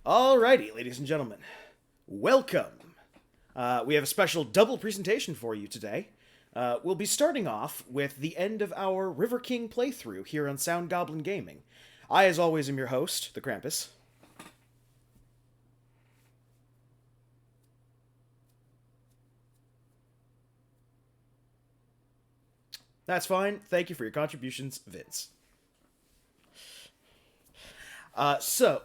Alrighty, ladies and gentlemen, welcome. We have a special double presentation for you today. We'll be starting off with the end of our River King playthrough here on Sound Goblin Gaming. I, as always, am your host, the Krampus. That's fine. Thank you for your contributions, Vince. So,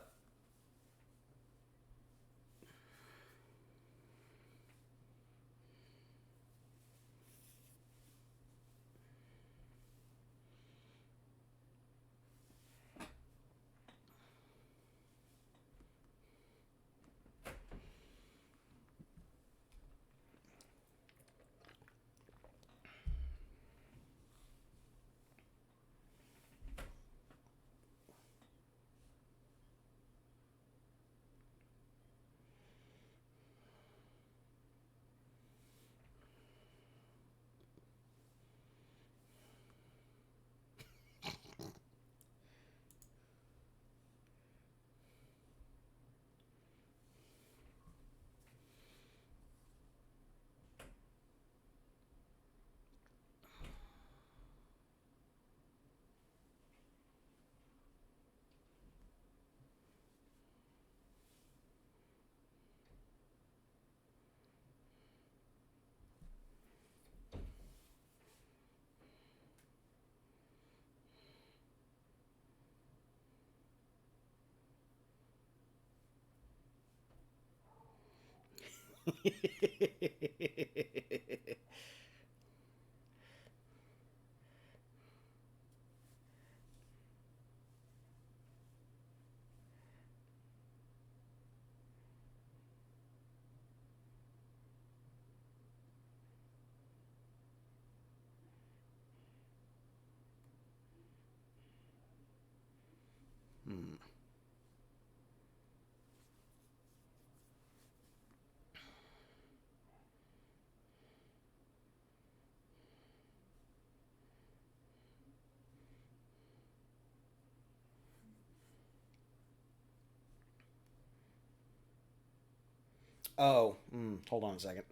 hold on a second.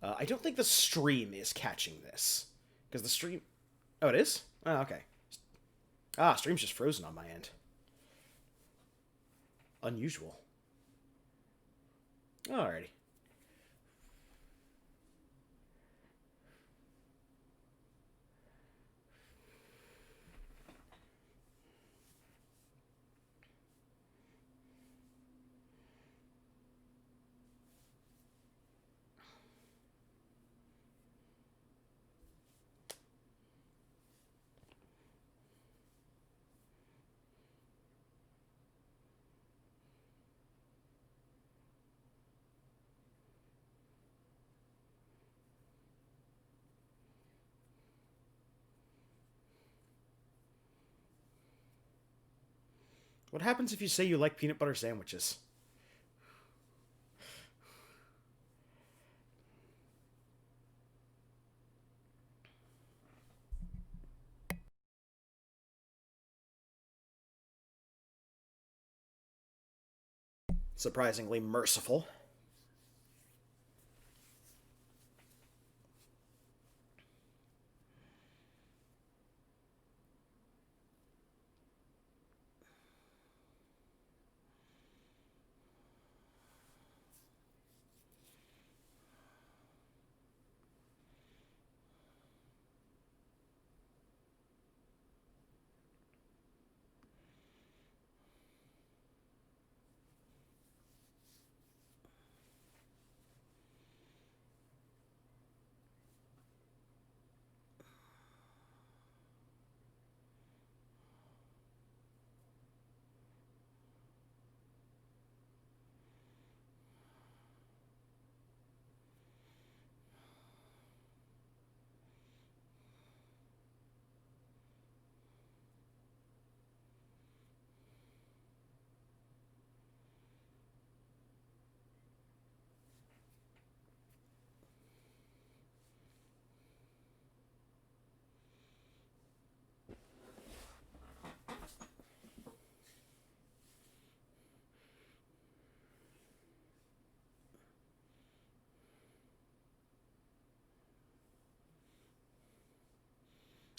I don't think the stream is catching this because the stream. Oh, it is. Oh, okay. Stream's just frozen on my end. Unusual. Alrighty. What happens if you say you like peanut butter sandwiches? Surprisingly merciful.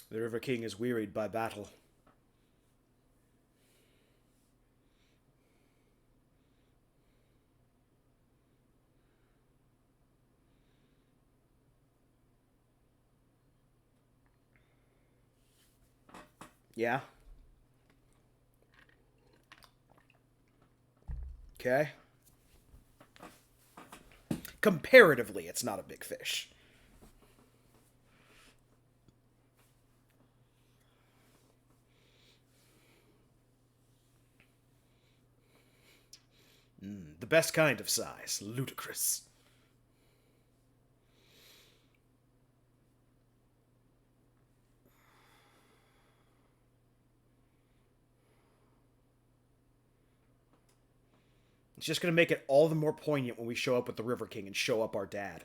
The River King is wearied by battle. Yeah. Okay. Comparatively, it's not a big fish. The best kind of size. Ludicrous. It's just going to make it all the more poignant when we show up with the River King and show up our dad.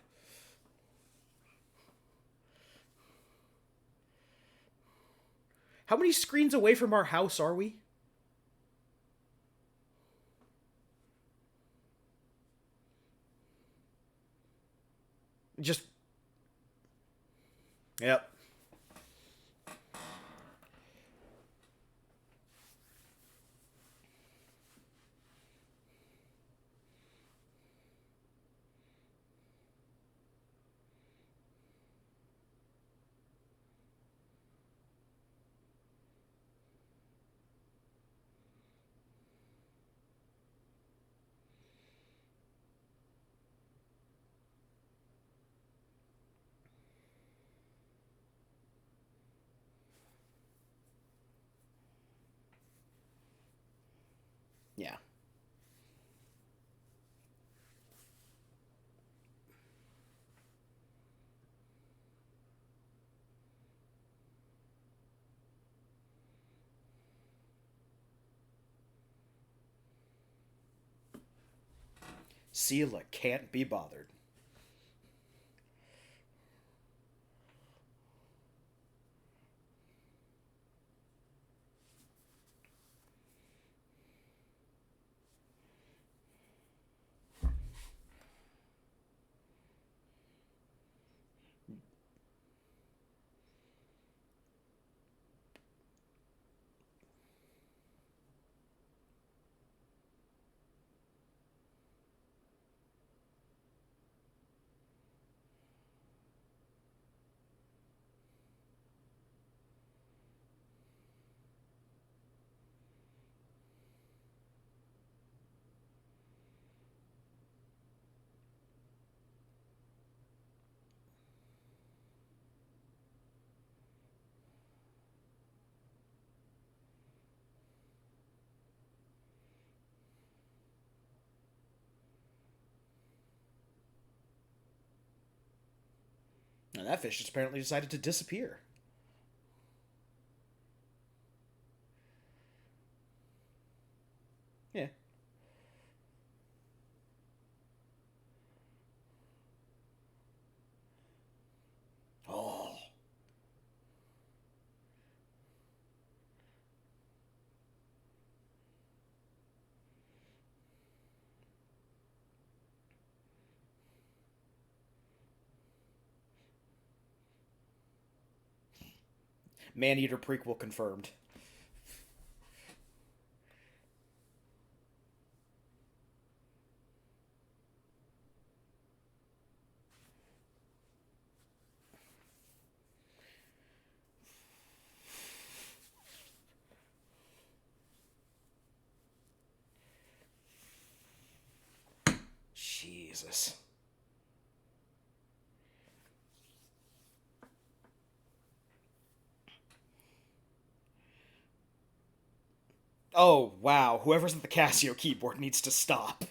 How many screens away from our house are we? Just. Yep. Yeah. Sela can't be bothered. And that fish just apparently decided to disappear. Yeah. Oh. Maneater prequel confirmed. Jesus. Oh, wow. Whoever's at the Casio keyboard needs to stop.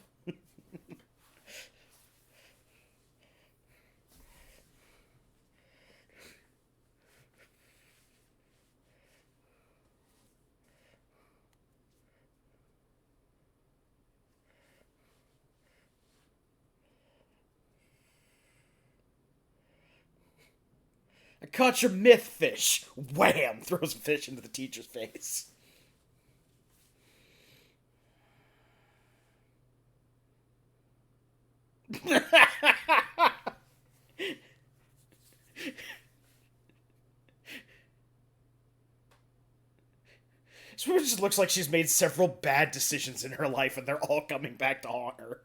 I caught your myth fish. Wham! Throws a fish into the teacher's face. So it just looks like she's made several bad decisions in her life, and they're all coming back to haunt her.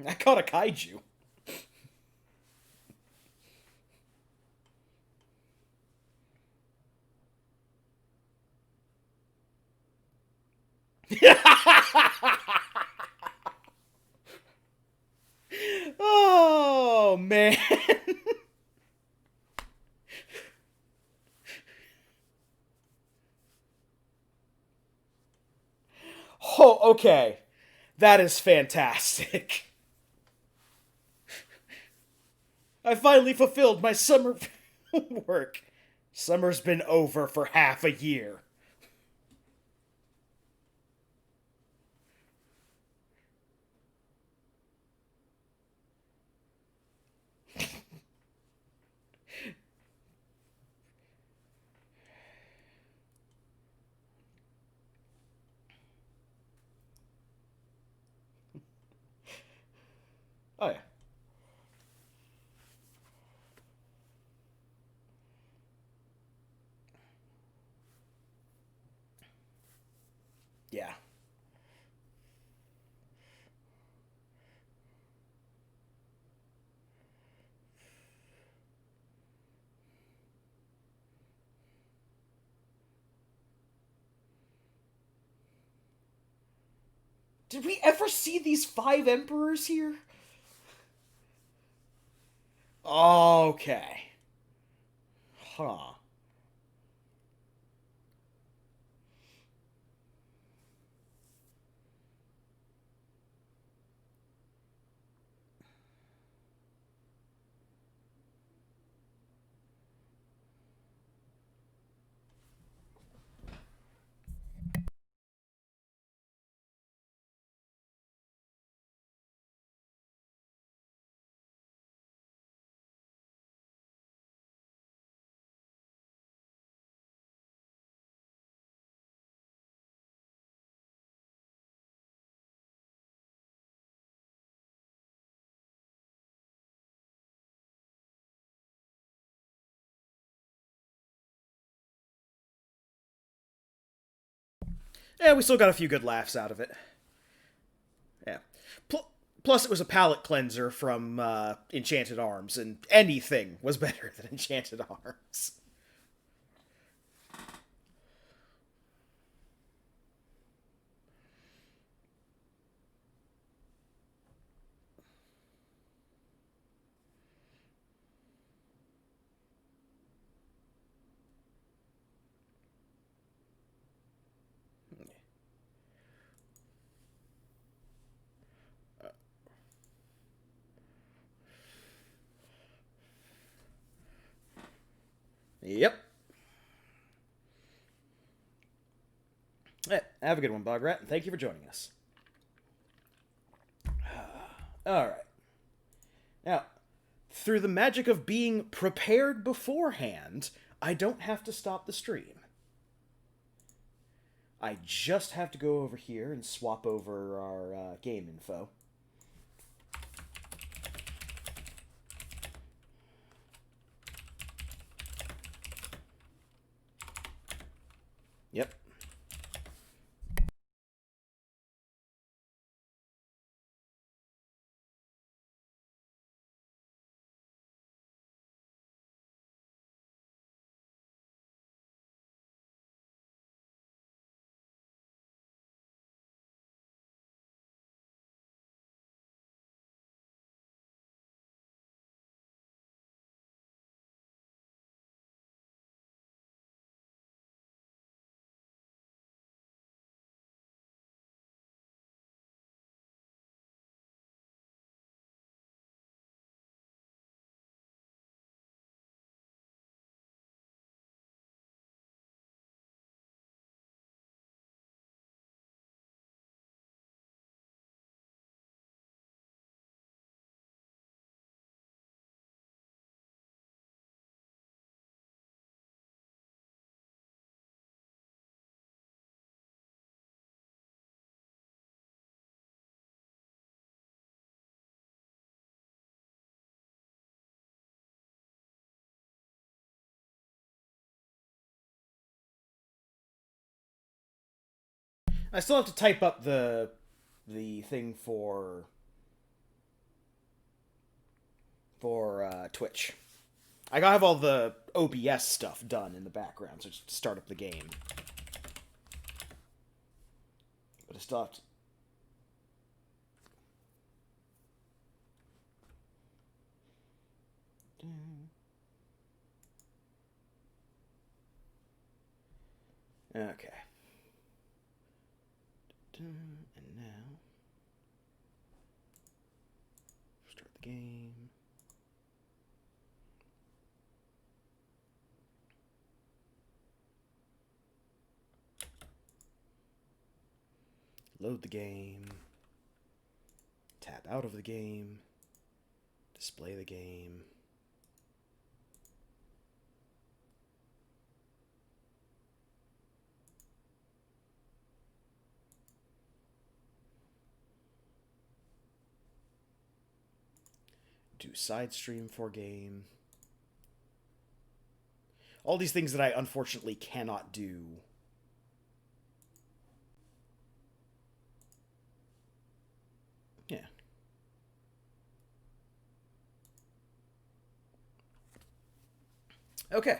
I caught a kaiju. Oh man. Oh, okay. That is fantastic. I finally fulfilled my summer work. Summer's been over for half a year. Oh yeah. Yeah. Did we ever see these five emperors here? Okay. Huh. Yeah, we still got a few good laughs out of it. Yeah. Plus, it was a palate cleanser from Enchanted Arms, and anything was better than Enchanted Arms. Yep. Yeah, have a good one, Bograt, and thank you for joining us. All right. Now, through the magic of being prepared beforehand, I don't have to stop the stream. I just have to go over here and swap over our game info. Yep. I still have to type up the thing for Twitch. I gotta have all the OBS stuff done in the background, so just start up the game. But I still have to... Okay. And now... Start the game. Load the game. Tab out of the game. Display the game. Do side stream for game. All these things that I unfortunately cannot do. Yeah. Okay.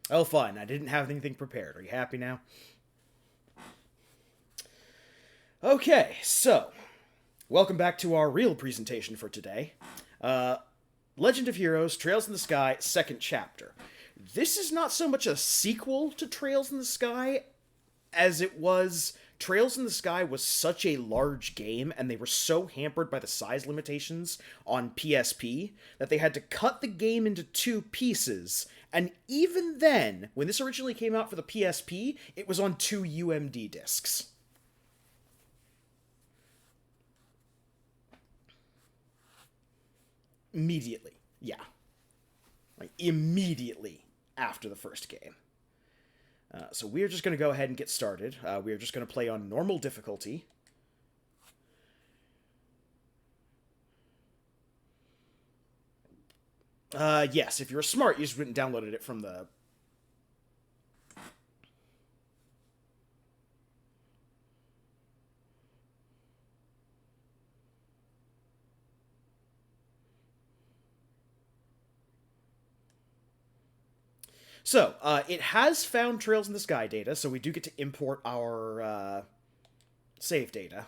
Oh, fun. I didn't have anything prepared. Are you happy now? Okay, so, welcome back to our real presentation for today. Legend of Heroes, Trails in the Sky, second chapter. This is not so much a sequel to Trails in the Sky as it was... Trails in the Sky was such a large game, and they were so hampered by the size limitations on PSP, that they had to cut the game into two pieces, and even then, when this originally came out for the PSP, it was on two UMD discs. Immediately, yeah. Like, immediately after the first game. So we're just going to go ahead and get started. We're just going to play on normal difficulty. Yes, if you were smart, you just went and downloaded it from the... So, it has found Trails in the Sky data, so we do get to import our, save data.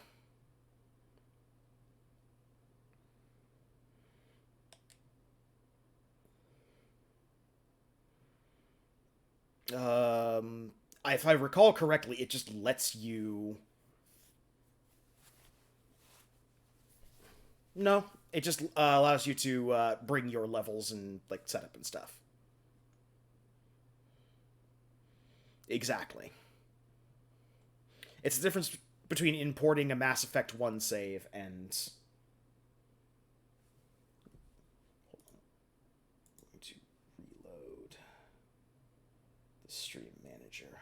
If I recall correctly, it just lets you... No, it just allows you to bring your levels and, like, setup and stuff. Exactly. It's the difference between importing a Mass Effect 1 save and... I'm going to reload the stream manager.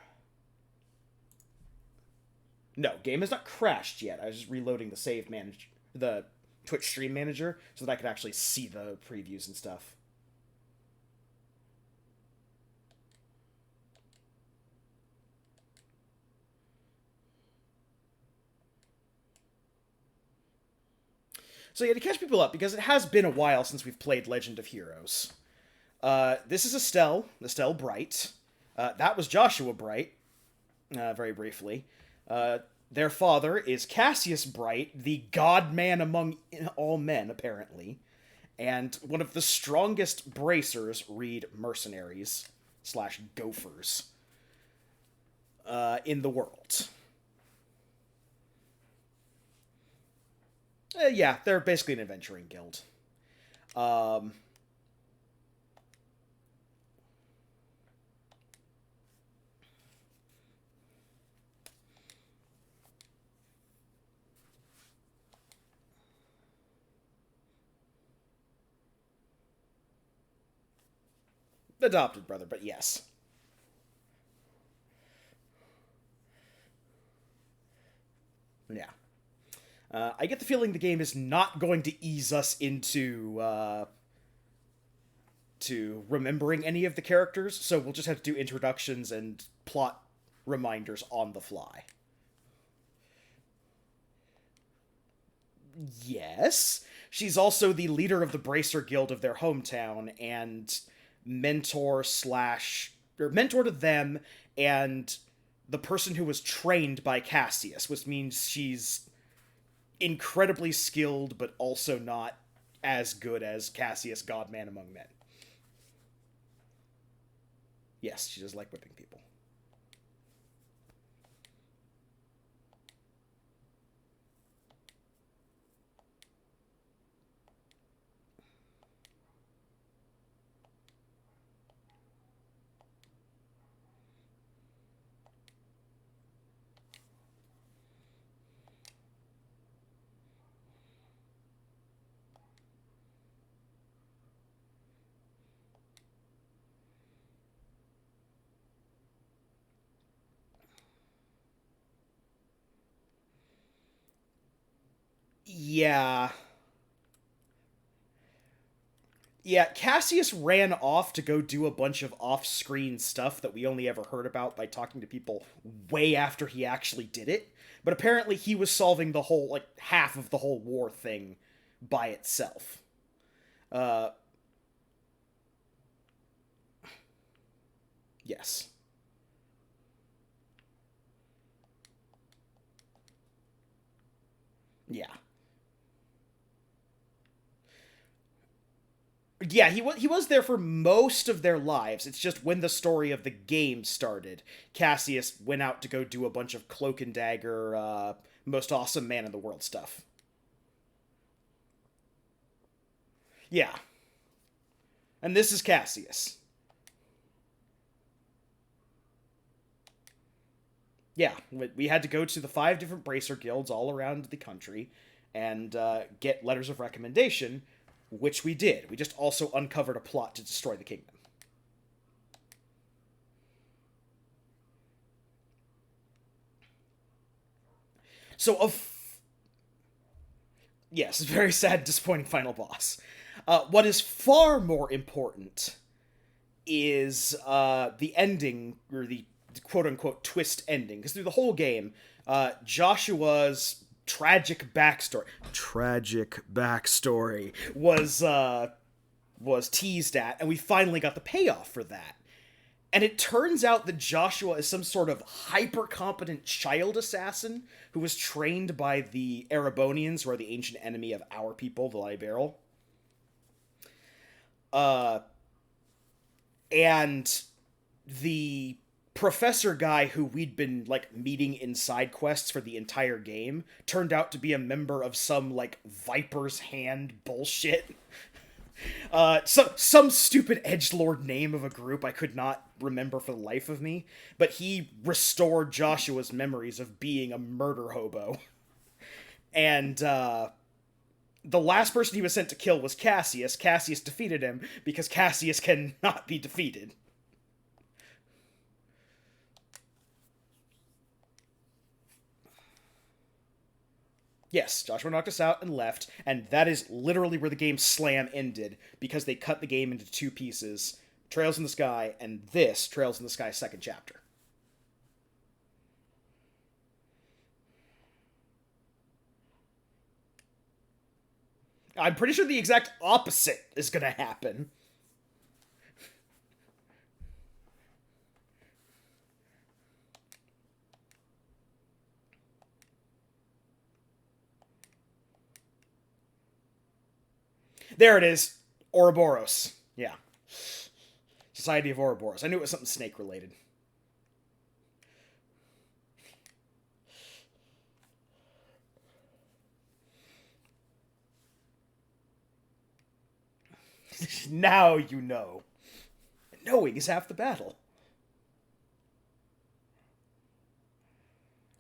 No, game has not crashed yet. I was just reloading the save manager, the Twitch stream manager, so that I could actually see the previews and stuff. So yeah, to catch people up, because it has been a while since we've played Legend of Heroes. This is Estelle Bright. That was Joshua Bright, very briefly. Their father is Cassius Bright, the god-man among all men, apparently. And one of the strongest bracers, read mercenaries, / gophers, in the world. Yeah, they're basically an adventuring guild. Adopted brother, but yes. Yeah. I get the feeling the game is not going to ease us into to remembering any of the characters, so we'll just have to do introductions and plot reminders on the fly. Yes. She's also the leader of the Bracer Guild of their hometown and mentor to them and the person who was trained by Cassius, which means she's incredibly skilled but also not as good as Cassius, Godman among men. Yes, she does like whipping people. Yeah. Yeah, Cassius ran off to go do a bunch of off-screen stuff that we only ever heard about by talking to people way after he actually did it. But apparently he was solving the whole, like, half of the whole war thing by itself. Uh, yes. Yeah. Yeah, he was there for most of their lives. It's just when the story of the game started, Cassius went out to go do a bunch of cloak and dagger, most awesome man in the world stuff. Yeah, and this is Cassius. Yeah, we had to go to the 5 different bracer guilds all around the country and get letters of recommendation, which we did. We just also uncovered a plot to destroy the kingdom. So, yes, very sad, disappointing final boss. What is far more important is the ending, or the quote unquote twist ending. Because through the whole game, Joshua's tragic backstory was teased at, and we finally got the payoff for that. And it turns out that Joshua is some sort of hyper competent child assassin who was trained by the Erebonians, who are the ancient enemy of our people, the Liberal. Uh, and the professor guy who we'd been like meeting in side quests for the entire game turned out to be a member of some like Viper's Hand bullshit. Some stupid edgelord name of a group I could not remember for the life of me, but he restored Joshua's memories of being a murder hobo. And the last person he was sent to kill was Cassius. Cassius defeated him because Cassius cannot be defeated. Yes, Joshua knocked us out and left, and that is literally where the game slam ended, because they cut the game into 2 pieces. Trails in the Sky, and this Trails in the Sky second chapter. I'm pretty sure the exact opposite is gonna happen. There it is. Ouroboros. Yeah. Society of Ouroboros. I knew it was something snake related. Now you know. Knowing is half the battle.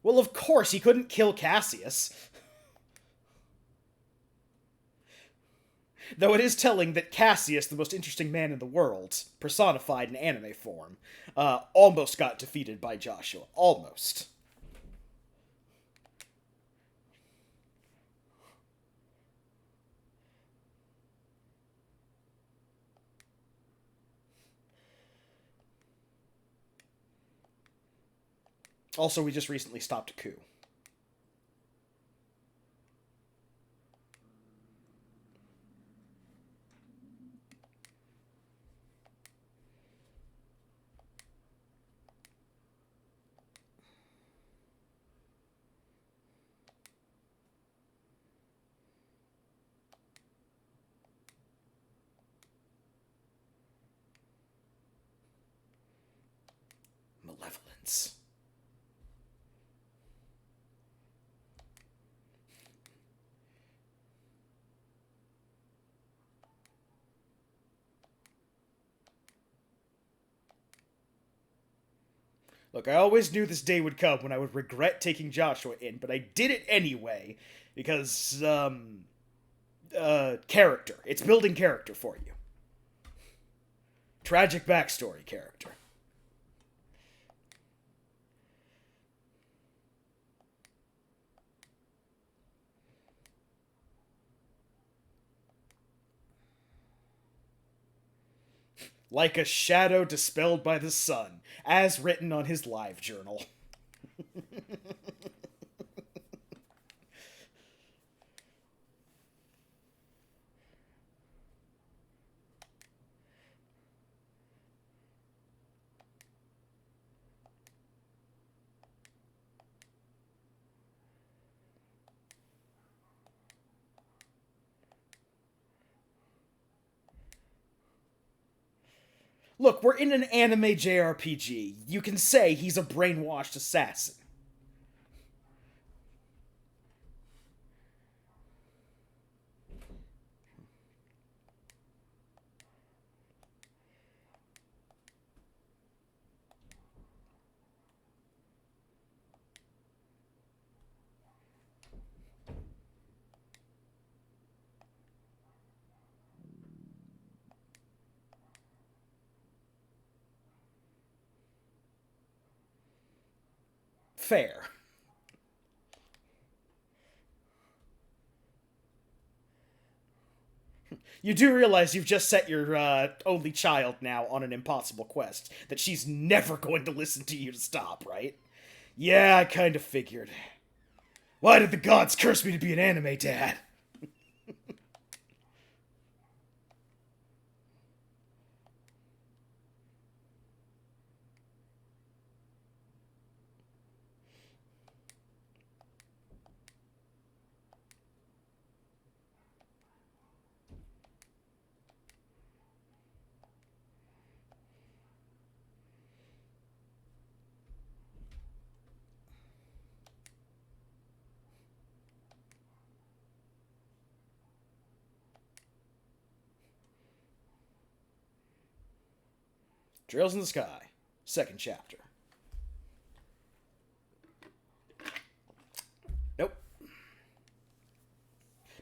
Well, of course, he couldn't kill Cassius. Though it is telling that Cassius, the most interesting man in the world, personified in anime form, almost got defeated by Joshua. Almost. Also, we just recently stopped a coup. Malevolence. Look, I always knew this day would come when I would regret taking Joshua in, but I did it anyway because, character. It's building character for you. Tragic backstory character. Like a shadow dispelled by the sun, as written on his live journal. Look, we're in an anime JRPG. You can say he's a brainwashed assassin. Fair. You do realize you've just set your only child now on an impossible quest that she's never going to listen to you to stop, right? Yeah, I kind of figured. Why did the gods curse me to be an anime dad? Trails in the Sky, second chapter. Nope.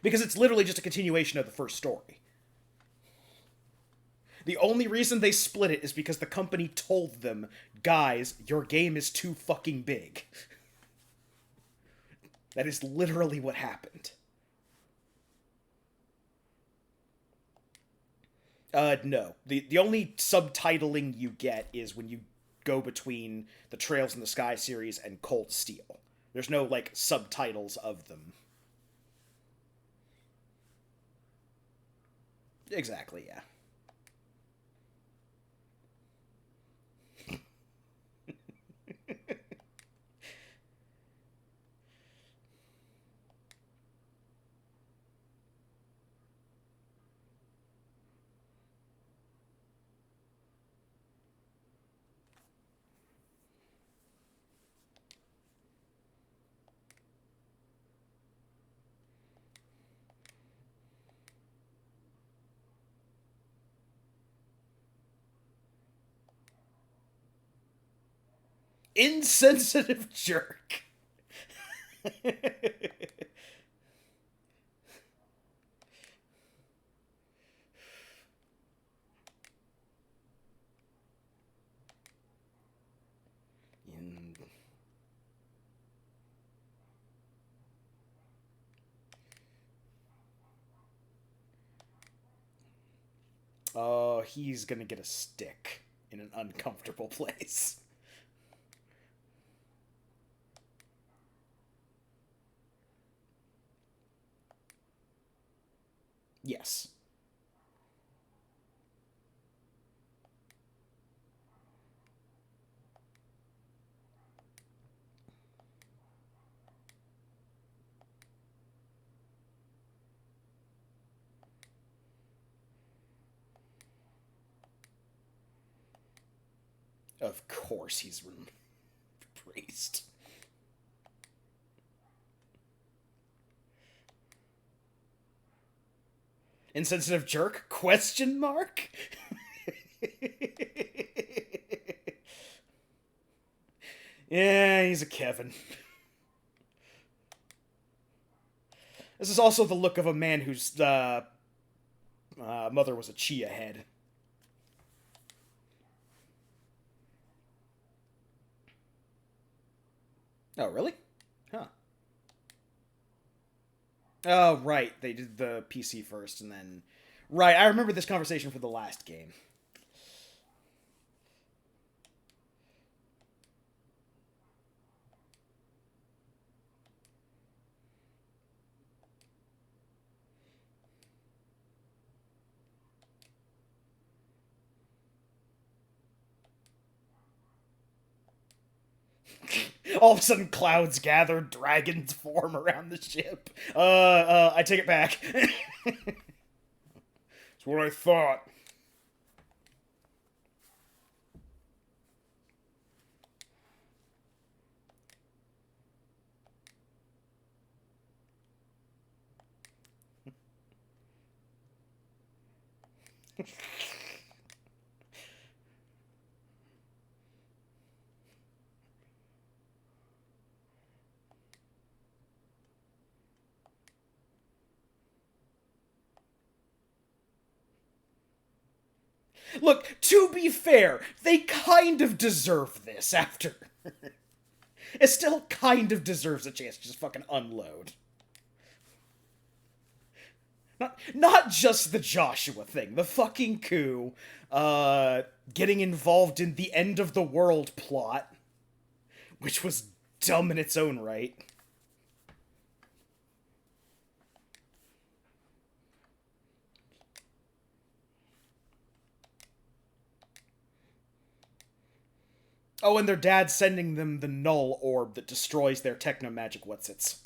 Because it's literally just a continuation of the first story. The only reason they split it is because the company told them, guys, your game is too fucking big. That is literally what happened. No. The only subtitling you get is when you go between the Trails in the Sky series and Cold Steel. There's no, like, subtitles of them. Exactly, yeah. Insensitive jerk. In... Oh, he's gonna get a stick in an uncomfortable place. Yes. Of course he's praised. Insensitive jerk? Question mark? Yeah, he's a Kevin. This is also the look of a man whose mother was a chia head. Oh, really? Huh. Oh, right. They did the PC first, and then... Right, I remember this conversation for the last game. All of a sudden, clouds gather, dragons form around the ship. I take it back. That's what I thought. Look, to be fair, they kind of deserve this after. Estelle kind of deserves a chance to just fucking unload. Not just the Joshua thing, the fucking coup, getting involved in the end of the world plot, which was dumb in its own right. Oh, and their dad sending them the null orb that destroys their techno magic whatsits.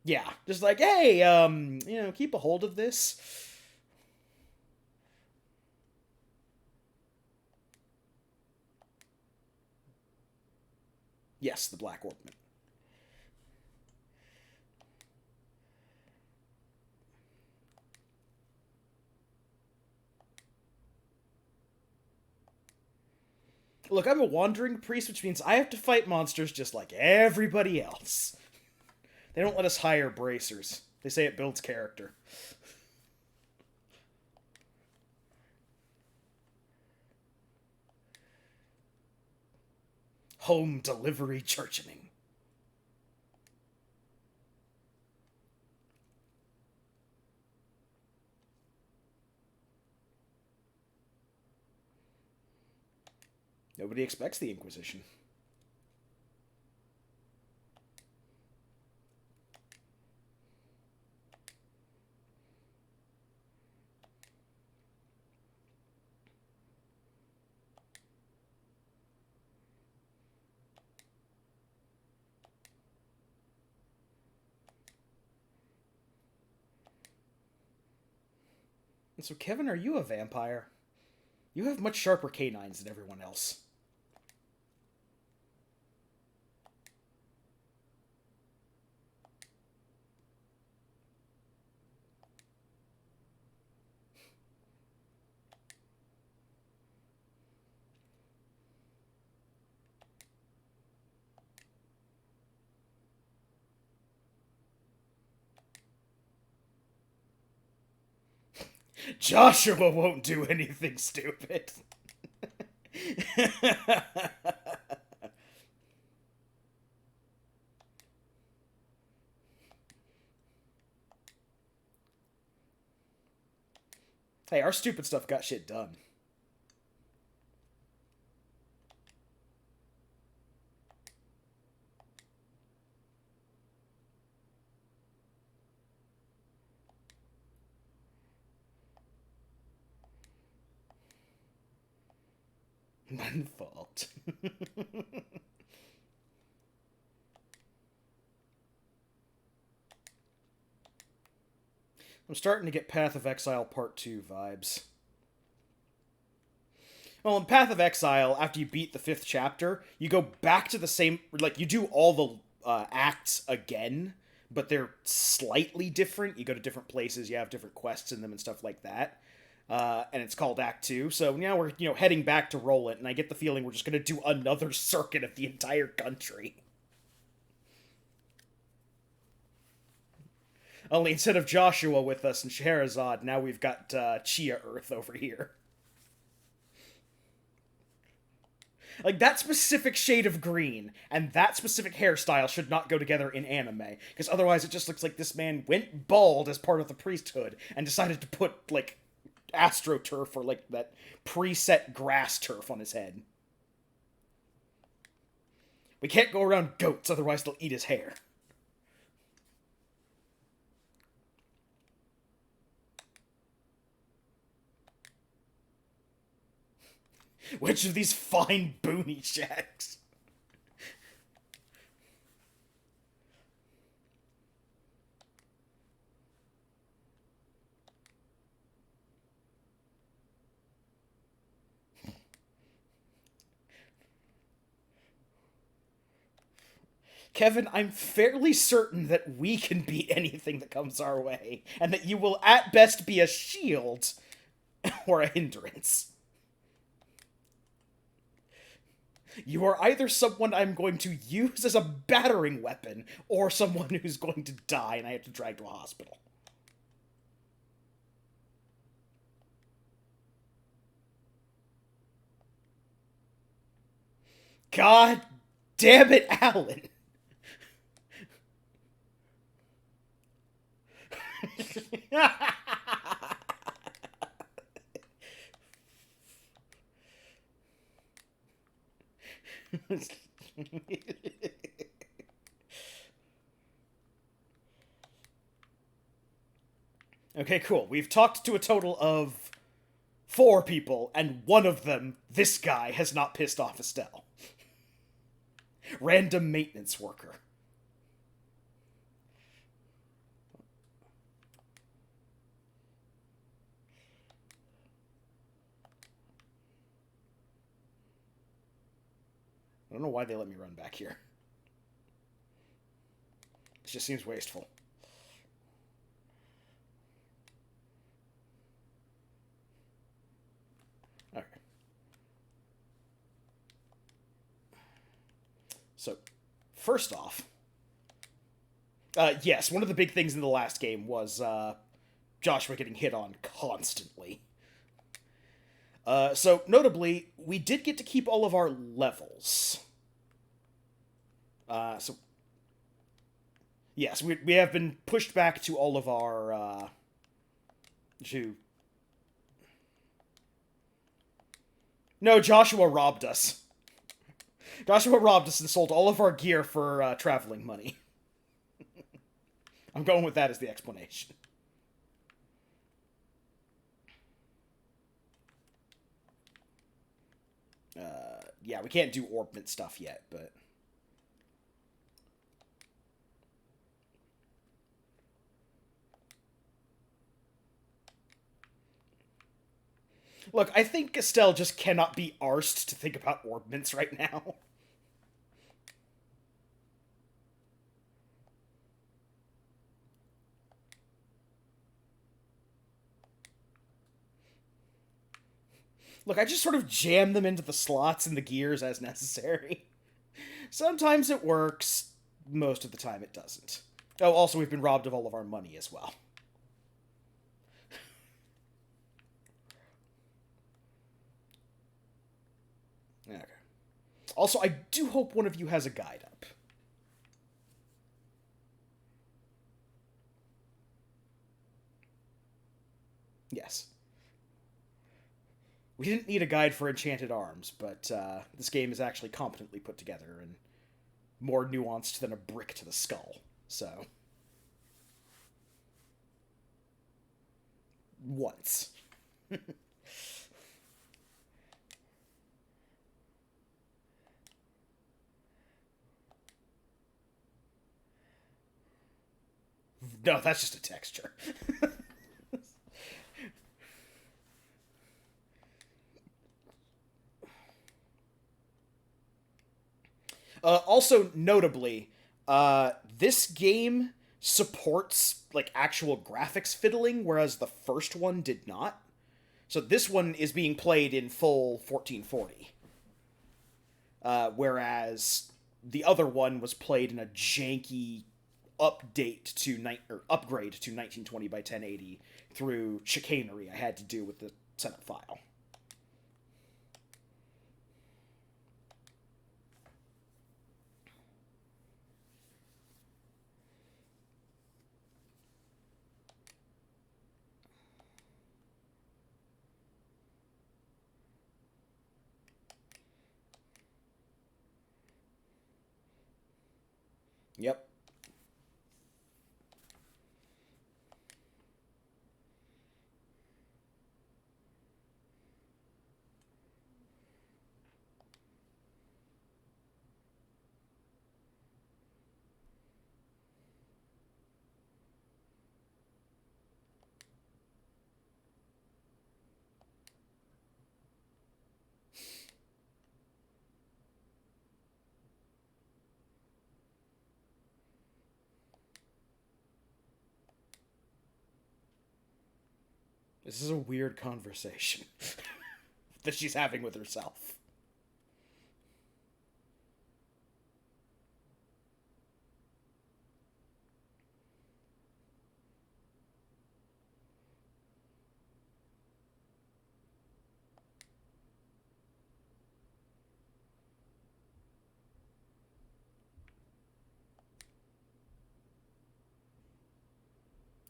Yeah, just like, hey, keep a hold of this. Yes, the Black Orbment. Look, I'm a wandering priest, which means I have to fight monsters just like everybody else. They don't let us hire bracers. They say it builds character. Home delivery churchening. Nobody expects the Inquisition. And so, Kevin, are you a vampire? You have much sharper canines than everyone else. Joshua won't do anything stupid. Hey, our stupid stuff got shit done. One fault. I'm starting to get Path of Exile Part 2 vibes. Well, in Path of Exile, after you beat the 5th chapter, you go back to the same... Like, you do all the acts again, but they're slightly different. You go to different places, you have different quests in them and stuff like that. And it's called Act 2. So now we're, heading back to Roland, and I get the feeling we're just going to do another circuit of the entire country. Only instead of Joshua with us and Scheherazade, now we've got Chia Earth over here. Like, that specific shade of green and that specific hairstyle should not go together in anime, because otherwise it just looks like this man went bald as part of the priesthood and decided to put, like, astroturf or, like, that preset grass turf on his head. We can't go around goats, otherwise they'll eat his hair. Which of these fine boonie shacks? Kevin, I'm fairly certain that we can beat anything that comes our way, and that you will at best be a shield or a hindrance. You are either someone I'm going to use as a battering weapon, or someone who's going to die and I have to drag to a hospital. God damn it, Alan! Okay, cool. We've talked to a total of 4 people, and one of them, this guy, has not pissed off Estelle. Random maintenance worker. I don't know why they let me run back here. It just seems wasteful. Okay. So, first off, yes, one of the big things in the last game was Joshua getting hit on constantly. So, notably, we did get to keep all of our levels. So, yes, we have been pushed back to all of our, to... No, Joshua robbed us. Joshua robbed us and sold all of our gear for traveling money. I'm going with that as the explanation. Yeah, we can't do orbment stuff yet, but... Look, I think Estelle just cannot be arsed to think about orbments right now. Look, I just sort of jam them into the slots and the gears as necessary. Sometimes it works, most of the time it doesn't. Oh, also we've been robbed of all of our money as well. Okay. Also, I do hope one of you has a guide up. Yes. We didn't need a guide for Enchanted Arms, but this game is actually competently put together and more nuanced than a brick to the skull, so... Once. No, that's just a texture. Also, notably, this game supports like actual graphics fiddling, whereas the first one did not. So this one is being played in full 1440, whereas the other one was played in a janky upgrade to 1920 by 1080 through chicanery I had to do with the setup file. Yep. This is a weird conversation that she's having with herself.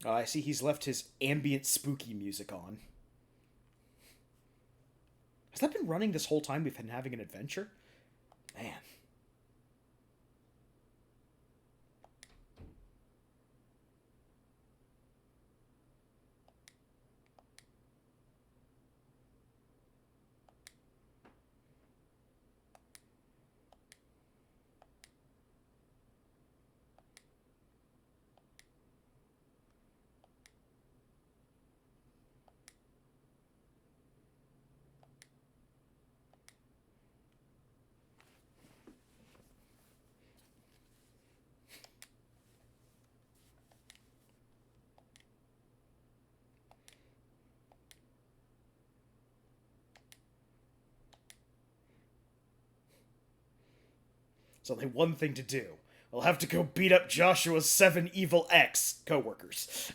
I see he's left his ambient spooky music on. Has that been running this whole time we've been having an adventure? Man. There's only one thing to do. I'll have to go beat up Joshua's 7 evil ex co-workers.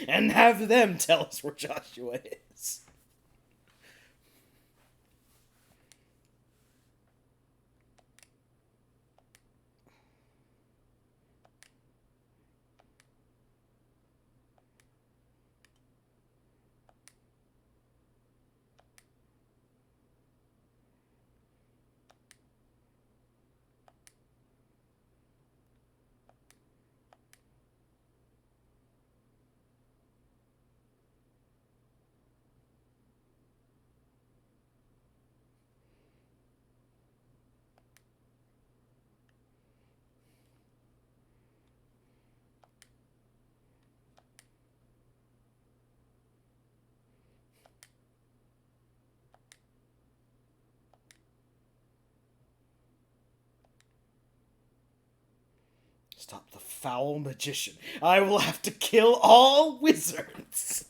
And have them tell us where Joshua is. Stop the foul magician. I will have to kill all wizards.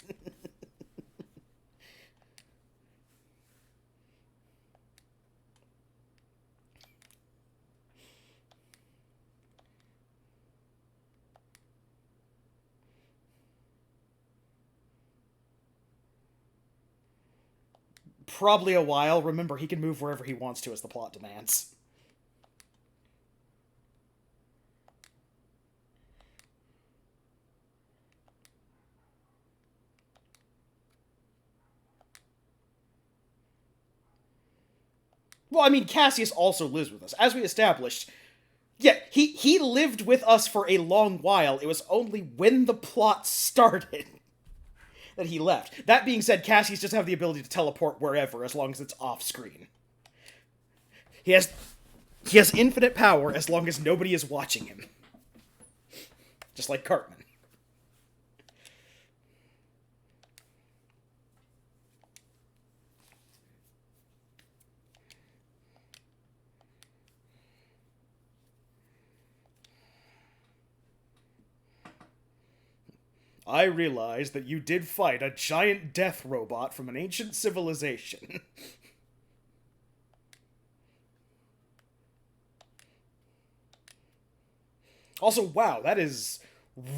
Probably a while. Remember, he can move wherever he wants to as the plot demands. Well, I mean, Cassius also lives with us. As we established, yeah, he lived with us for a long while. It was only when the plot started that he left. That being said, Cassius just have the ability to teleport wherever as long as it's off screen. He has infinite power as long as nobody is watching him. Just like Cartman. I realize that you did fight a giant death robot from an ancient civilization. Also, wow, that is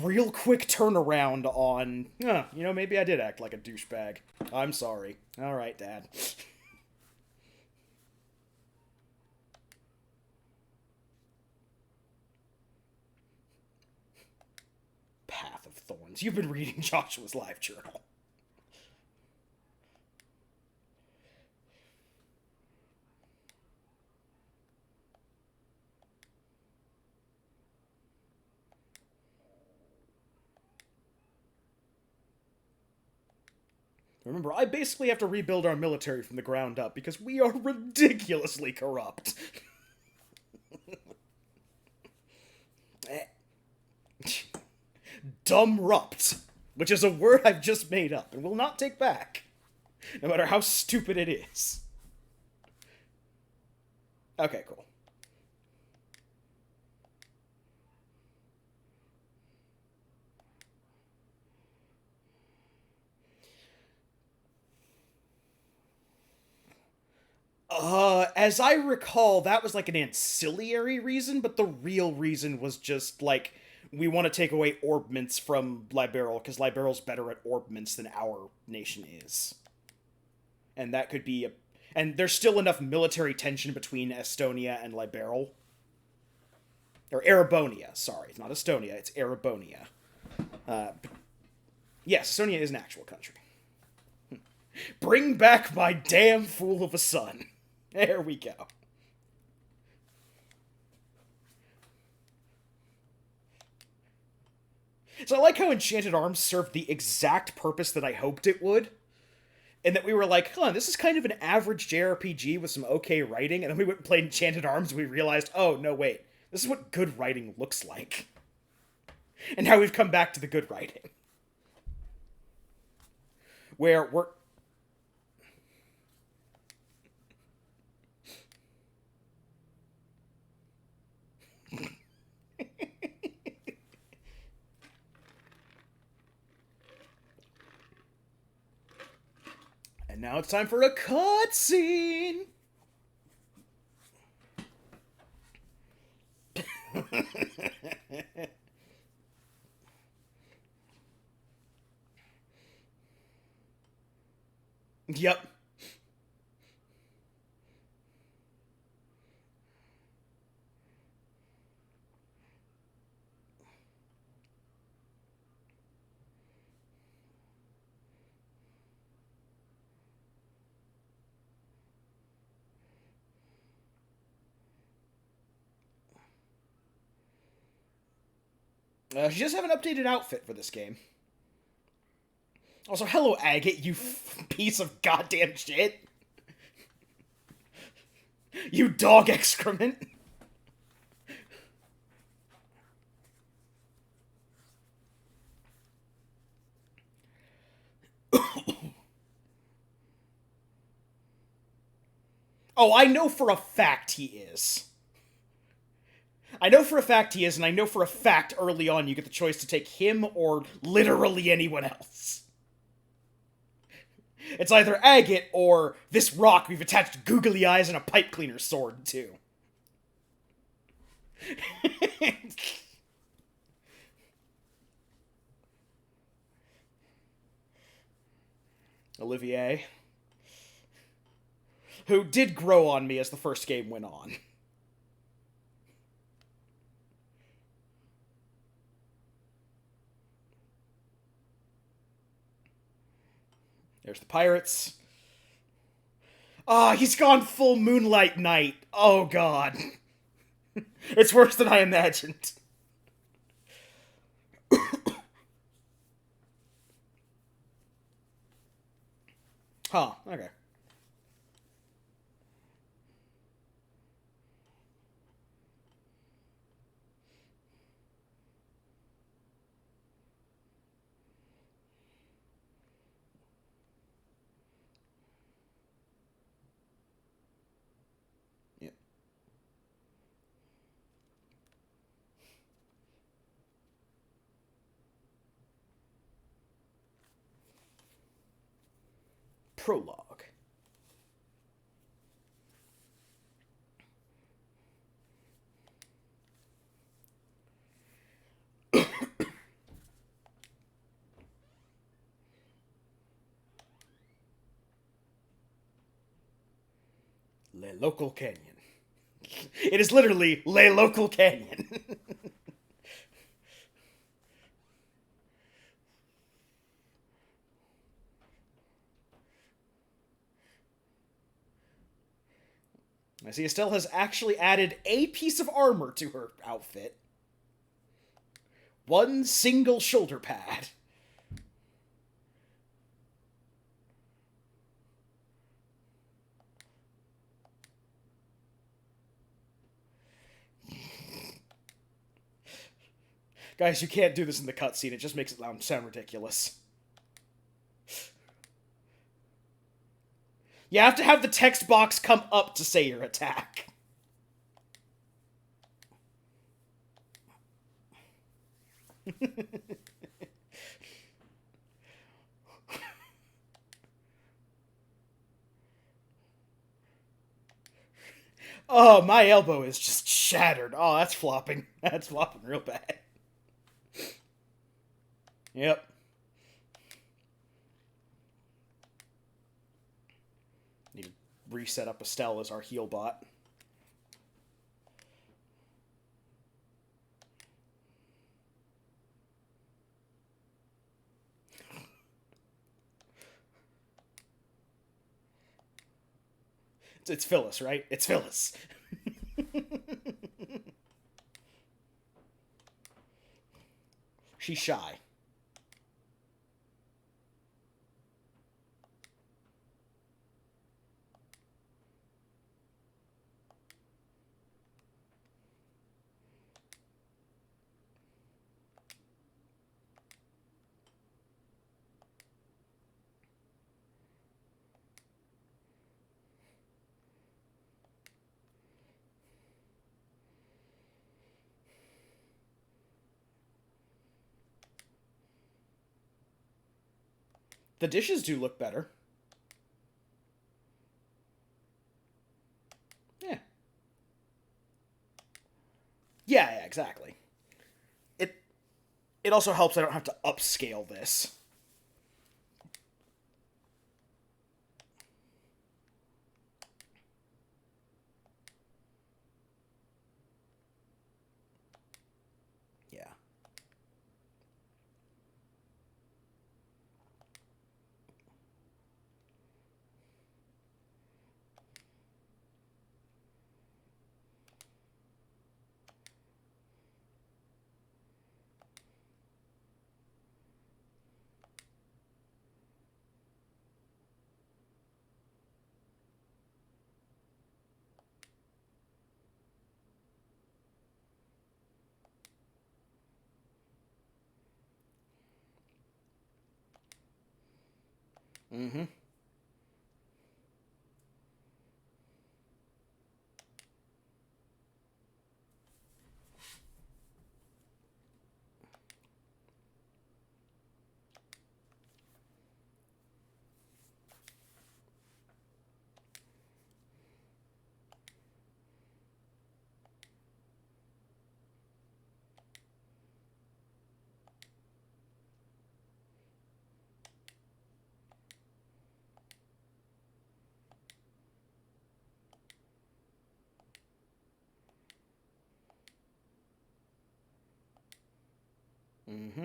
real quick turnaround on... maybe I did act like a douchebag. I'm sorry. Alright, Dad. Path of Thorns. You've been reading Joshua's live journal. Remember, I basically have to rebuild our military from the ground up because we are ridiculously corrupt. Dumbrupt, which is a word I've just made up and will not take back, no matter how stupid it is. Okay, cool. As I recall, that was like an ancillary reason, but the real reason was just like, we want to take away orb mints from Liberl, because Liberl's better at orb mints than our nation is. And that could be and there's still enough military tension between Estonia and Liberl. Or Erebonia, sorry. It's not Estonia, it's Erebonia. Yes, Estonia is an actual country. Bring back my damn fool of a son. There we go. So I like how Enchanted Arms served the exact purpose that I hoped it would. And that we were like, this is kind of an average JRPG with some okay writing. And then we went and played Enchanted Arms and we realized, oh, no, wait. This is what good writing looks like. And now we've come back to the good writing. Where we're... And now it's time for a cutscene! Yep. She does have an updated outfit for this game. Also, hello, Agate, you piece of goddamn shit. You dog excrement. Oh, I know for a fact he is. I know for a fact he is, and I know for a fact early on you get the choice to take him or literally anyone else. It's either Agate or this rock we've attached googly eyes and a pipe cleaner sword to. Olivier. Who did grow on me as the first game went on. There's the pirates. Ah, he's gone full Moonlight Knight. Oh, God. It's worse than I imagined. Huh, okay. Prologue. Le Local Canyon. It is literally Le Local Canyon. I see Estelle has actually added a piece of armor to her outfit. One single shoulder pad. Guys, you can't do this in the cutscene. It just makes it sound ridiculous. You have to have the text box come up to say your attack. Oh, my elbow is just shattered. Oh, that's flopping. That's flopping real bad. Yep. Need to reset up Estelle as our heal bot. It's Phyllis, right? It's Phyllis. She's shy. The dishes do look better. Yeah. Yeah, exactly. It also helps I don't have to upscale this. Yeah. Mm-hmm. Mm-hmm.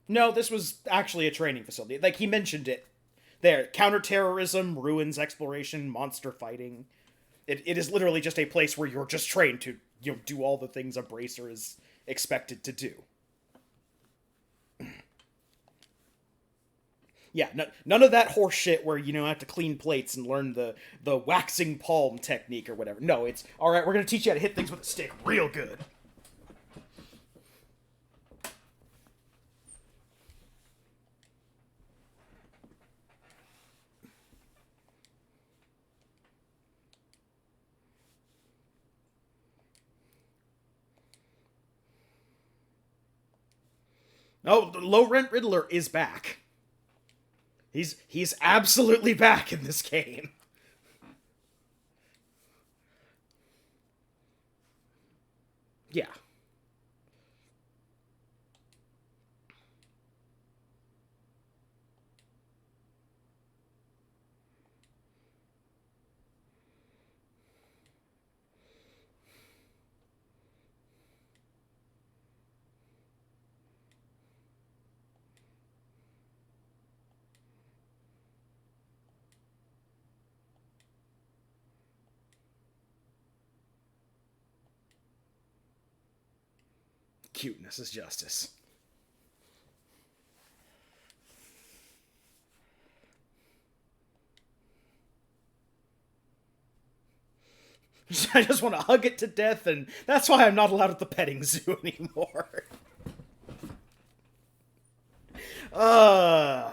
No, this was actually a training facility. Like, he mentioned it there. Counterterrorism, ruins exploration, monster fighting. It is literally just a place where you're just trained to, do all the things a bracer is expected to do. Yeah, none of that horse shit where, have to clean plates and learn the waxing palm technique or whatever. No, it's, all right, we're going to teach you how to hit things with a stick real good. Oh, the Low Rent Riddler is back. He's absolutely back in this game. Yeah. Cuteness is justice. I just want to hug it to death, and that's why I'm not allowed at the petting zoo anymore. Uh.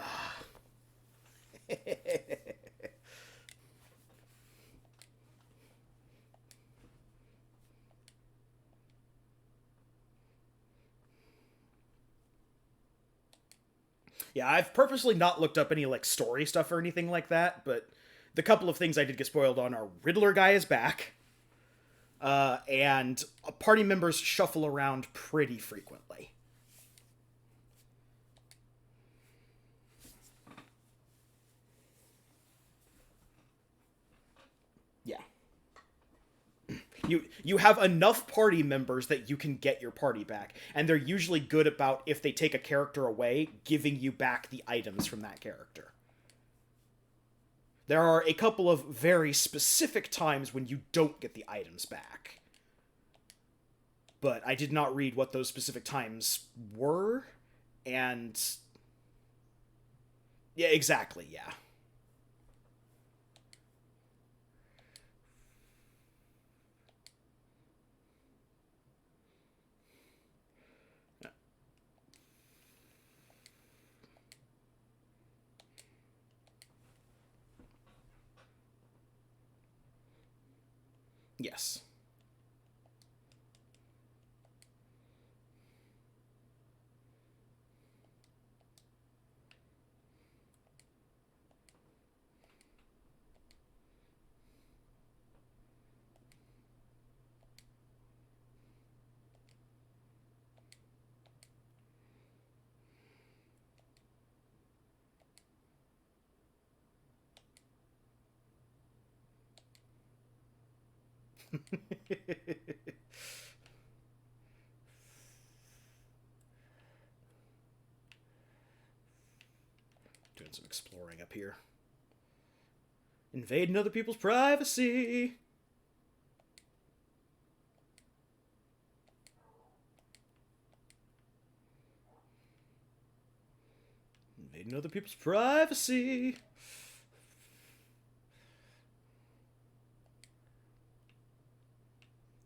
Yeah, I've purposely not looked up any like story stuff or anything like that, but the couple of things I did get spoiled on are Riddler guy is back, and party members shuffle around pretty frequently. Yeah. You have enough party members that you can get your party back, and they're usually good about, if they take a character away, giving you back the items from that character. There are a couple of very specific times when you don't get the items back. But I did not read what those specific times were, and yeah, exactly, yeah. Yes. Doing some exploring up here. Invading other people's privacy. Invading other people's privacy.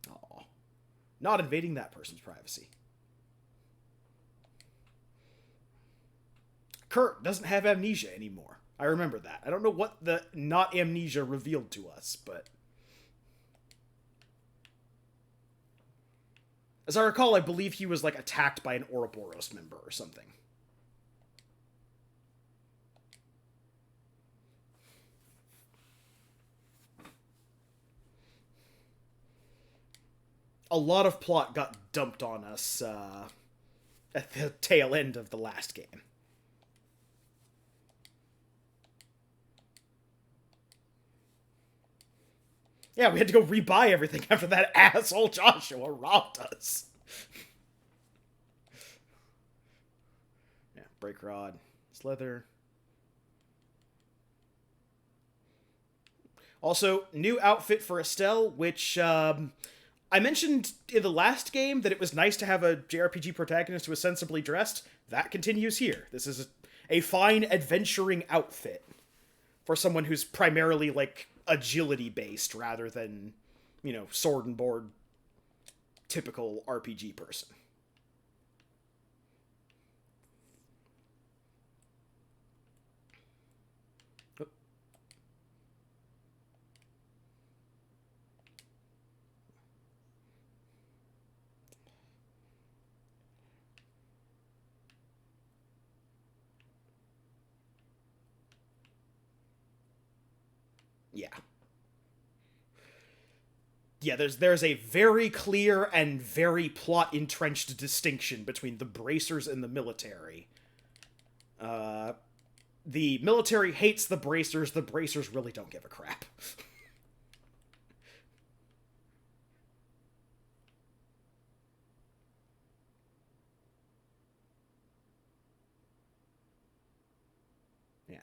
Aw. Not invading that person's privacy. Kurt doesn't have amnesia anymore. I remember that. I don't know what the not amnesia revealed to us, but as I recall, I believe he was like attacked by an Ouroboros member or something. A lot of plot got dumped on us at the tail end of the last game. Yeah, we had to go rebuy everything after that asshole Joshua robbed us. Yeah, break rod, Slither. Also, new outfit for Estelle, which I mentioned in the last game that it was nice to have a JRPG protagonist who was sensibly dressed. That continues here. This is a fine adventuring outfit for someone who's primarily like agility based rather than, sword and board typical RPG person. Yeah. Yeah, there's a very clear and very plot entrenched distinction between the bracers and the military. Uh, the military hates the bracers really don't give a crap. Yeah.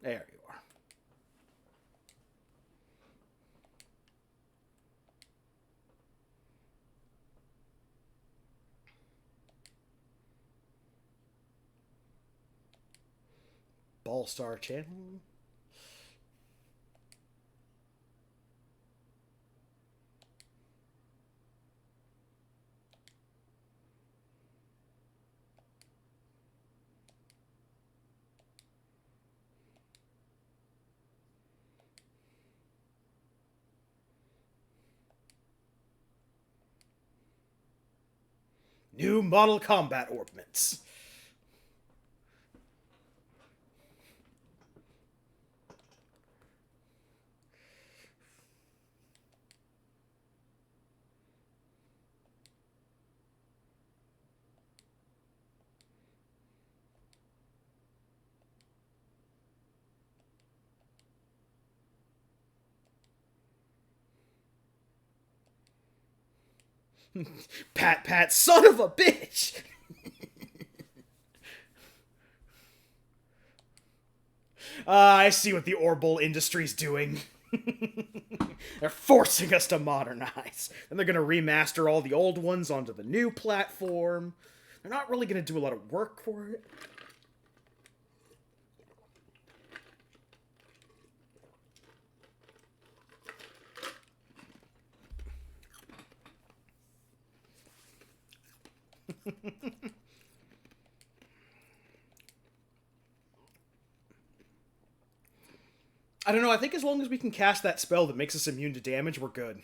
There you are. Ballstar channel. New model combat ornaments. Pat, son of a bitch! I see what the Orbital Industry's doing. They're forcing us to modernize. And they're going to remaster all the old ones onto the new platform. They're not really going to do a lot of work for it. I don't know, I think as long as we can cast that spell that makes us immune to damage, we're good.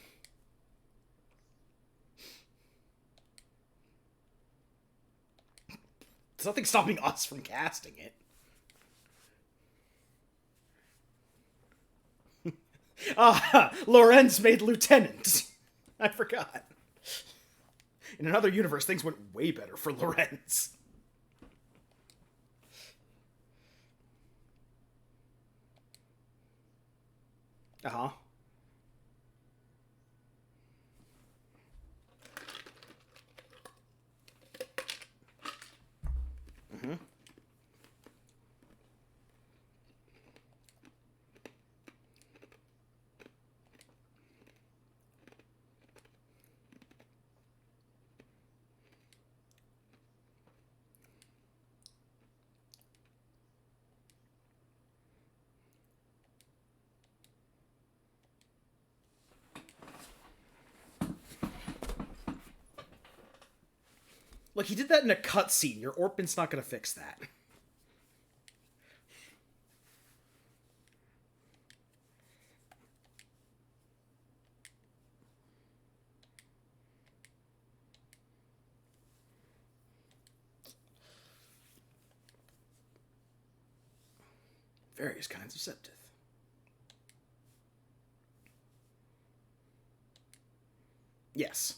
There's nothing stopping us from casting it. Ah, Lorenz made lieutenant. I forgot. In another universe, things went way better for Lorenz. Uh-huh. Mm-hmm. Look, he did that in a cutscene. Your Orpin's not gonna fix that. Various kinds of septith. Yes.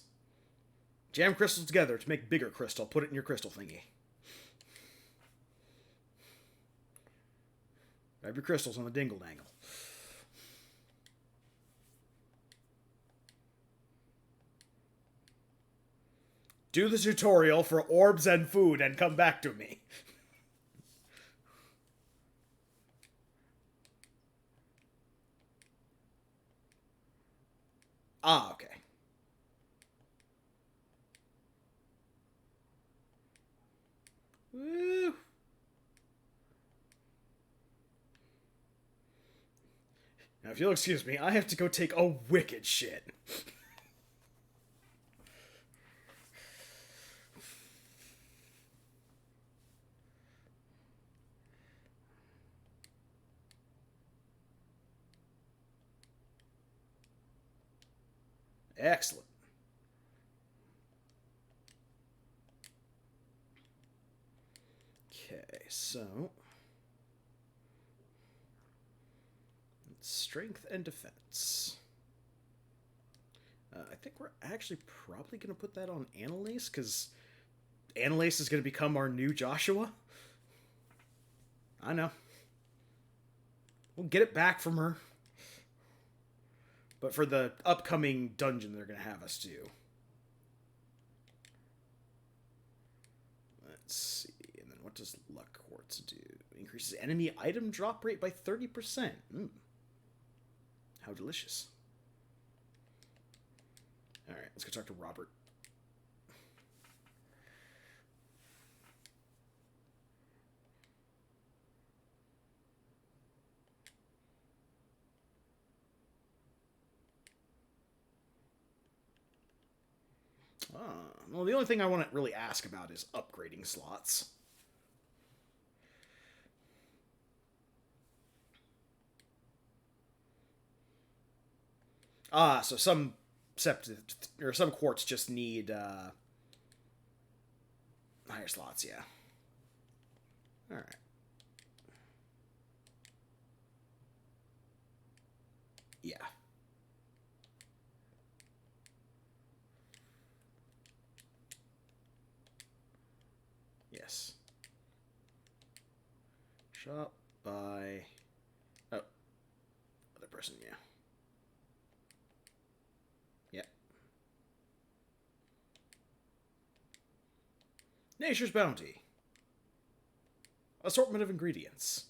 Jam crystals together to make bigger crystal. Put it in your crystal thingy. Grab your crystals on the dingle dangle. Do the tutorial for orbs and food and come back to me. Ah, okay. Woo. Now, if you'll excuse me, I have to go take a wicked shit. Excellent. Okay, so strength and defense. I think we're actually probably going to put that on Annalise, because Annalise is going to become our new Joshua. I know. We'll get it back from her. But for the upcoming dungeon they're going to have us do. Let's see. And then what does Luck Quartz do? Increases enemy item drop rate by 30%. How delicious. Alright, let's go talk to Robert. Well, the only thing I want to really ask about is upgrading slots. So some some quartz just need higher slots, yeah. All right. Yeah. Yes. Shop by... Oh. Other person, yeah. Yep. Nature's Bounty. Assortment of ingredients.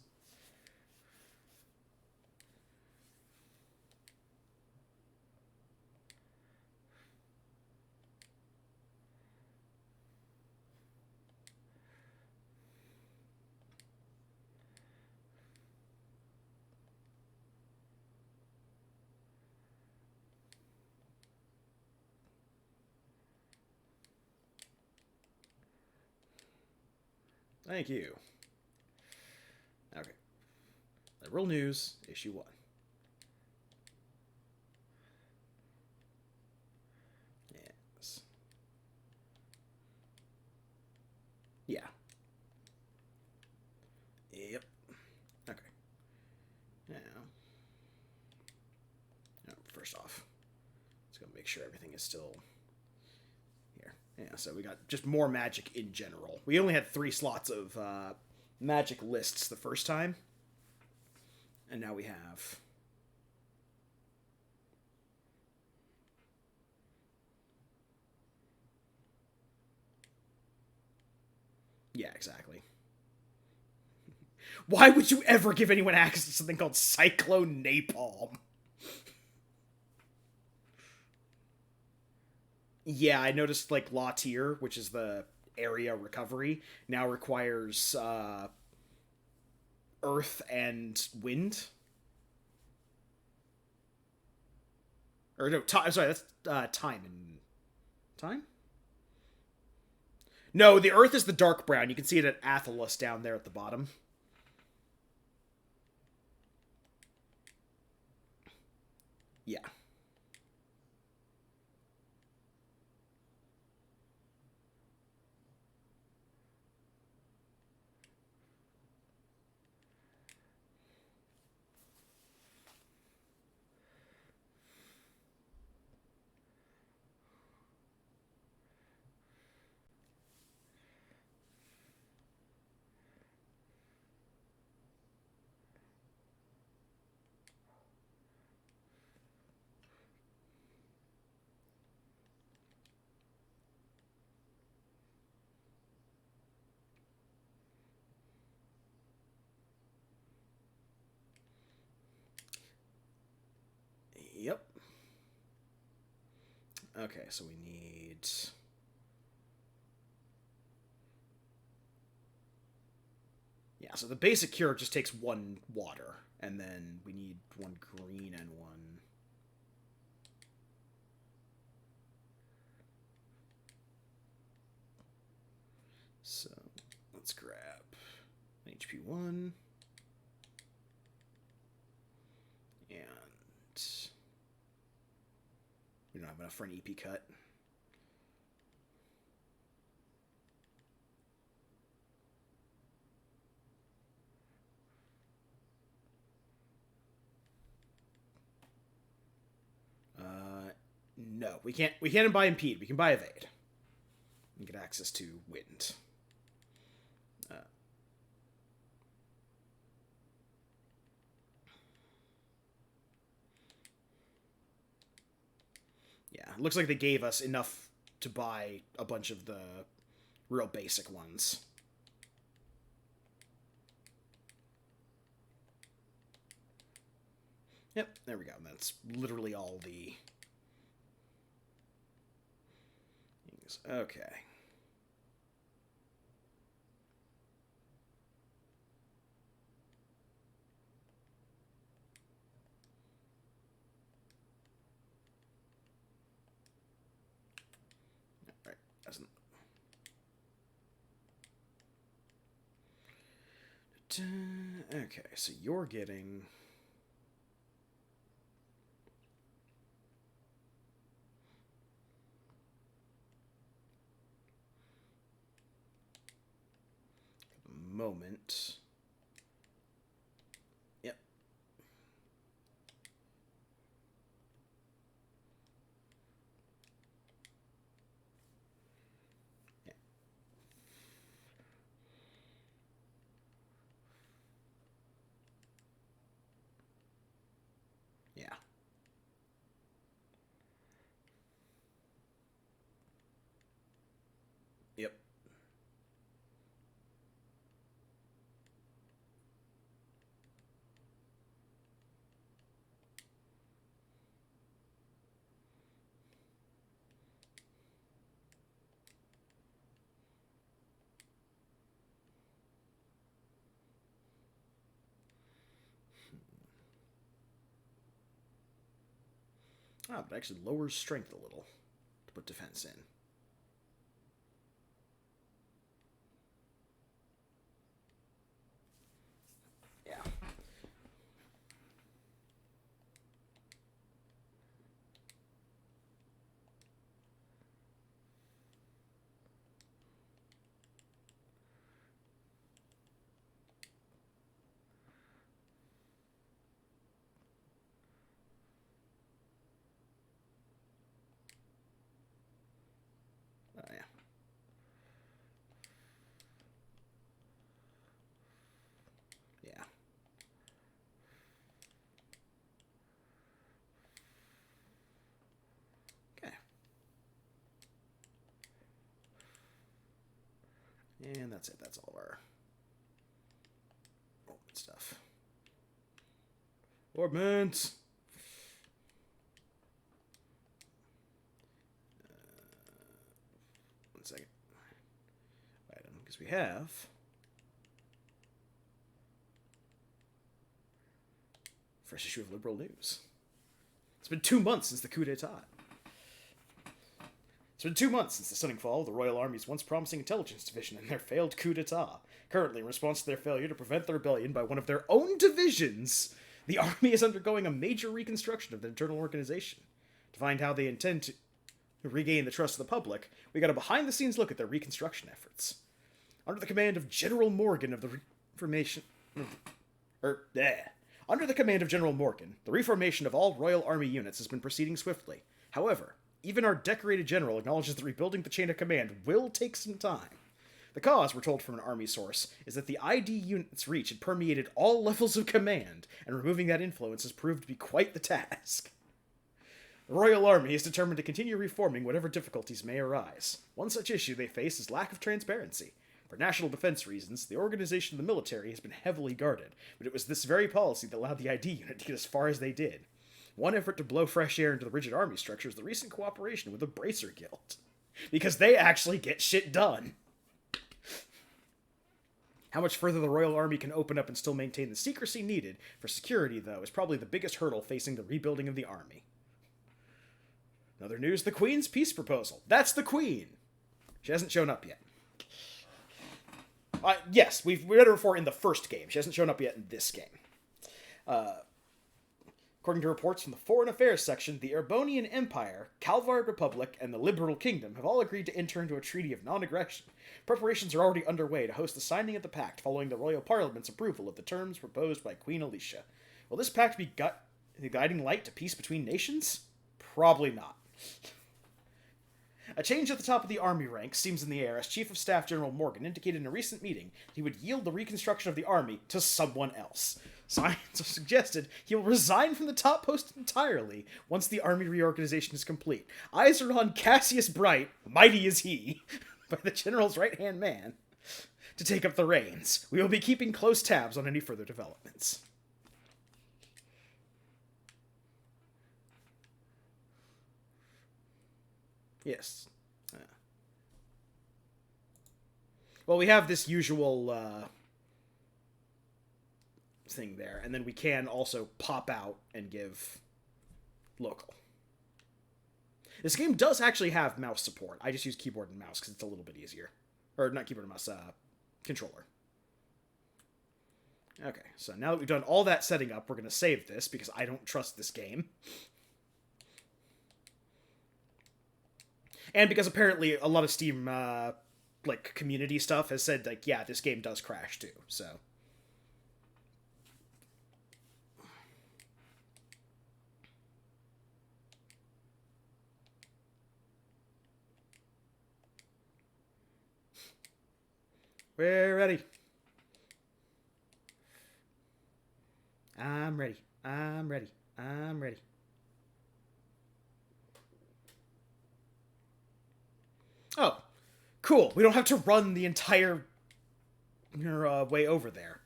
Thank you. Okay. Liberal News, issue 1. Yes. Yeah. Yep. Okay. Now, first off, let's go make sure everything is still here. Yeah, so we got just more magic in general. We only had 3 slots of magic lists the first time. And now we have... Yeah, exactly. Why would you ever give anyone access to something called Cyclone Napalm? Yeah, I noticed, like, La Tier, which is the area recovery, now requires earth and wind. Or no, time. Sorry, that's time and time. No, the earth is the dark brown. You can see it at Athelos down there at the bottom. Yeah. Yep. Okay, so we need... Yeah, so the basic cure just takes 1 water, and then we need 1 green and 1... So, let's grab an HP 1. And... We don't have have enough for an EP cut. No, we can't. We can't buy impede. We can buy evade. And get access to wind. Yeah, it looks like they gave us enough to buy a bunch of the real basic ones. Yep, there we go. That's literally all the things. Okay. Alright, doesn't. Okay, so you're getting. Moment. Yep. Yeah. Yeah. Yep. Ah, but actually lowers strength a little to put defense in. Yeah. Oh, yeah. Yeah. Okay. And that's it. That's all of our stuff. Orbments! One second. Item, because we have... First issue of Liberal News. It's been 2 months since the coup d'etat. It's been 2 months since the stunning fall of the Royal Army's once promising intelligence division and their failed coup d'etat. Currently, in response to their failure to prevent the rebellion by one of their own divisions, the Army is undergoing a major reconstruction of their internal organization. To find how they intend to regain the trust of the public, we got a behind-the-scenes look at their reconstruction efforts. Under the command of General Morgan of the Reformation... Under the command of General Morgan, the reformation of all Royal Army units has been proceeding swiftly. However, even our decorated general acknowledges that rebuilding the chain of command will take some time. The cause, we're told from an army source, is that the ID unit's reach had permeated all levels of command, and removing that influence has proved to be quite the task. The Royal Army is determined to continue reforming whatever difficulties may arise. One such issue they face is lack of transparency. For national defense reasons, the organization of the military has been heavily guarded, but it was this very policy that allowed the ID unit to get as far as they did. One effort to blow fresh air into the rigid army structure is the recent cooperation with the Bracer Guild. Because they actually get shit done. How much further the Royal Army can open up and still maintain the secrecy needed for security, though, is probably the biggest hurdle facing the rebuilding of the army. In other news, the Queen's peace proposal. That's the Queen! She hasn't shown up yet. Yes, we've read her before in the first game. She hasn't shown up yet in this game. According to reports from the Foreign Affairs section, the Erebonian Empire, Calvard Republic, and the Liberal Kingdom have all agreed to enter into a treaty of non-aggression. Preparations are already underway to host the signing of the pact following the Royal Parliament's approval of the terms proposed by Queen Alicia. Will this pact be the guiding light to peace between nations? Probably not. A change at the top of the army ranks seems in the air as Chief of Staff General Morgan indicated in a recent meeting that he would yield the reconstruction of the army to someone else. Signs have suggested he will resign from the top post entirely once the army reorganization is complete. Eyes are on Cassius Bright, mighty is he, by the general's right-hand man, to take up the reins. We will be keeping close tabs on any further developments. Yes. Well, we have this usual thing there, and then we can also pop out and give local. This game does actually have mouse support. I just use keyboard and mouse because it's a little bit easier. Or not keyboard and mouse, controller. Okay, so now that we've done all that setting up, we're going to save this because I don't trust this game. And because apparently a lot of Steam, like, community stuff has said, like, yeah, this game does crash too, so. We're ready. I'm ready. I'm ready. I'm ready. Oh, cool. We don't have to run the entire way over there.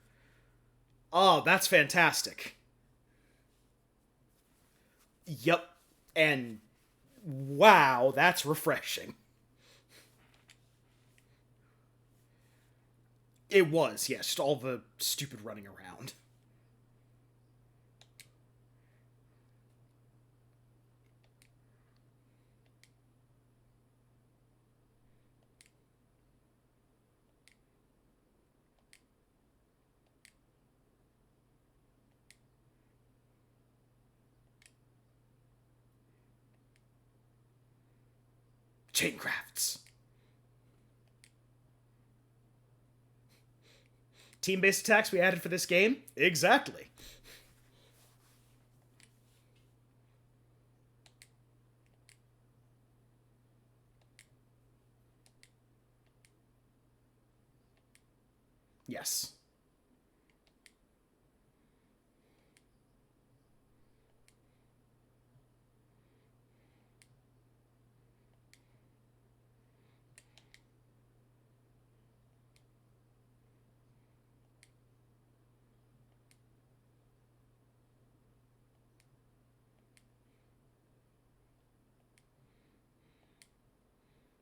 Oh, that's fantastic. Yep. And wow, that's refreshing. It was, yes, just all the stupid running around. Chain crafts. Team-based attacks we added for this game? Exactly. Yes.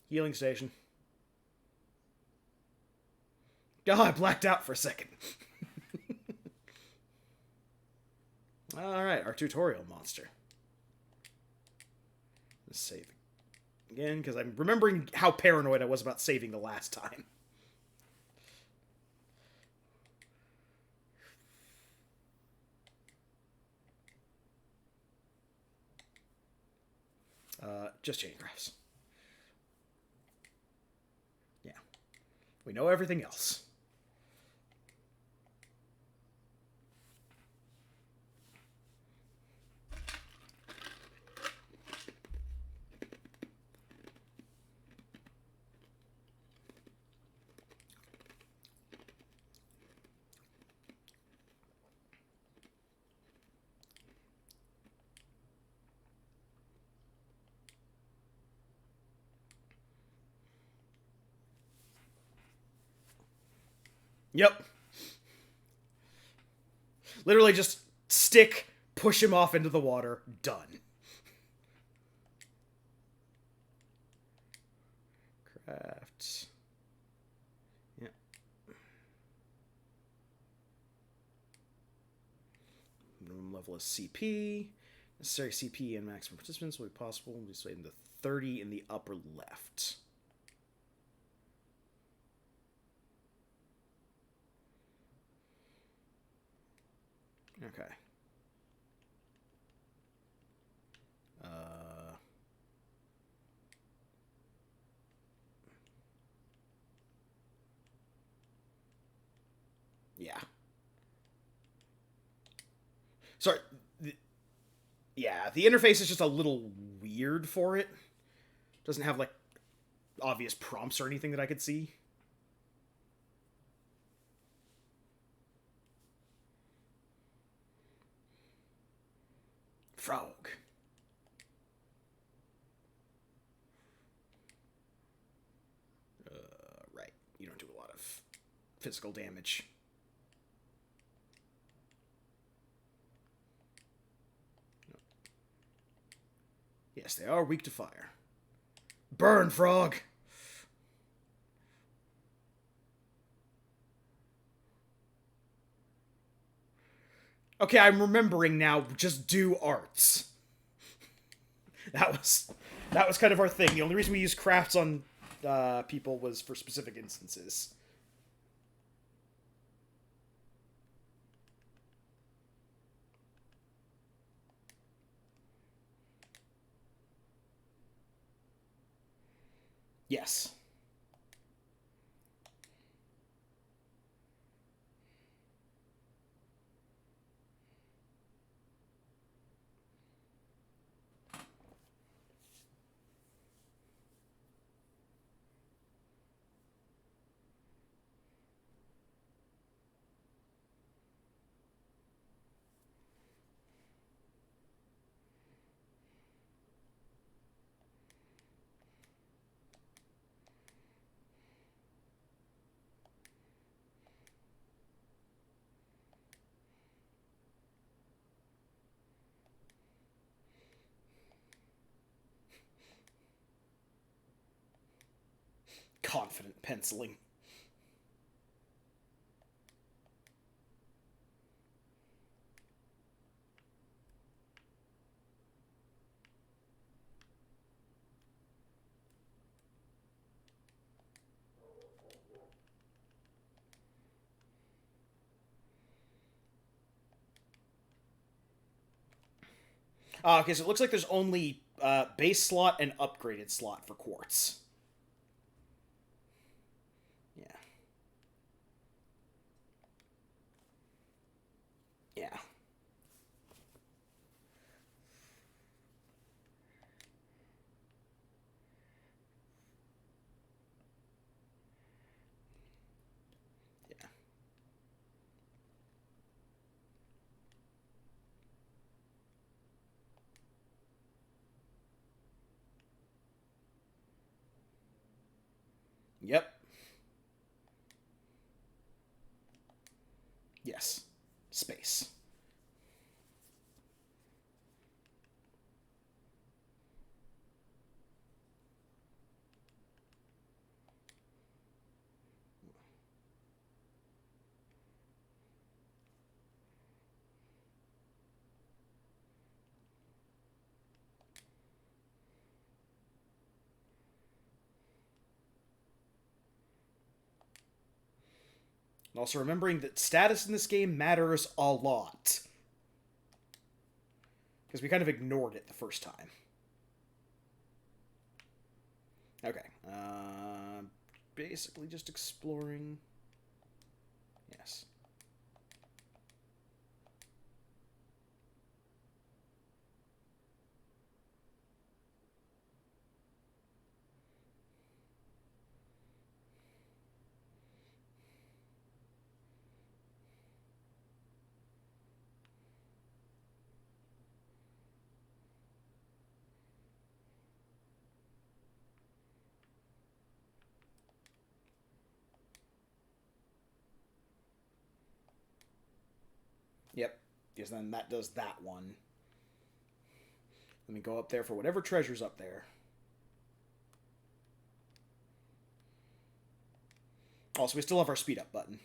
Healing station. Oh, I blacked out for a second. Alright, our tutorial monster. Let's save again, because I'm remembering how paranoid I was about saving the last time. Just chain crafts. Yeah. We know everything else. Yep. Literally just stick, push him off into the water, done. Crafts. Yep. Minimum level is CP. Necessary CP and maximum participants will be possible. We'll be swaying the 30 in the upper left. Okay. Yeah. Sorry. Yeah, the interface is just a little weird for it. Doesn't have, like, obvious prompts or anything that I could see. Frog. Right. You don't do a lot of physical damage. Yes, they are weak to fire. Burn, frog! Okay, I'm remembering now. Just do arts. That was kind of our thing. The only reason we used crafts on people was for specific instances. Yes. Confident penciling. Okay, so it looks like there's only base slot and upgraded slot for quartz. Yeah. Yeah. Yeah. Yep. Yes. Space. And also remembering that status in this game matters a lot. Because we kind of ignored it the first time. Okay. Basically just exploring. Yes. Yep. Because then that does that one. Let me go up there for whatever treasure's up there. Also, we still have our speed up button.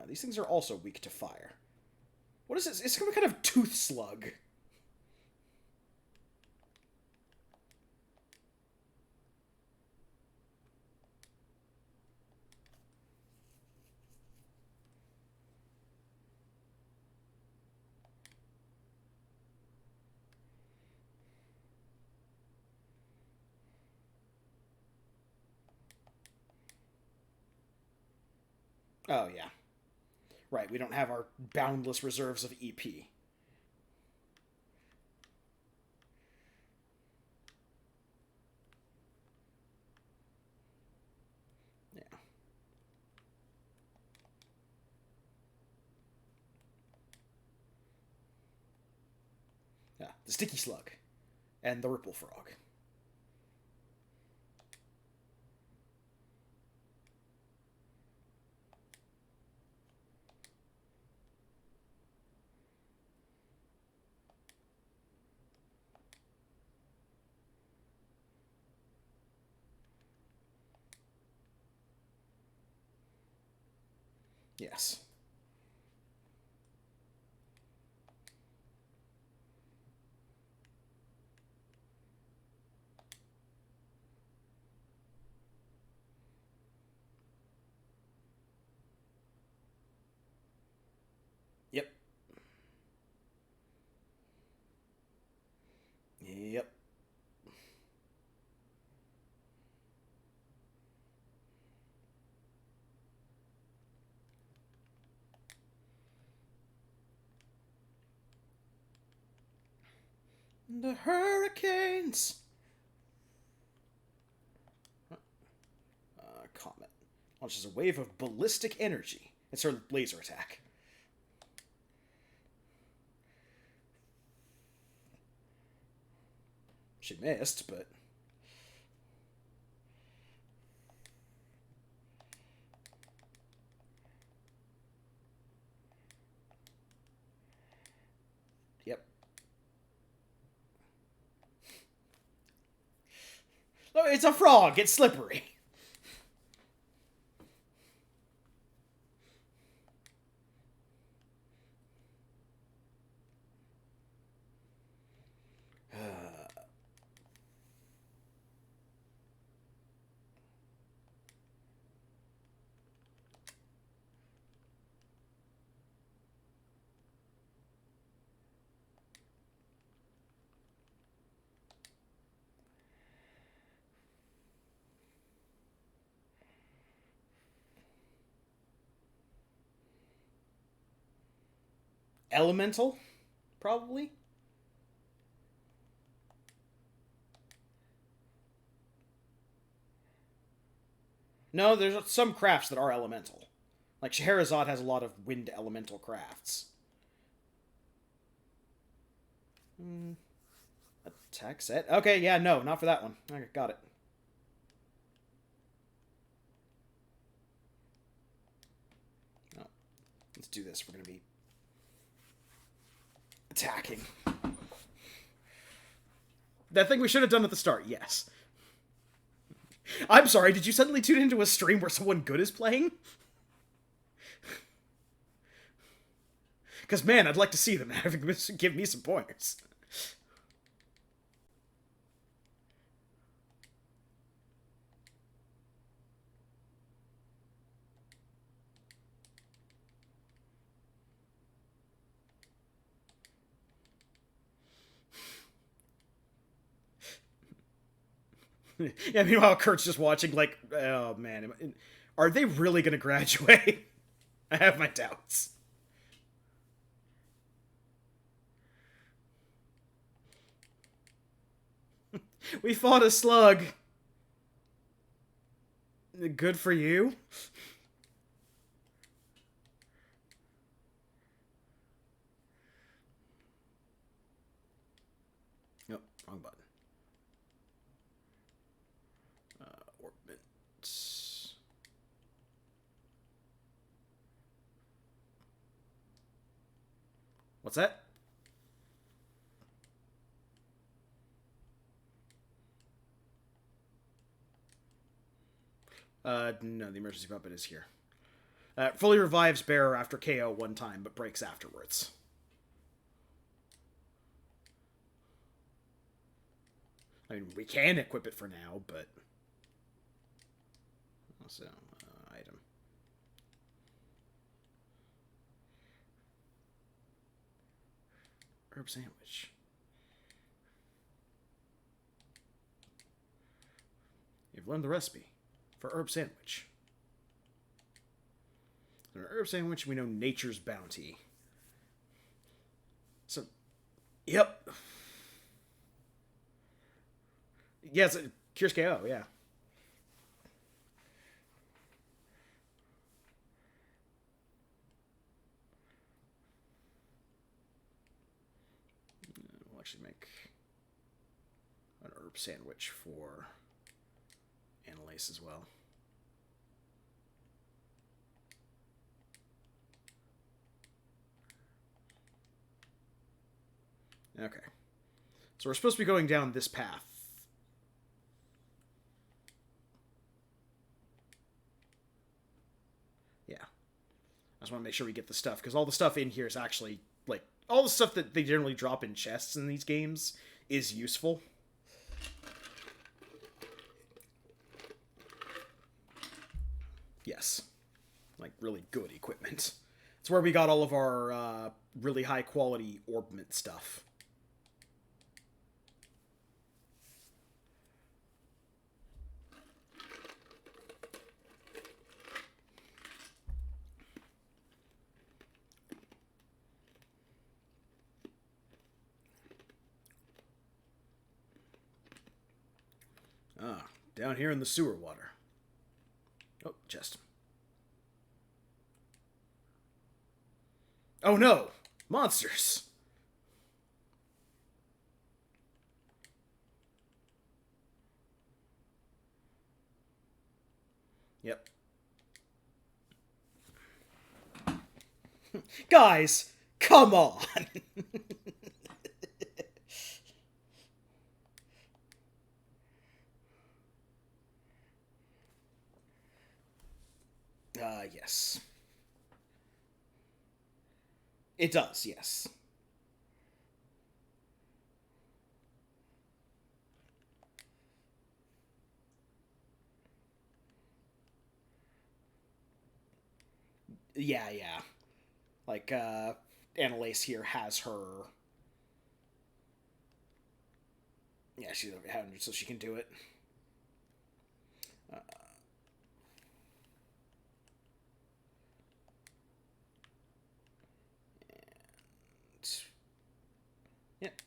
These things are also weak to fire. What is this? It's some kind of tooth slug. Oh, yeah. Right, we don't have our boundless reserves of EP. Yeah. Yeah, the Sticky Slug. And the Ripple Frog. Yes. Yep. Yep. The Hurricanes! Comet launches a wave of ballistic energy. It's her laser attack. She missed, but... Yep. No, it's a frog! It's slippery! Elemental? Probably? No, there's some crafts that are elemental. Like, Scheherazade has a lot of wind elemental crafts. Attack set? Okay, yeah, no, not for that one. Okay, got it. Oh, let's do this. We're gonna be attacking. That thing we should have done at the start, yes. I'm sorry, did you suddenly tune into a stream where someone good is playing? Because, man, I'd like to see them give me some pointers. Yeah, meanwhile, Kurt's just watching, like, oh, man. Are they really going to graduate? I have my doubts. We fought a slug. Good for you. Nope, wrong button. Orbit. What's that? No, the emergency puppet is here. Fully revives bearer after KO one time, but breaks afterwards. I mean, we can equip it for now, but... Also, item. Herb sandwich. You've learned the recipe for herb sandwich. An herb sandwich, we know nature's bounty. So, yep. Yes, cures KO, yeah. We'll actually make an herb sandwich for Annalise as well. Okay. So we're supposed to be going down this path. Yeah. I just want to make sure we get the stuff, because all the stuff in here is actually, like, all the stuff that they generally drop in chests in these games is useful. Yes. Like, really good equipment. It's where we got all of our really high-quality orbment stuff. Ah, down here in the sewer water. Oh, chest. Oh no! Monsters! Yep. Guys, come on! Yes. It does, yes. Yeah, yeah. Like, Annalise here has her... Yeah, she's over 100, so she can do it. Uh, and... Yep.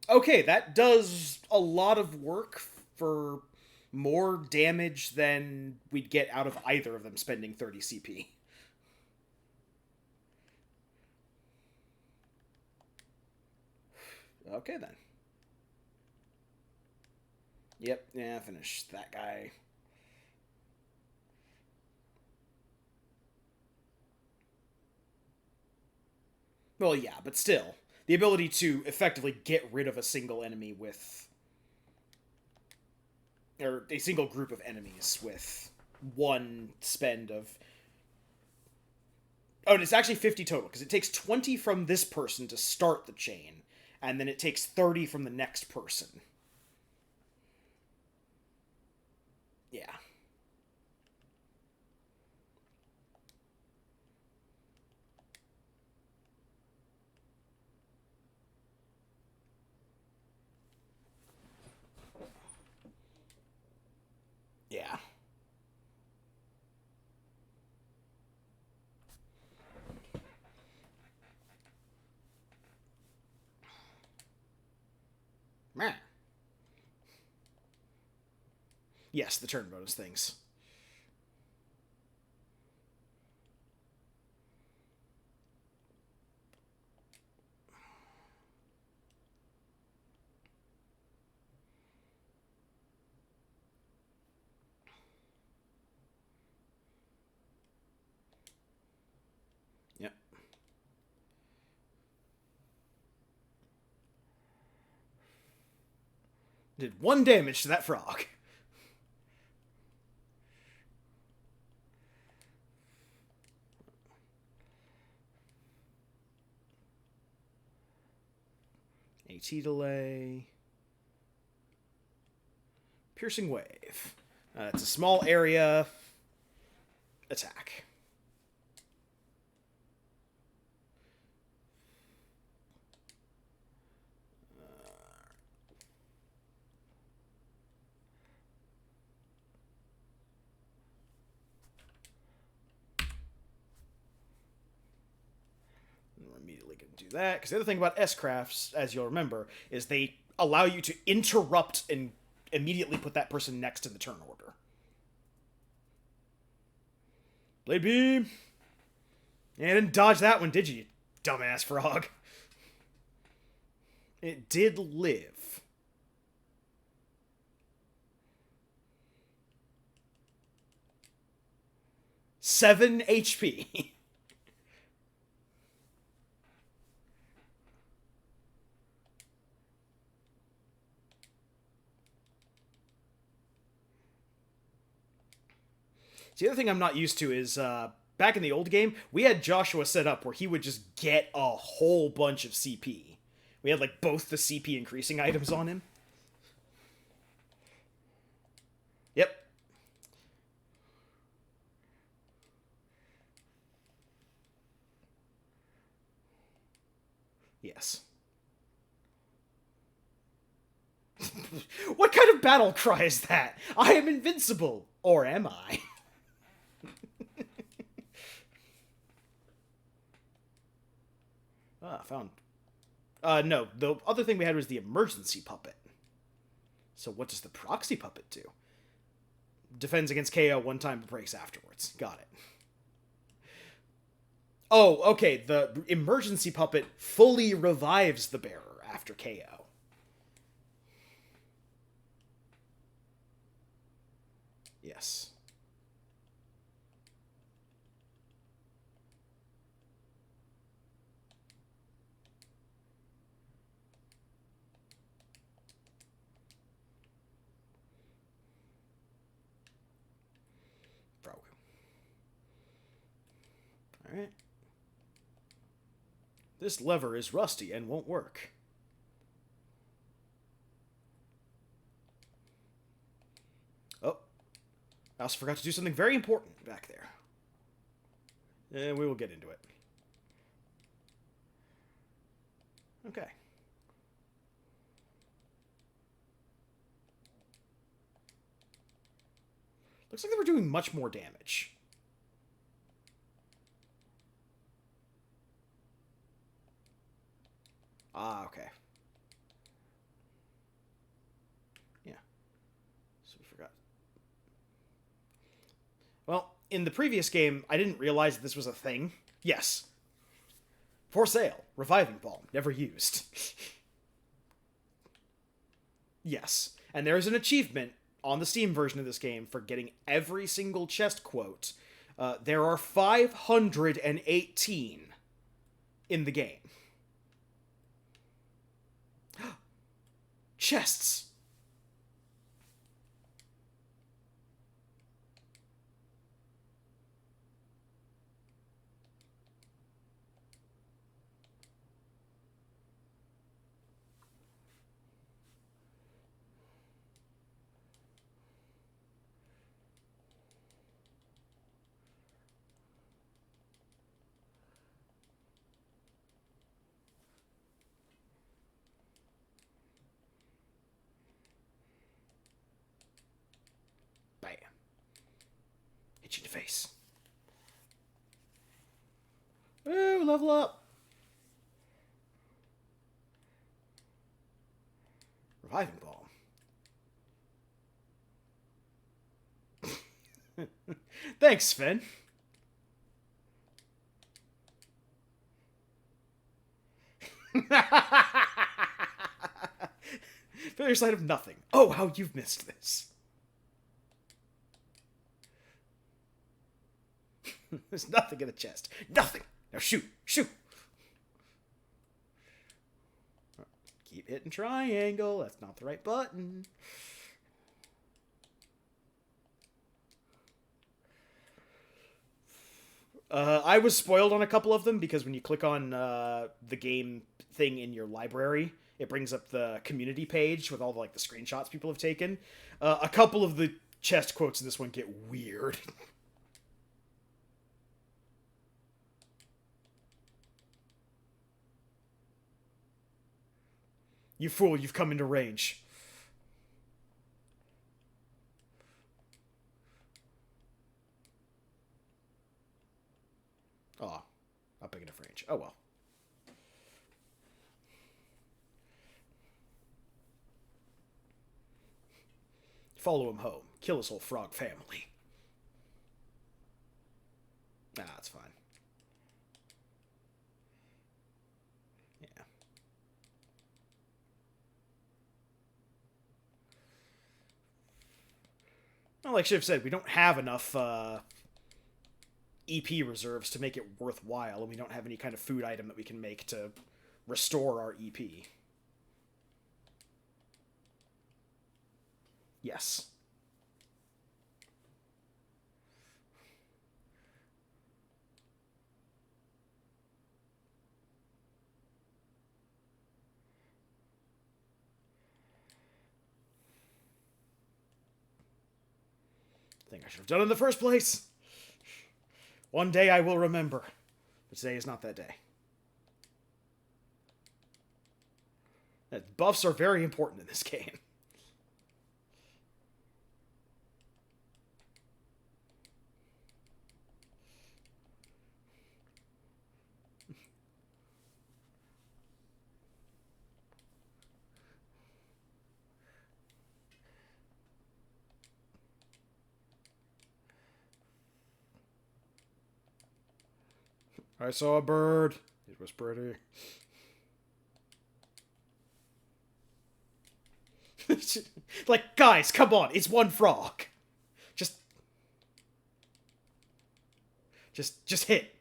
Okay, that does a lot of work for more damage than we'd get out of either of them spending 30 CP. Okay, then. Yep, yeah, finish that guy. Well, yeah, but still. The ability to effectively get rid of a single enemy with... Or a single group of enemies with one spend of... Oh, and it's actually 50 total, because it takes 20 from this person to start the chain, and then it takes 30 from the next person. Yeah. Yeah. Meh. Yes, the turn bonus things. Yep. Did 1 damage to that frog. AT delay. Piercing wave. It's a small area attack. do that, because the other thing about S-crafts, as you'll remember, is they allow you to interrupt and immediately put that person next to the turn order. Blade Beam! Yeah, didn't dodge that one, did you dumbass frog? It did live. Seven HP. The other thing I'm not used to is, back in the old game, we had Joshua set up where he would just get a whole bunch of CP. We had, like, both the CP increasing items on him. Yep. Yes. What kind of battle cry is that? I am invincible! Or am I? Found. No, the other thing we had was the emergency puppet. So what does the proxy puppet do? Defends against KO one time, but breaks afterwards. Got it. Oh, okay, the emergency puppet fully revives the bearer after KO. Yes. Alright. This lever is rusty and won't work. Oh. I also forgot to do something very important back there. And we will get into it. Okay. Looks like they were doing much more damage. Ah, okay. Yeah. So we forgot. Well, in the previous game, I didn't realize that this was a thing. Yes. For sale. Reviving Balm. Never used. Yes. And there is an achievement on the Steam version of this game for getting every single chest quote. There are 518 in the game. Chests! Bam. Hit you in the face. Ooh, level up. Reviving Balm. Thanks, Sven. Failure side of nothing. Oh, how you've missed this. There's nothing in the chest. Nothing. Now shoot. Shoot. Keep hitting triangle. That's not the right button. I was spoiled on a couple of them because when you click on the game thing in your library, it brings up the community page with all the, like, the screenshots people have taken. A couple of the chest quotes in this one get weird. You fool, you've come into range. Oh, not big enough range. Oh well. Follow him home. Kill his whole frog family. Nah, that's fine. Yeah. Well, like Shiv said, we don't have enough EP reserves to make it worthwhile, and we don't have any kind of food item that we can make to restore our EP. Yes. Thing I should have done in the first place. One day I will remember. But today is not that day. Buffs are very important in this game. I saw a bird. It was pretty. Like, guys, come on. It's one frog. Just hit.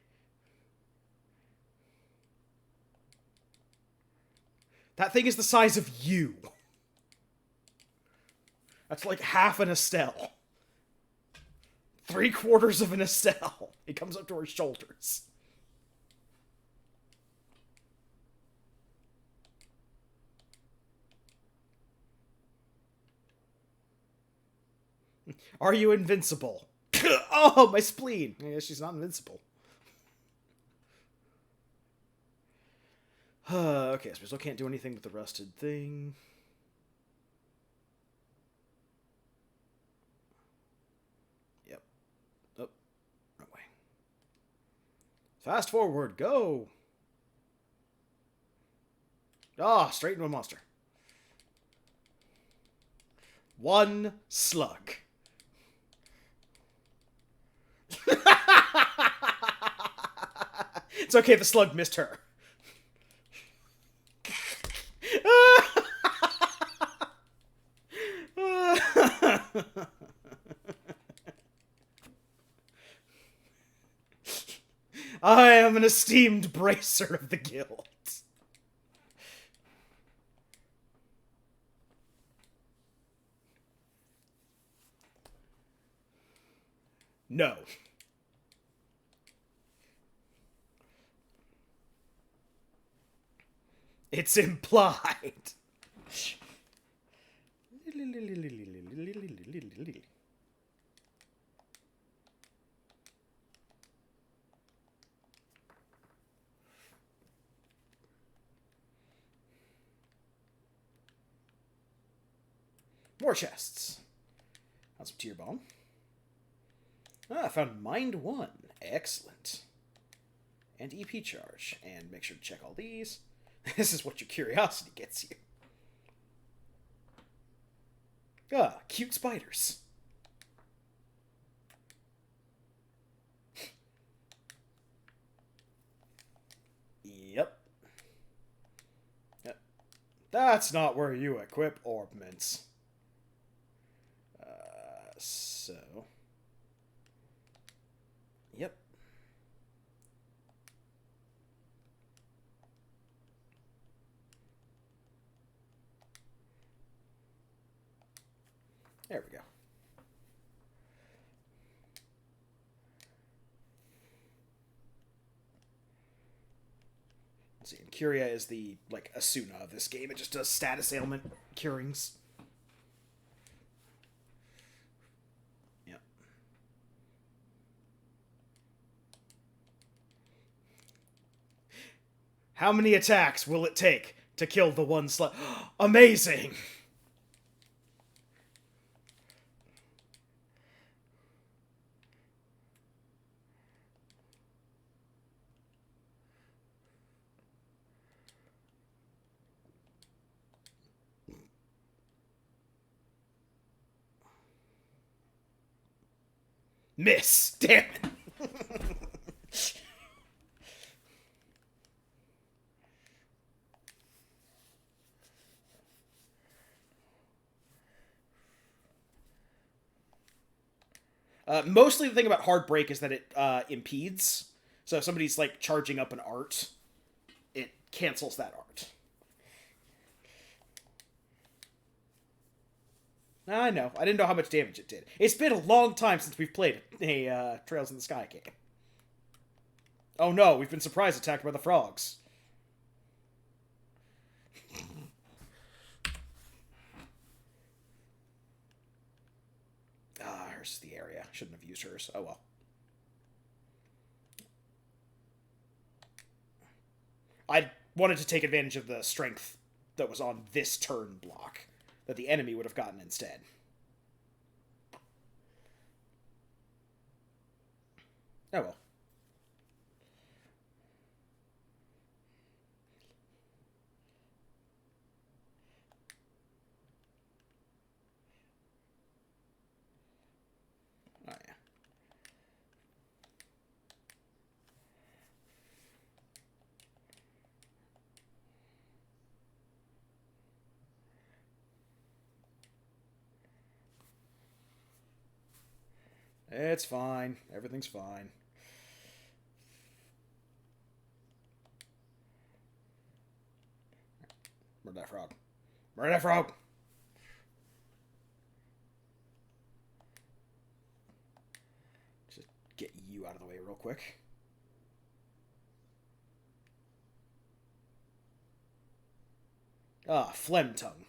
That thing is the size of you. That's like half an Estelle. 3/4 of an Estelle. It comes up to her shoulders. Are you invincible? Oh, my spleen. I guess she's not invincible. Okay, so we still can't do anything with the rusted thing. Yep. Oh, wrong way. Fast forward, go! Ah, straight into a monster. One slug. It's okay, the slug missed her. I am an esteemed bracer of the guild. No. It's implied. More chests. Found some tier bomb. Ah, I found Mind 1. Excellent. And EP charge. And make sure to check all these. This is what your curiosity gets you. Ah, cute spiders. Yep. Yep. That's not where you equip orbments. So... Yep. There we go. Let's see, and Curia is the, like, Asuna of this game. It just does status ailment curings. Yep. How many attacks will it take to kill the one slug? Amazing! Miss. Damn it. Mostly the thing about hard break is that it impedes. So if somebody's like charging up an art, it cancels that art. I know. I didn't know how much damage it did. It's been a long time since we've played a Trails in the Sky game. Oh no, we've been surprise attacked by the frogs. Ah, hers is the area. Shouldn't have used hers. Oh well. I wanted to take advantage of the strength that was on this turn block that the enemy would have gotten instead. Oh well. Oh yeah. It's fine. Everything's fine. Murder that frog. Murder that frog! Just get you out of the way real quick. Ah, phlegm tongue.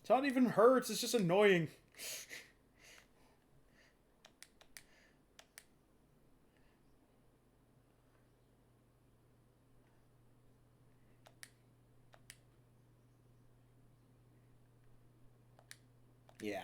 It's not even hurts, it's just annoying. Yeah.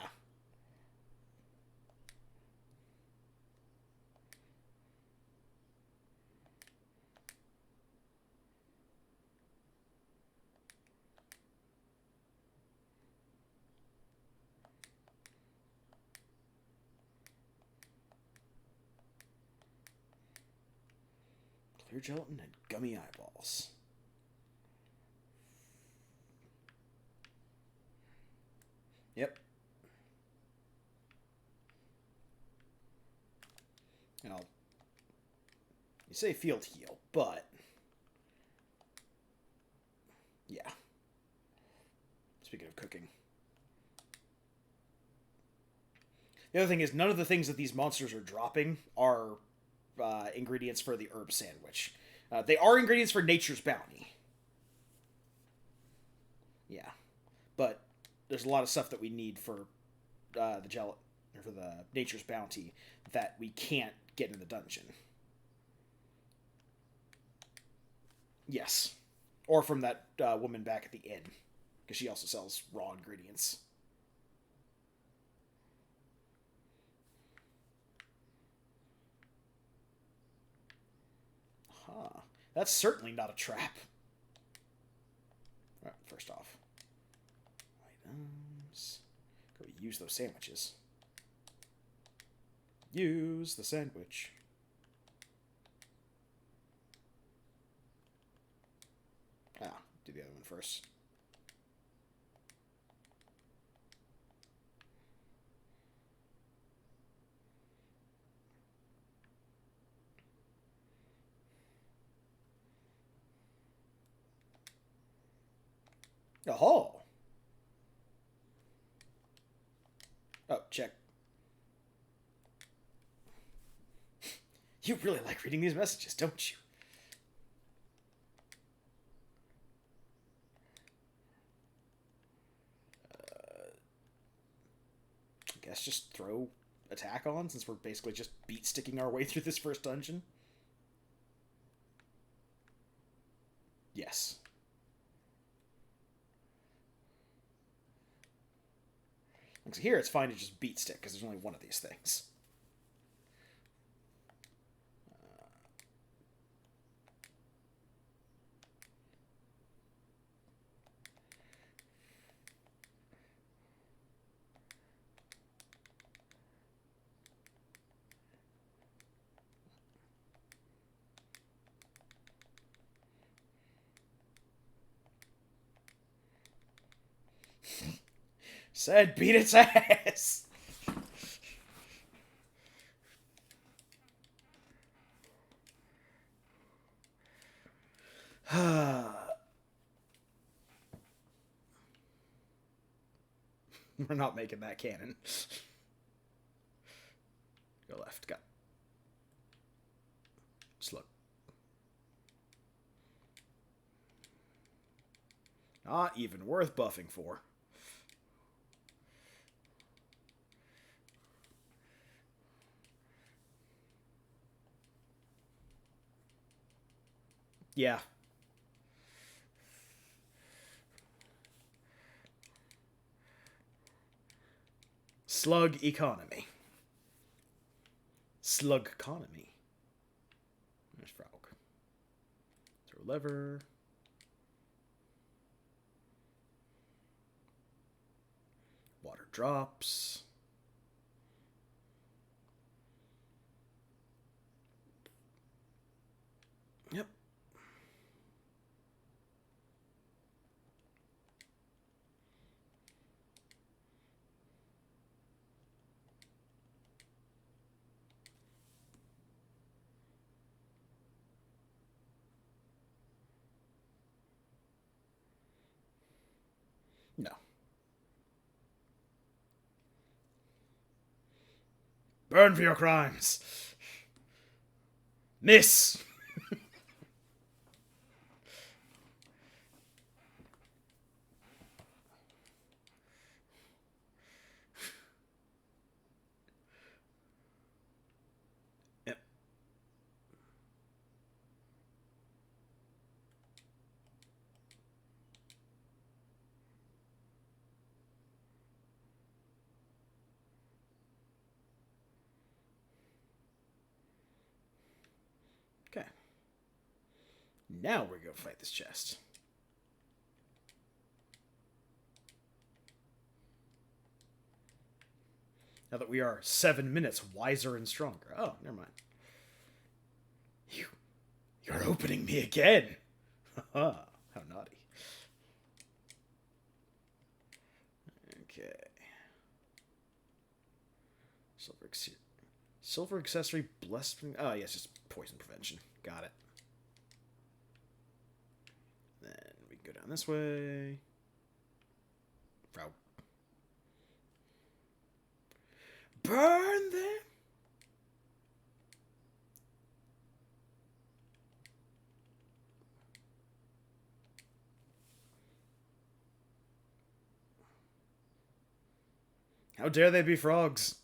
Clear gelatin and gummy eyeballs. Yep. And I'll... You say field heal, but... Yeah. Speaking of cooking. The other thing is, none of the things that these monsters are dropping are ingredients for the herb sandwich. They are ingredients for Nature's Bounty. Yeah. But there's a lot of stuff that we need for for the Nature's Bounty that we can't get in the dungeon. Yes. Or from that woman back at the inn. Because she also sells raw ingredients. Huh. That's certainly not a trap. Alright, first off. Items. Go use those sandwiches. Use the sandwich. Ah, do the other one first. Oh. Oh, check. You really like reading these messages, don't you? I guess just throw attack on, since we're basically just beat sticking our way through this first dungeon. Yes. So here it's fine to just beat stick, because there's only one of these things. Said beat its ass! We're not making that cannon. Go left, go. Slug. Not even worth buffing for. Yeah. Slug economy. Slug economy. There's Frog. Throw lever. Water drops. Yep. No. Burn for your crimes. Miss. Yep. Okay. Now we're going to fight this chest. Now that we are 7 minutes wiser and stronger. Oh, never mind. You're opening me again. How naughty. Okay. Silver accessory blessed. Oh, yes, just poison prevention. Got it. Then we can go down this way. Frog. Burn them. How dare they be frogs?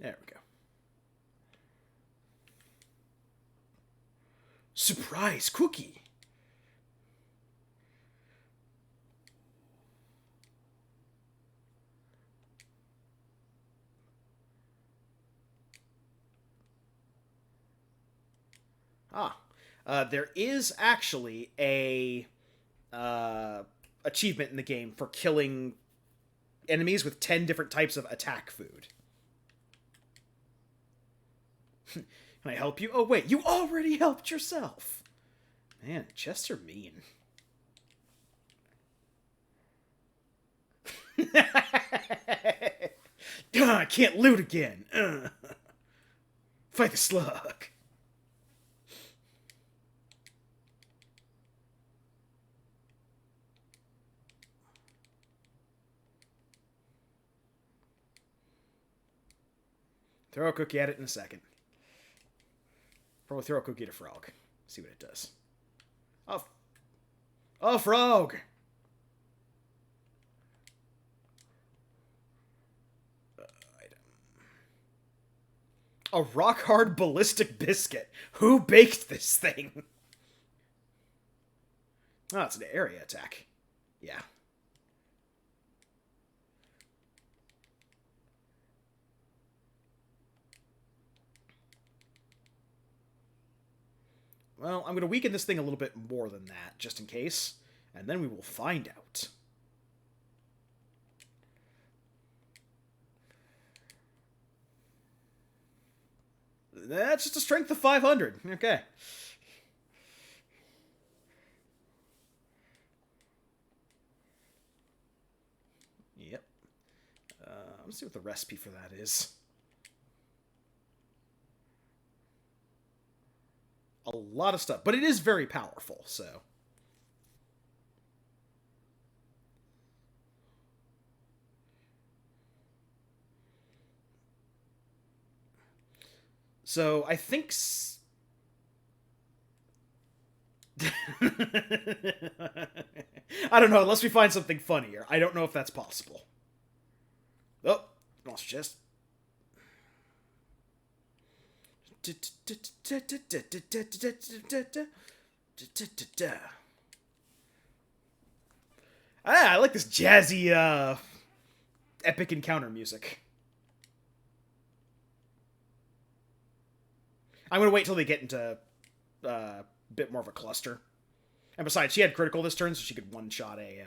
There we go. Surprise cookie. There is actually a achievement in the game for killing enemies with 10 different types of attack food. Can I help you? Oh, wait, you already helped yourself. Man, chests are mean. I can't loot again. Fight the slug. Throw a cookie at it in a second. Probably throw a cookie at a frog. See what it does. Oh, oh, frog! A rock-hard ballistic biscuit. Who baked this thing? Oh, it's an area attack. Yeah. Well, I'm going to weaken this thing a little bit more than that, just in case. And then we will find out. That's just a strength of 500. Okay. Yep. Let's see what the recipe for that is. A lot of stuff, but it is very powerful, so. So, I think... I don't know, unless we find something funnier. I don't know if that's possible. Oh, monster chest. I like this jazzy, epic encounter music. I'm gonna wait till they get into a bit more of a cluster. And besides, she had critical this turn, so she could one-shot a...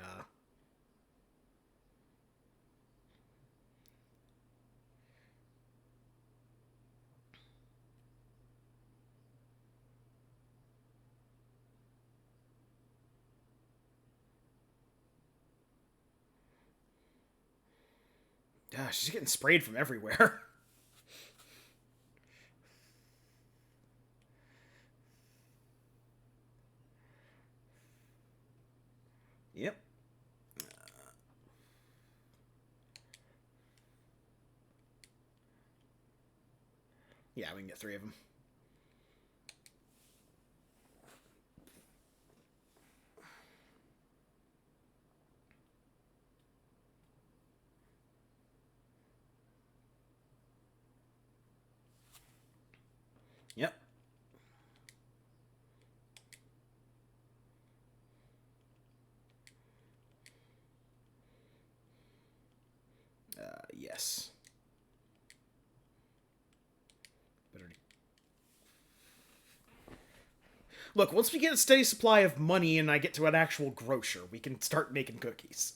she's getting sprayed from everywhere. Yep. Yeah, we can get 3 of them. Yep. Yes. Look, once we get a steady supply of money and I get to an actual grocer, we can start making cookies.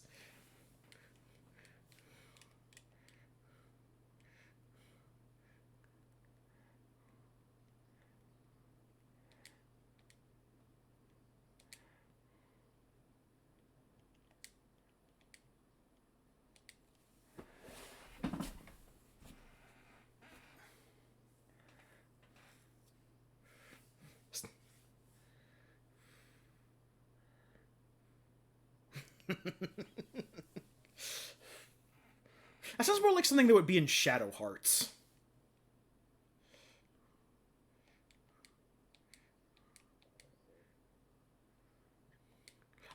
That sounds more like something that would be in Shadow Hearts.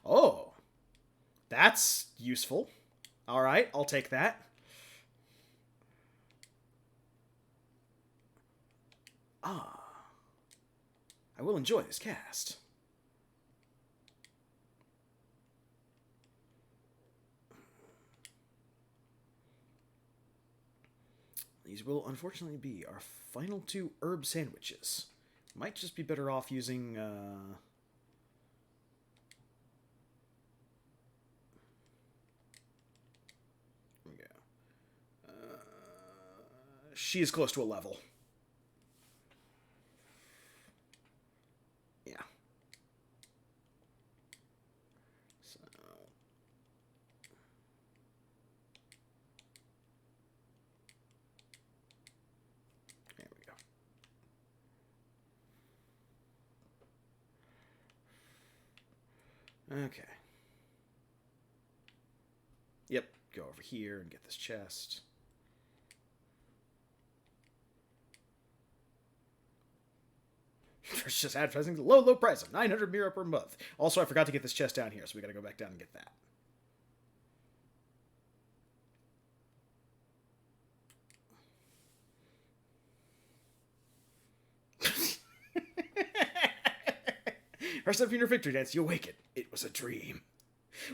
Oh. That's useful. Alright, I'll take that. Ah. I will enjoy this cast. These will unfortunately be our final 2 herb sandwiches. Might just be better off using, There we go. She is close to a level. Okay. Yep, go over here and get this chest. First, just advertising the low price of 900 Mira per month. Also, I forgot to get this chest down here, so we gotta go back down and get that. Rest up in your victory dance, you awaken. It was a dream.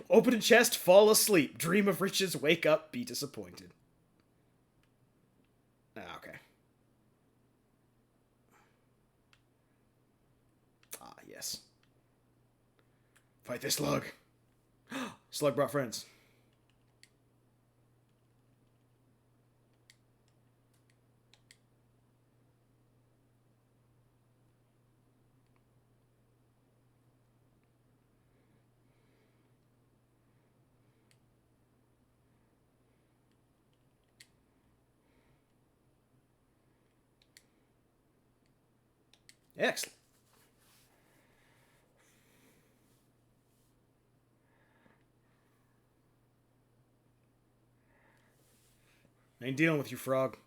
Open a chest, fall asleep. Dream of riches, wake up, be disappointed. Ah, okay. Ah, yes. Fight this slug. Slug brought friends. Excellent. I ain't dealing with you, frog.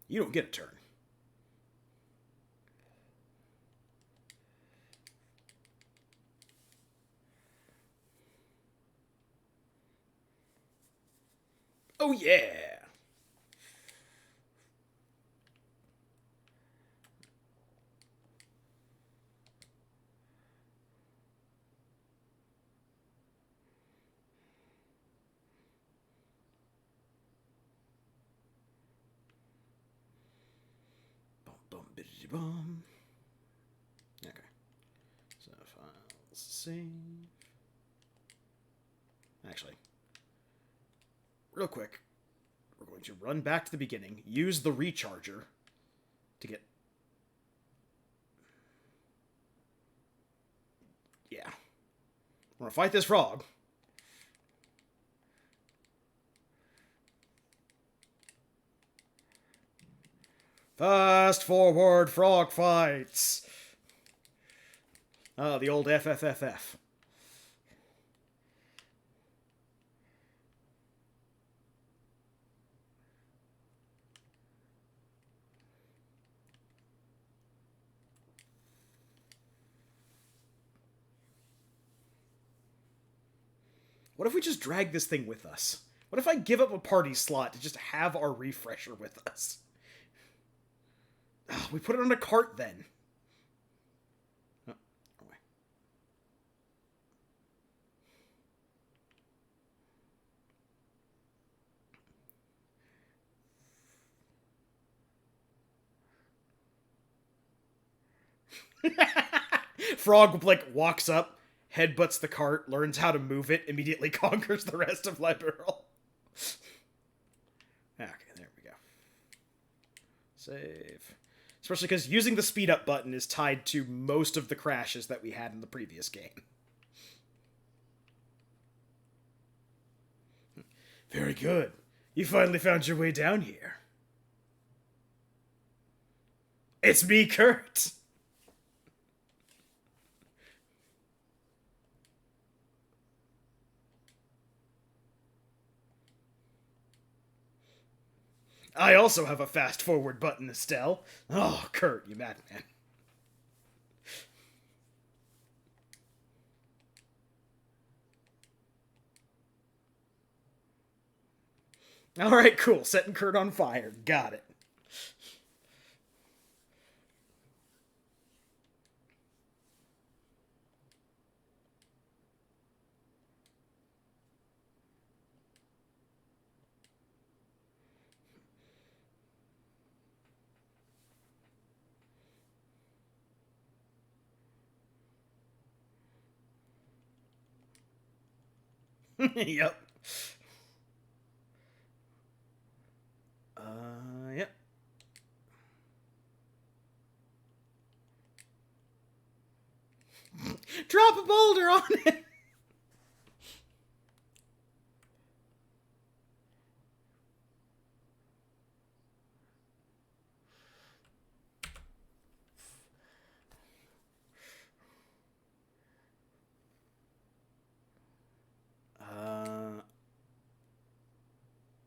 You don't get a turn. Oh, yeah! Bum, bum, biddity, bum. Okay. So, files, save. Actually, real quick, we're going to run back to the beginning, use the recharger to get... Yeah. We're gonna fight this frog. Fast forward frog fights. Ah, the old FFFF. What if we just drag this thing with us? What if I give up a party slot to just have our refresher with us? Oh, we put it on a cart then. Oh, away. Frog, like, walks up, headbutts the cart, learns how to move it, immediately conquers the rest of Liberal. Okay, there we go. Save. Especially because using the speed up button is tied to most of the crashes that we had in the previous game. Very good. You finally found your way down here. It's me, Kurt! I also have a fast forward button, Estelle. Oh, Kurt, you madman. Alright, cool. Setting Kurt on fire. Got it. Yep. Yep. Drop a boulder on it!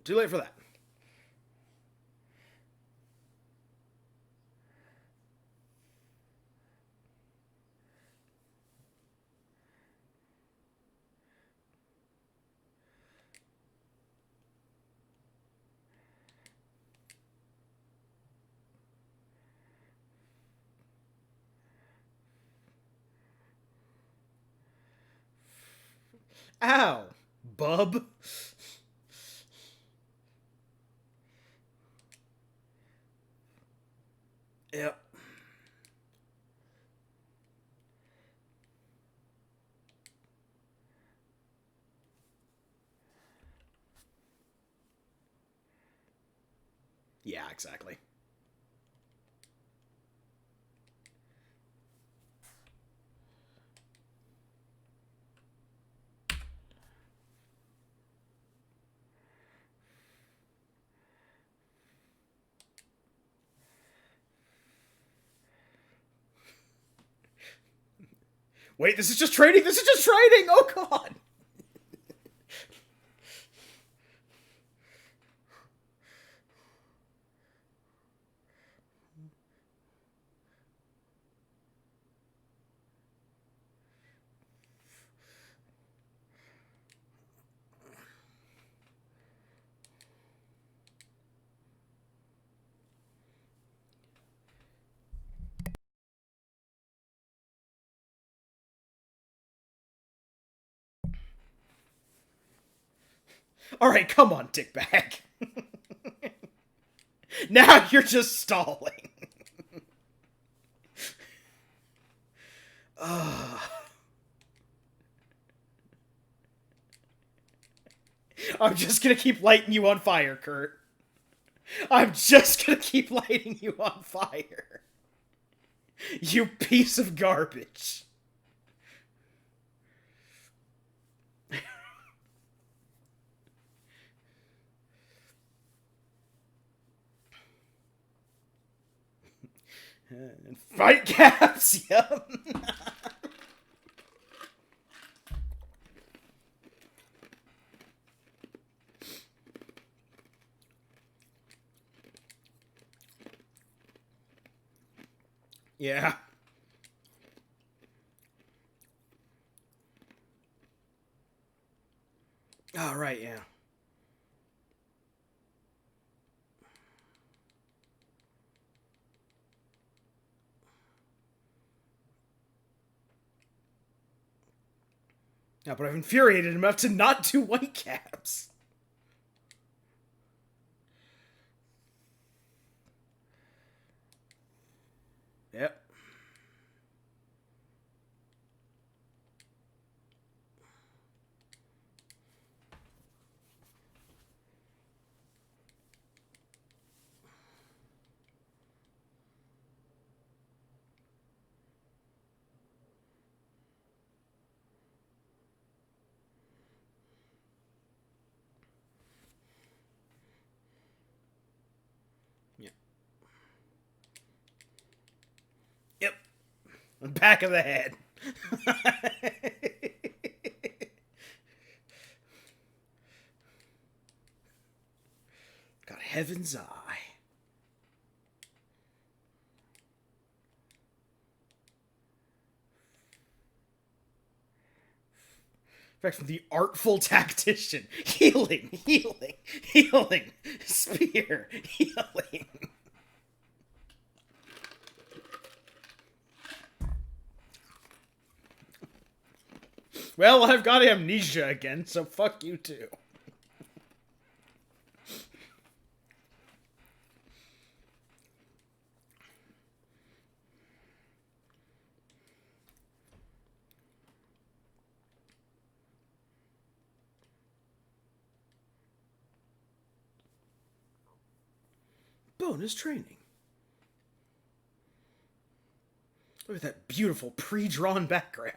too late for that. Ow, bub. Yep. Yeah, exactly. Wait, this is just trading? This is just trading! Oh, God! Alright, come on, dickbag. Now you're just stalling. I'm just gonna keep lighting you on fire, Kurt. I'm just gonna keep lighting you on fire. You piece of garbage. Fight caps, yep. Yeah. Oh, right, yeah. Yeah, but I've infuriated him enough to not do white caps. Yep. Yep. Yep. Back of the head. Got heaven's eye. In fact, from the artful tactician. Healing, healing, healing. Spear, healing. Well, I've got amnesia again, so fuck you too. Bonus training. Look at that beautiful pre-drawn background.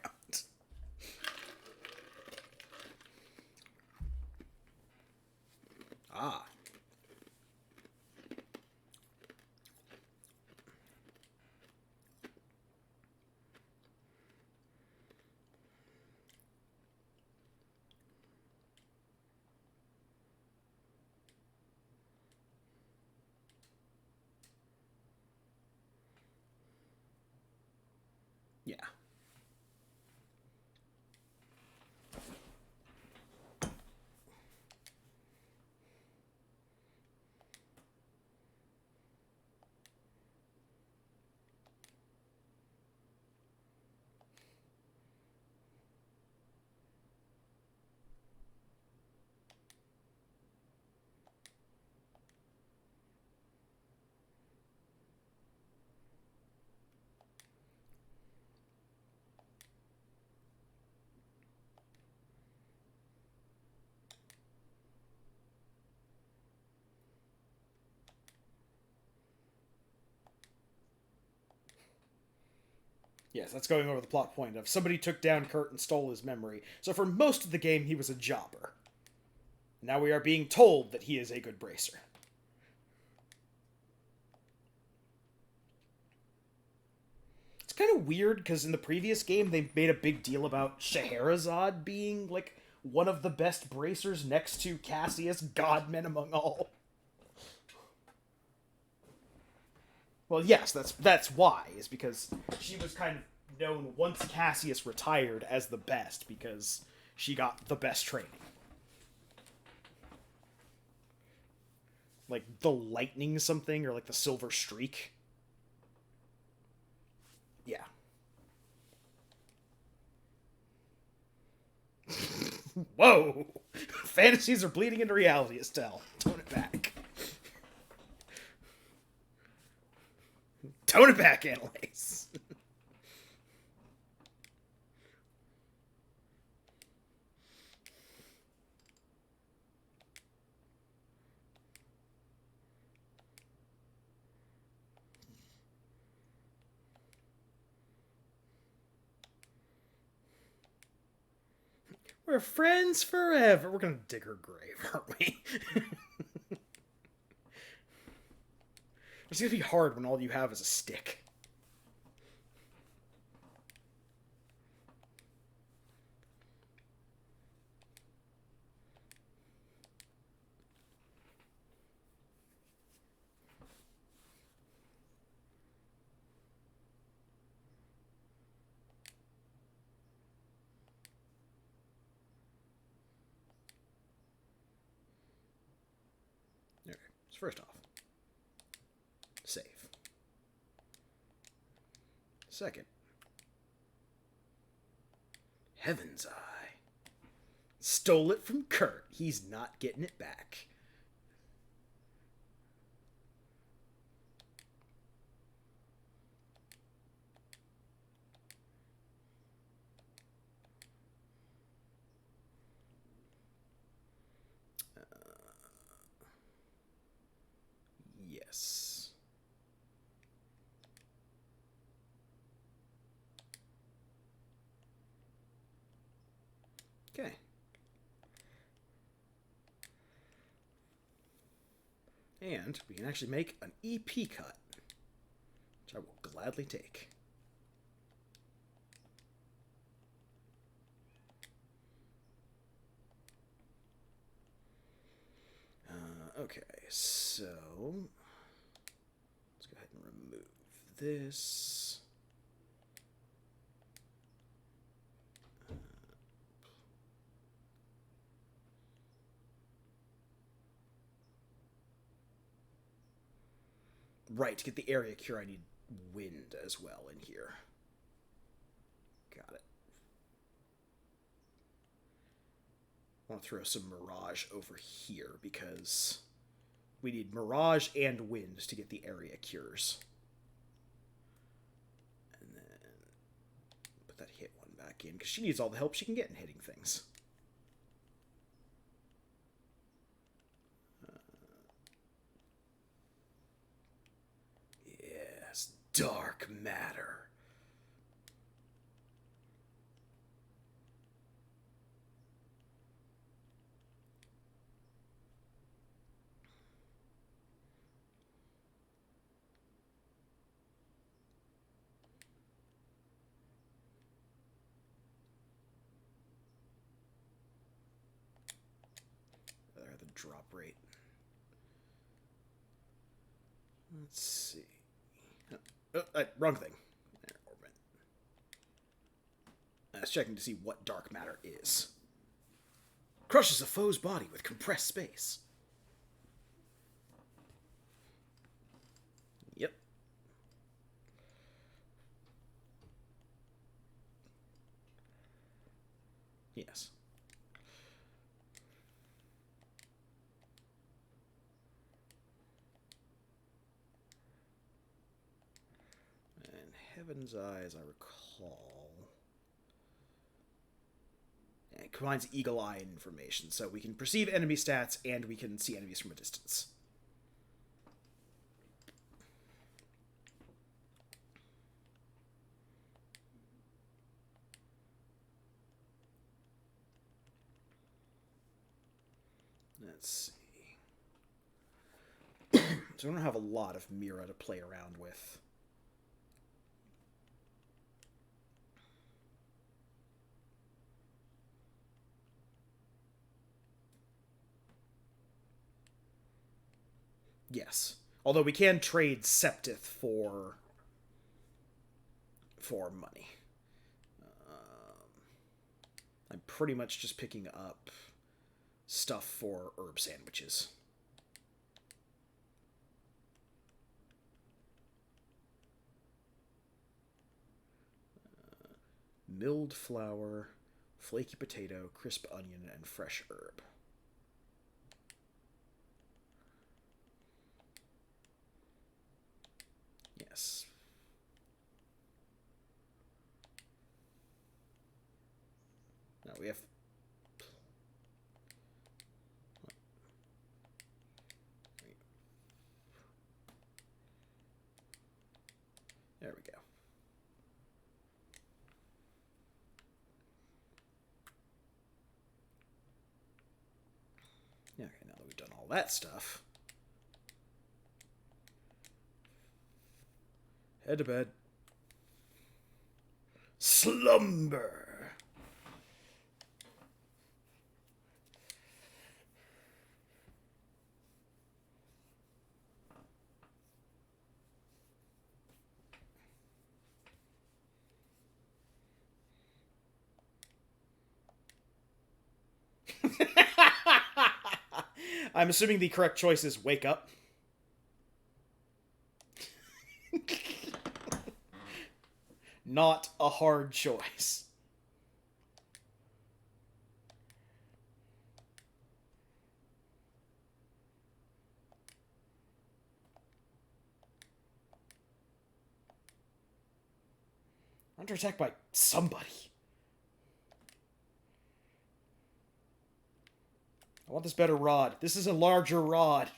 Ah. Yes, that's going over the plot point of somebody took down Kurt and stole his memory. So for most of the game, he was a jobber. Now we are being told that he is a good bracer. It's kind of weird because in the previous game, they made a big deal about Scheherazade being, like, one of the best bracers next to Cassius, godmen among all. Well, yes, that's why, is because she was kind of known once Cassius retired as the best because she got the best training. Like the lightning something or like the silver streak. Yeah. Whoa! Fantasies are bleeding into reality, Estelle. Tone it back. Tone it back, Annalise. We're friends forever. We're gonna dig her grave, aren't we? It's gonna be hard when all you have is a stick. Okay, so first off, save. Second, Heaven's Eye. Stole it from Kurt. He's not getting it back. Yes. Okay. And we can actually make an EP cut, which I will gladly take. Okay, so let's go ahead and remove this. Right, to get the area cure, I need wind as well in here. Got it. I want to throw some Mirage over here because we need Mirage and wind to get the area cures. And then put that hit one back in because she needs all the help she can get in hitting things. Yes, dark matter. The drop rate. Let's see. Wrong thing. There, orbit. I was checking to see what dark matter is. Crushes a foe's body with compressed space. Yep. Yes. And Heaven's Eye, as I recall, it combines Eagle Eye information, so we can perceive enemy stats and we can see enemies from a distance. let's see. So I don't have a lot of Mira to play around with. Yes. Although we can trade Septith for money. I'm pretty much just picking up stuff for herb sandwiches. Milled flour, flaky potato, crisp onion, and fresh herb. Yes. Now we have... There we go. Okay, now that we've done all that stuff... Head to bed. Slumber! I'm assuming the correct choice is wake up. Not a hard choice. Under attack by somebody. I want this better rod. This is a larger rod.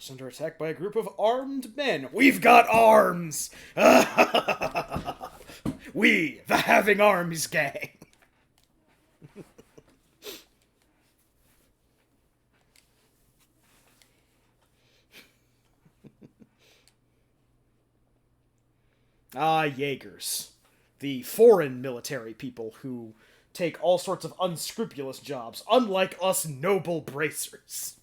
Under attack by a group of armed men. We've got arms! We, the Having Arms Gang. Jaegers. The foreign military people who take all sorts of unscrupulous jobs, unlike us noble bracers.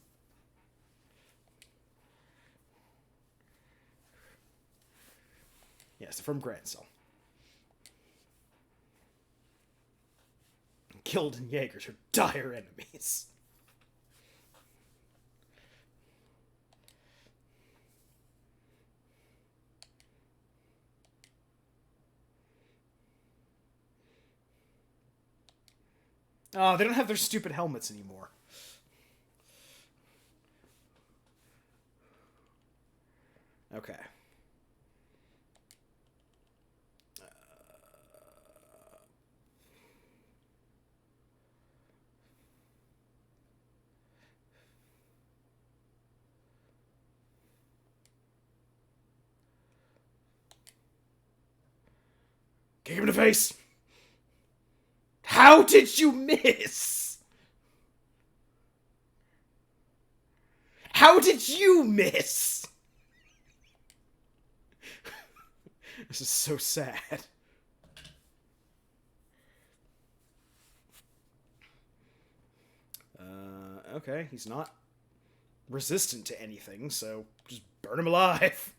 Yes, from Grancel. Gildan Jaegers are dire enemies. Oh, they don't have their stupid helmets anymore. Okay. Kick him in the face! How did you miss? How did you miss? This is so sad. Okay, he's not resistant to anything, so just burn him alive.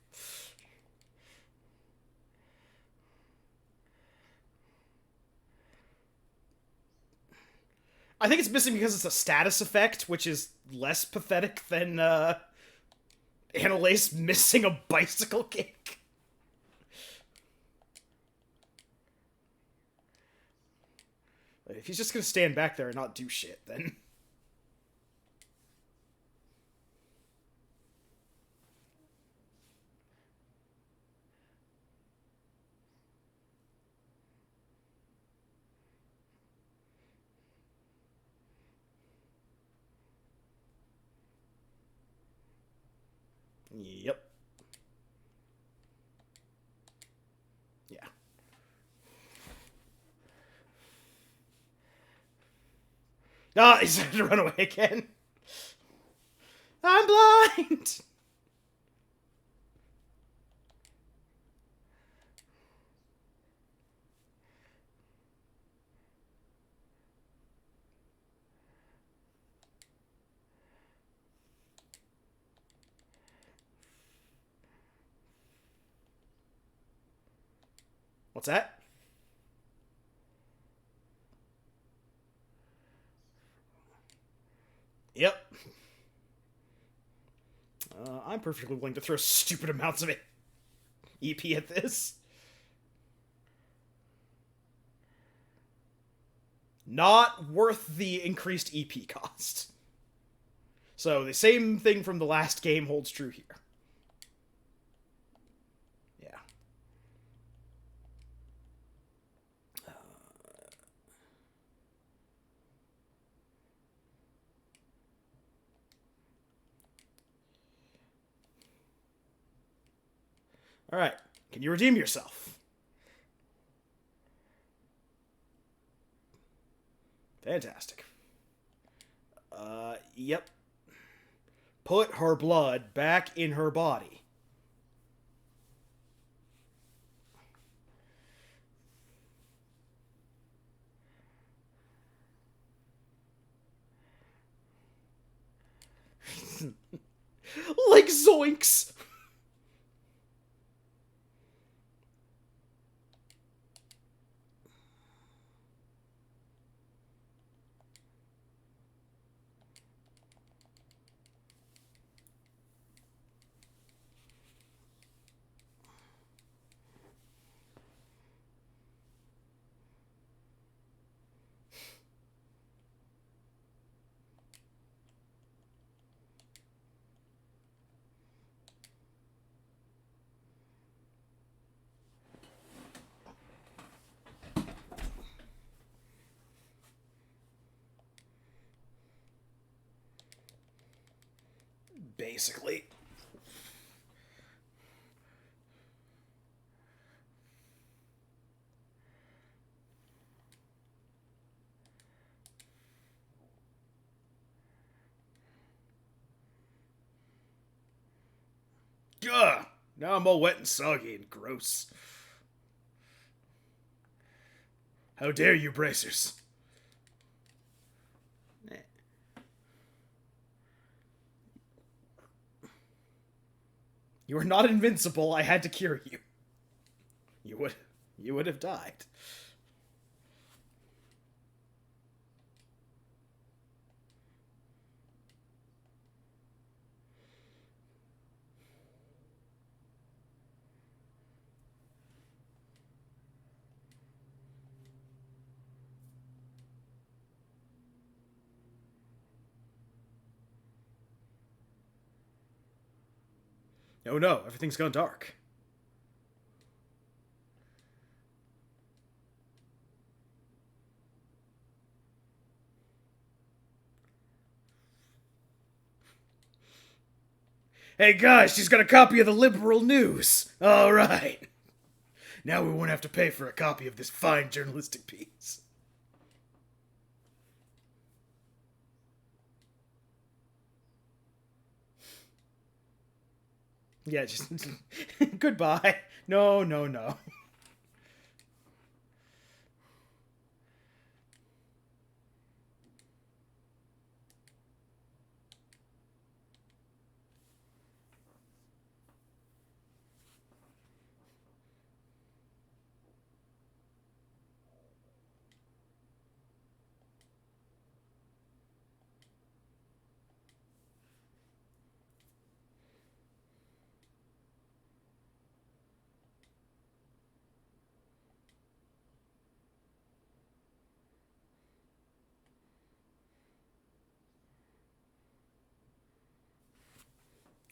I think it's missing because it's a status effect, which is less pathetic than Annalise missing a bicycle kick. If he's just gonna stand back there and not do shit, then... Yep. Yeah. Ah, he's had to run away again. I'm blind! What's that? Yep. I'm perfectly willing to throw stupid amounts of EP at this. Not worth the increased EP cost. So the same thing from the last game holds true here. Yeah. All right. Can you redeem yourself? Fantastic. Yep. Put her blood back in her body. Like zoinks! Basically. Ugh! Now I'm all wet and soggy and gross. How dare you, bracers? You are not invincible. I had to cure you. You would have died. Oh no, everything's gone dark. Hey guys, she's got a copy of the Liberal News. All right. Now we won't have to pay for a copy of this fine journalistic piece. Yeah, just goodbye. No, no, no.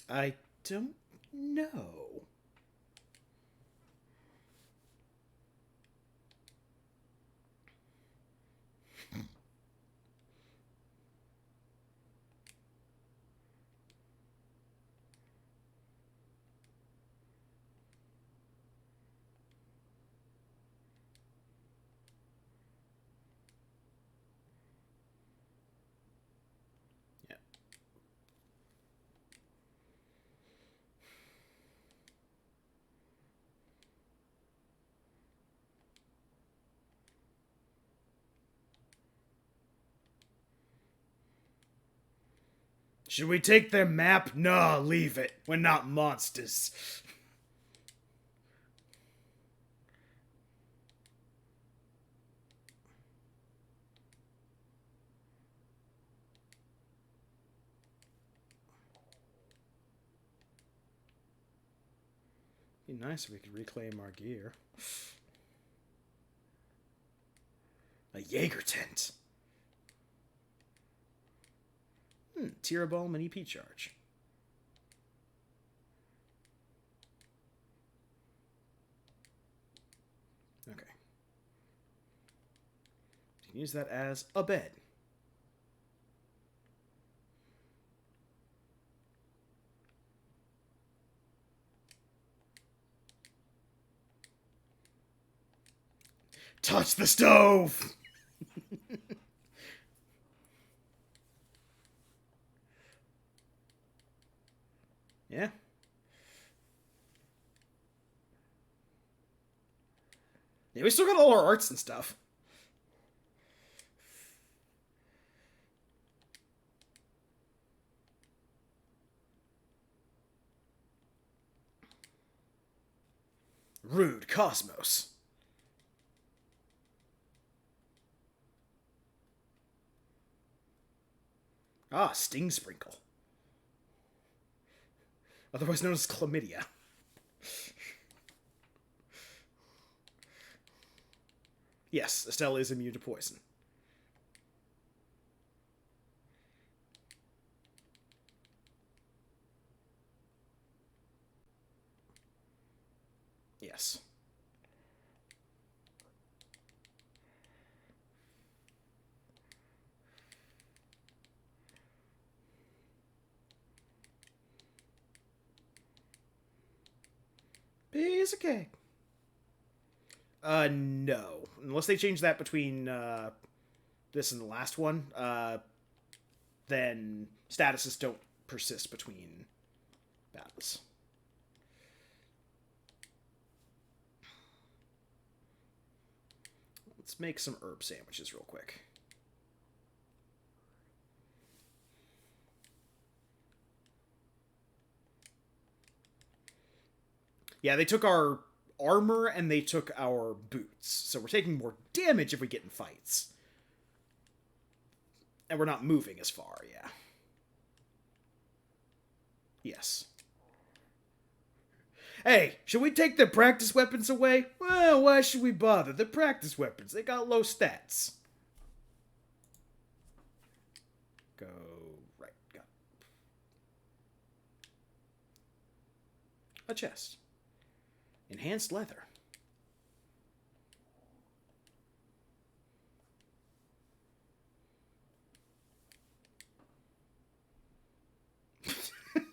I don't know. Should we take their map? Nah, leave it. We're not monsters. Be nice if we could reclaim our gear. A Jaeger tent. Tirabol and EP charge. Okay. You can use that as a bed. Touch the stove! Yeah. Yeah, we still got all our arts and stuff. Rude Cosmos. Ah, Sting Sprinkle. Otherwise known as chlamydia. Yes, Estelle is immune to poison. Yes. Piece of cake. No. Unless they change that between, this and the last one, then statuses don't persist between battles. Let's make some herb sandwiches real quick. Yeah, they took our armor and they took our boots. So we're taking more damage if we get in fights. And we're not moving as far, yeah. Yes. Hey, should we take the practice weapons away? Well, why should we bother? They're practice weapons. They got low stats. Go right. Got a chest. Enhanced leather.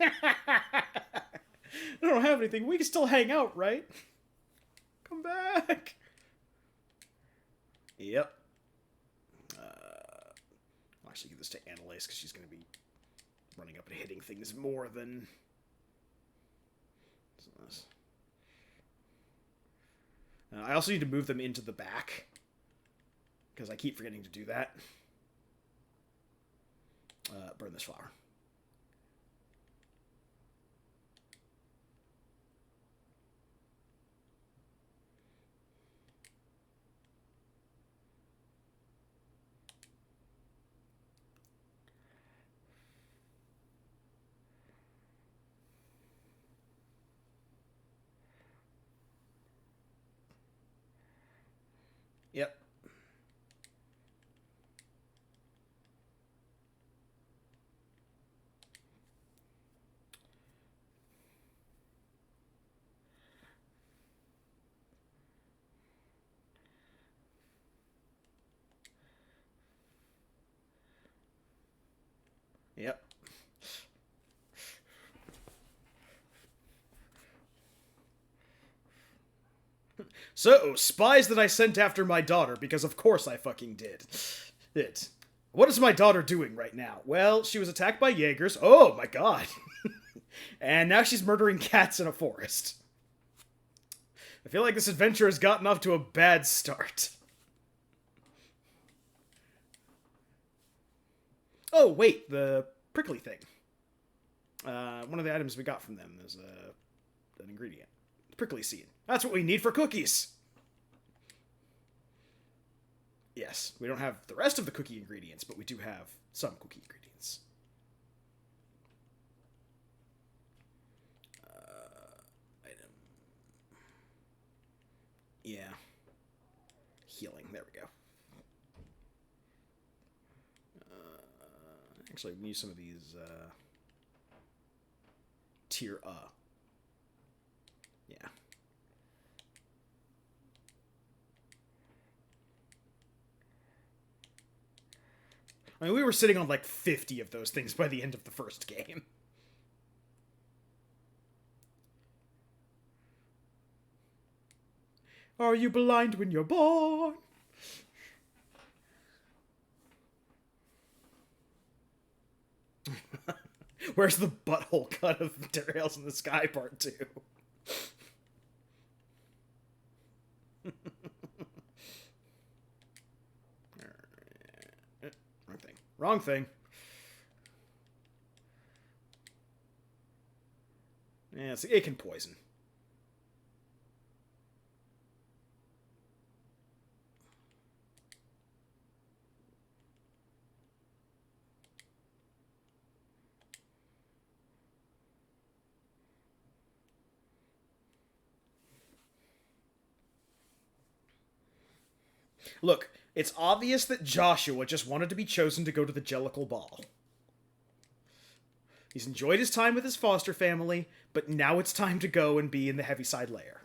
I don't have anything. We can still hang out, right? Come back. Yep. I'll actually give this to Annalise because she's going to be running up and hitting things more than... I also need to move them into the back because I keep forgetting to do that. Burn this flower. Yep. Yep. So, spies that I sent after my daughter, because of course I fucking did. It. What is my daughter doing right now? Well, she was attacked by Jaegers. Oh my god. And now she's murdering cats in a forest. I feel like this adventure has gotten off to a bad start. Oh, wait, the prickly thing. One of the items we got from them is an ingredient. Prickly seed. That's what we need for cookies! Yes, we don't have the rest of the cookie ingredients, but we do have some cookie ingredients. Item. Yeah. Healing. There we go. Actually, we can use some of these tier Yeah. I mean, we were sitting on like 50 of those things by the end of the first game. Are you blind when you're born? Where's the butthole cut of Derails in the Sky Part 2? Wrong thing. Wrong thing. Yeah, it can poison. Look, it's obvious that Joshua just wanted to be chosen to go to the Jellicle Ball. He's enjoyed his time with his foster family, but now it's time to go and be in the Heaviside Lair.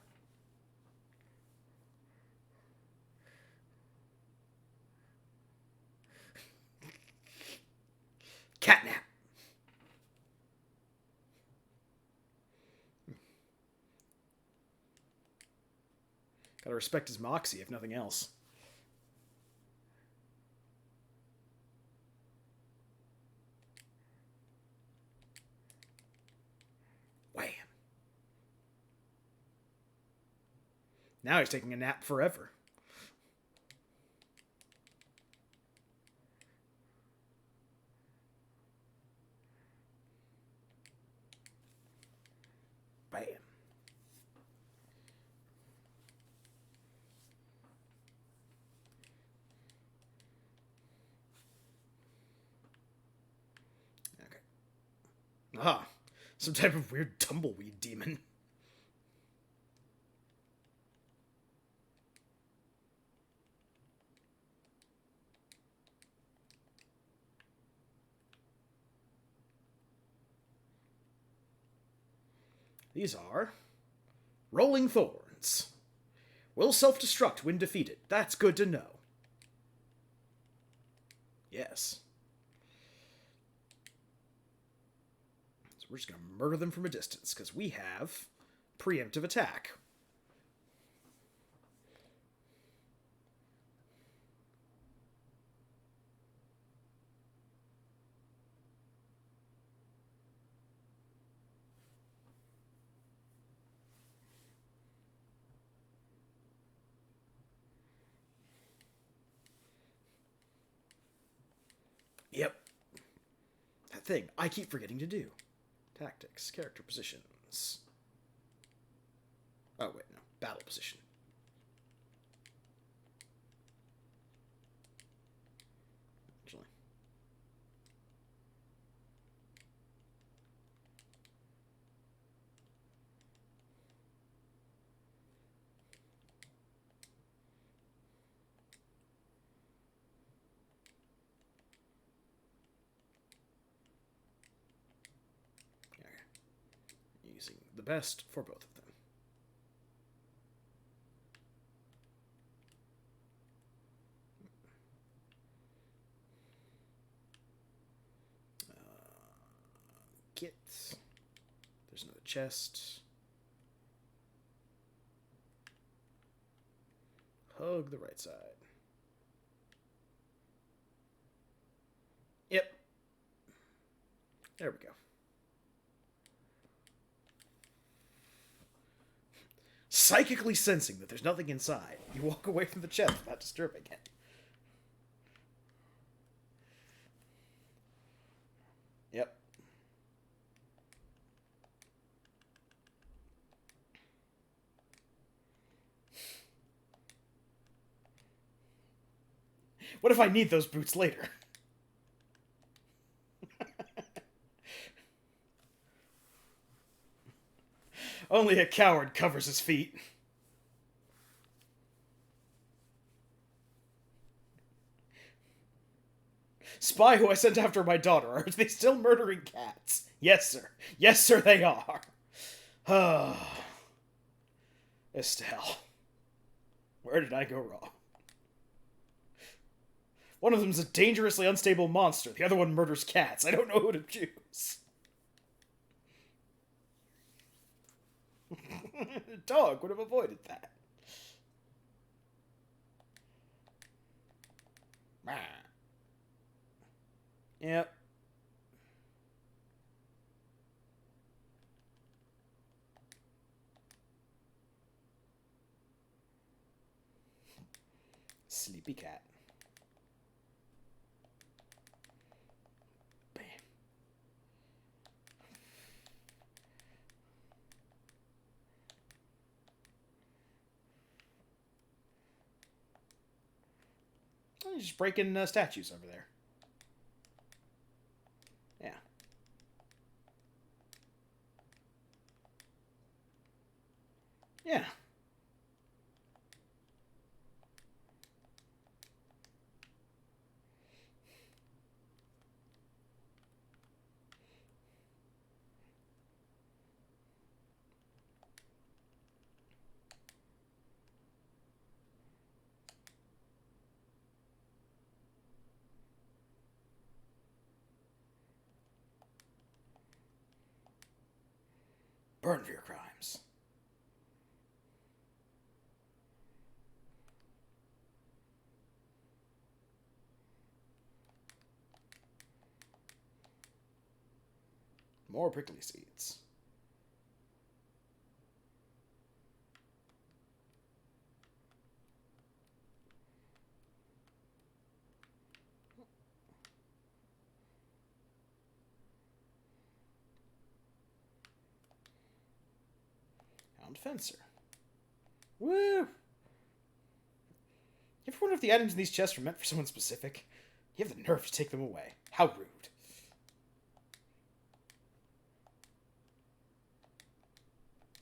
Catnap. Gotta respect his moxie, if nothing else. Wham. Now he's taking a nap forever. Bam. Okay. Ah, some type of weird tumbleweed demon. These are Rolling Thorns. Will self-destruct when defeated. That's good to know. Yes. So we're just going to murder them from a distance, because we have preemptive attack. Yep. That thing I keep forgetting to do. Tactics, character positions. Oh, wait, no. Battle position. Actually. Using the best for both of them. Get. There's another chest. Hug the right side. Yep. There we go. Psychically sensing that there's nothing inside, you walk away from the chest without disturbing it. Yep. What if I need those boots later? Only a coward covers his feet. Spy who I sent after my daughter. Are they still murdering cats? Yes, sir. Yes, sir, they are. Estelle. Where did I go wrong? One of them's a dangerously unstable monster. The other one murders cats. I don't know who to choose. A dog would have avoided that. Yep. Sleepy cat. Bam. Oh, you're just breaking statues over there. Yeah. Yeah. Burn for your crimes. More prickly seeds. Hound Fencer. Woo! You ever wonder if the items in these chests were meant for someone specific? You have the nerve to take them away. How rude.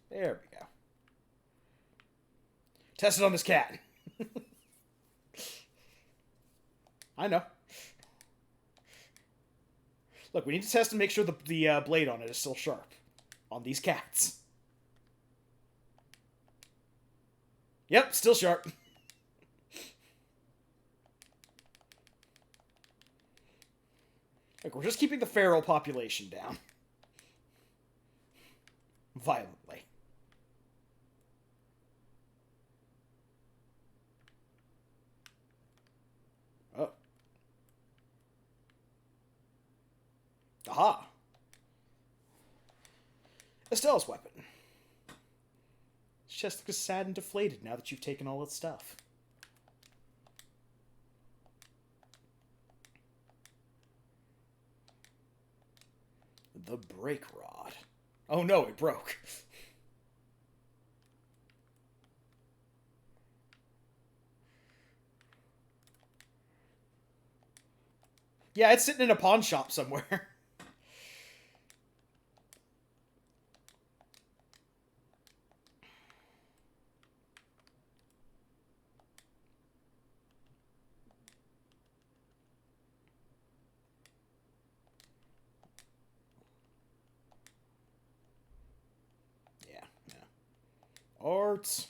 There we go. Test it on this cat. I know. Look, we need to test and make sure the blade on it is still sharp. On these cats. Yep, still sharp. Look, we're just keeping the feral population down. Violently. Oh. Aha. Estelle's weapon. Its chest looks sad and deflated now that you've taken all its stuff. The break rod. Oh no, it broke. Yeah, it's sitting in a pawn shop somewhere. Yeah. Arts.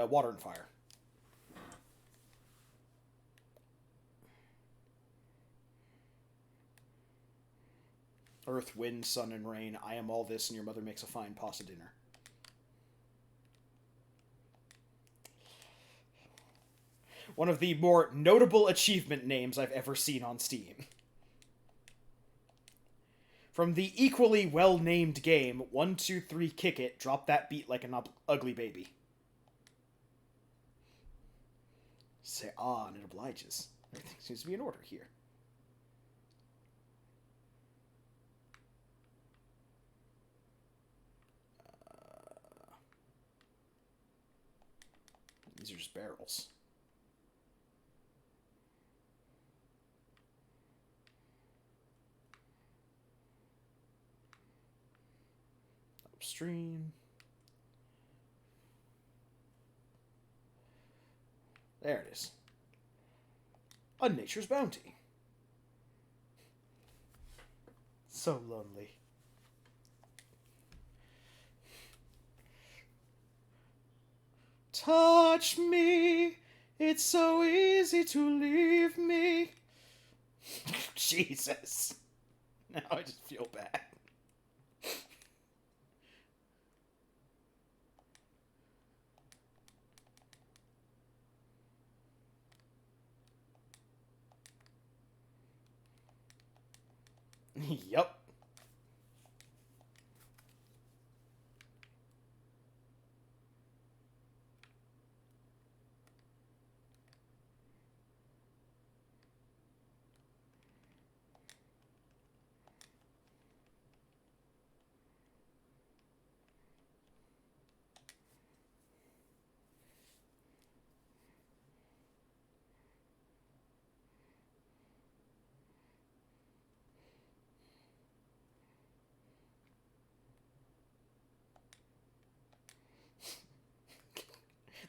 Water and fire. Earth, wind, sun, and rain. I am all this, and your mother makes a fine pasta dinner. One of the more notable achievement names I've ever seen on Steam. From the equally well-named game 1-2-3 Kick It, drop that beat like an ugly baby. Say ah, and it obliges. Everything seems to be in order here. These are just barrels. Upstream. There it is. A nature's bounty. So lonely. Touch me. It's so easy to leave me. Jesus. Now I just feel bad. Yup.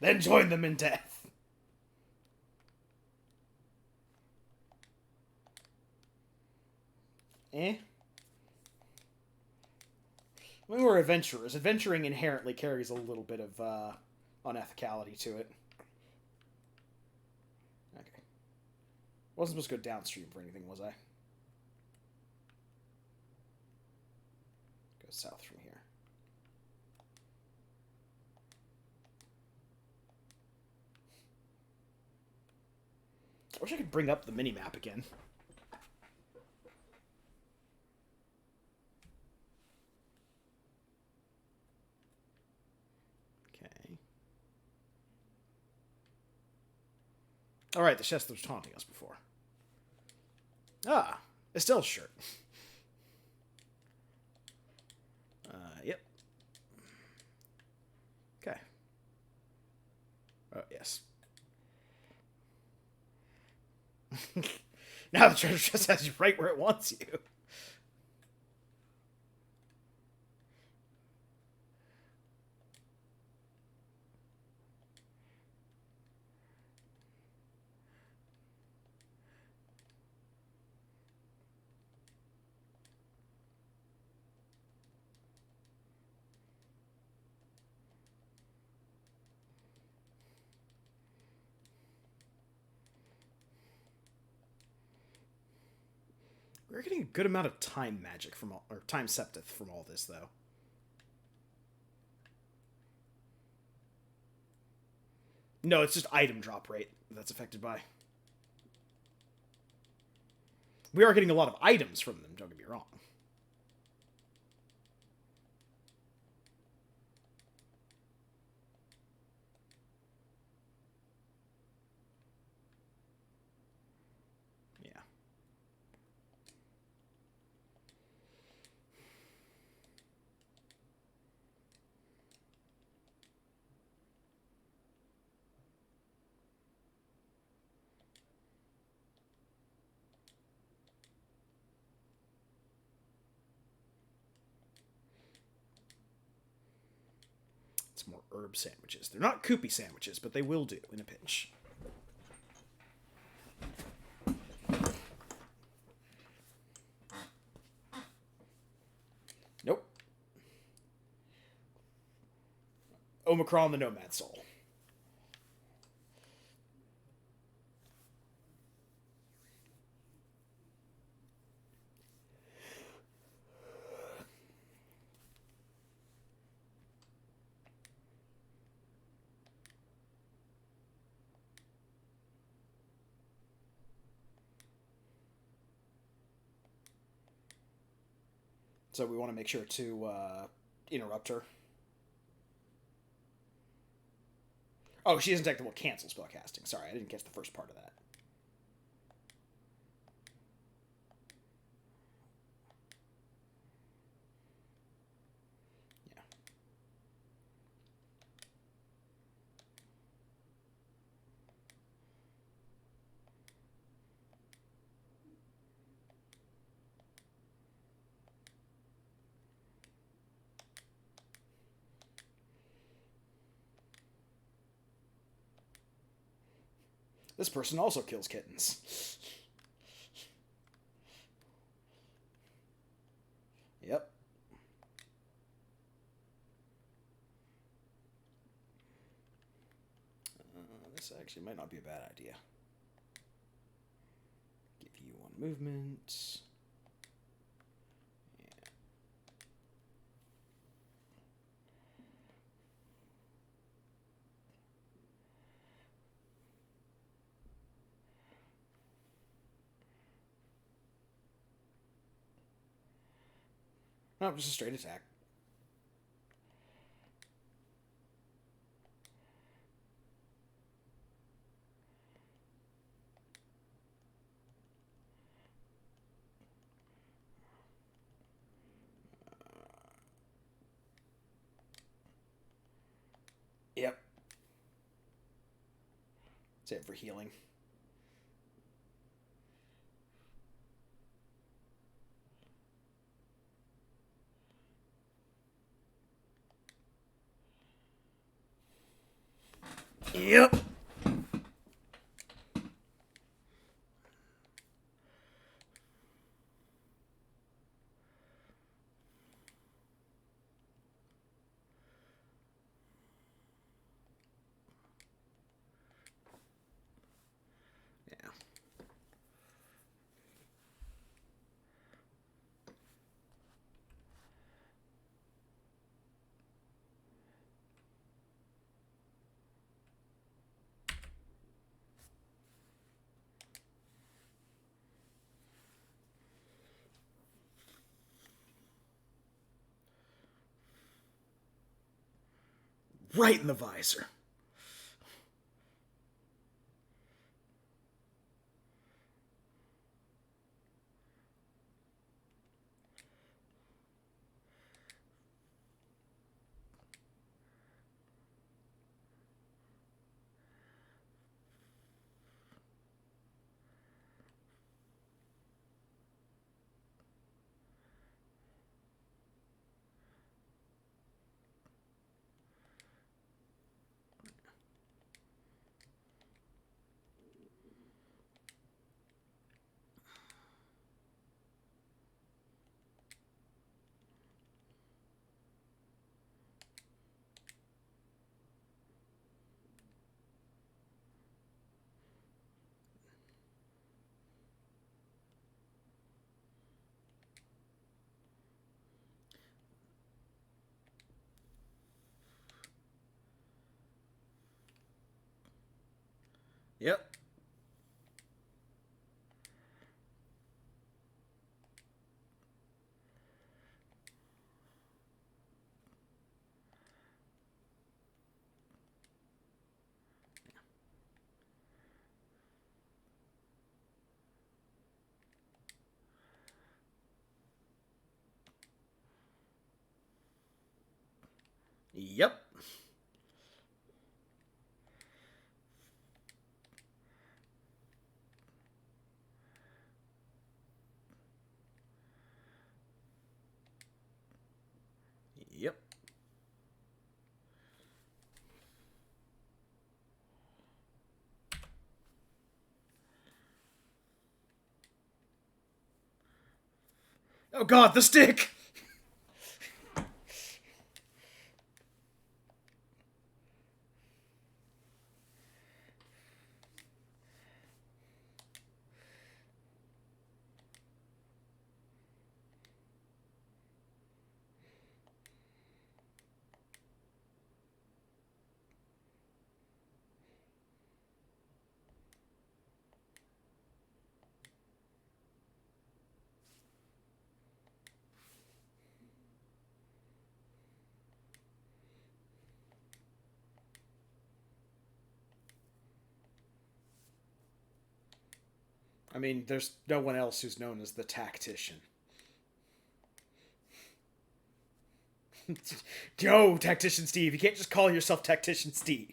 Then join them in death. Eh? When we're adventurers, adventuring inherently carries a little bit of unethicality to it. Okay. Wasn't supposed to go downstream for anything, was I? Go south from here. I wish I could bring up the mini-map again. Okay. Alright, the chest was taunting us before. Ah, Estelle's shirt. Yep. Okay. Oh, yes. Now the treasure chest has you right where it wants you. We're getting a good amount of time magic from all, or time septith from all this, though. No, it's just item drop rate that's affected by. We are getting a lot of items from them, don't get me wrong. Yeah. It's more herb sandwiches. They're not Koopy sandwiches, but they will do in a pinch. Nope. Omicron the Nomad Soul. So we want to make sure to interrupt her. Oh, she doesn't technically cancel spellcasting. Sorry, I didn't catch the first part of that. Yeah. This person also kills kittens. Yep. This actually might not be a bad idea. Give you one movement. No, just a straight attack. Yep. That's it for healing. Yep. Yeah. Right in the visor. Yep. Yep. Yep. Oh god, the stick! I mean, there's no one else who's known as the tactician. Yo, Tactician Steve, you can't just call yourself Tactician Steve.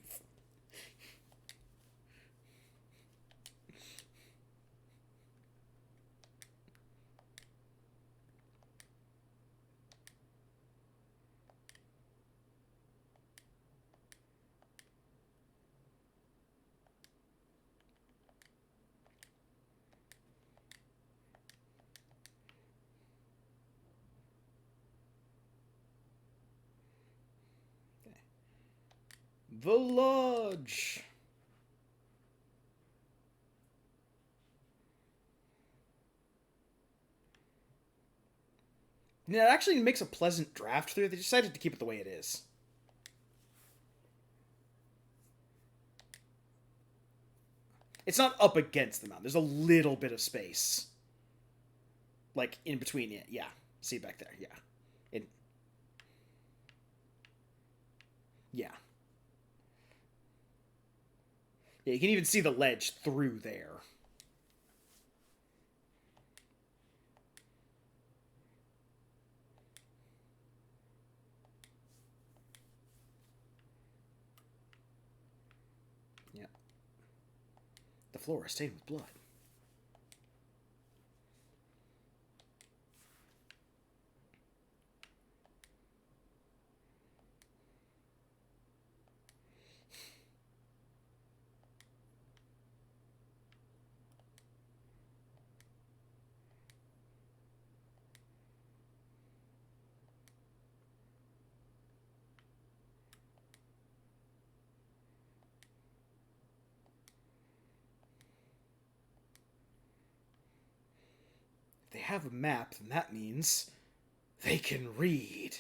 The Lodge. Yeah, it actually makes a pleasant draft through. They decided to keep it the way it is. It's not up against the mountain. There's a little bit of space. Like, in between it. Yeah. See back there. Yeah. It, yeah. Yeah, you can even see the ledge through there. Yeah. The floor is stained with blood. If they have a map, then that means they can read.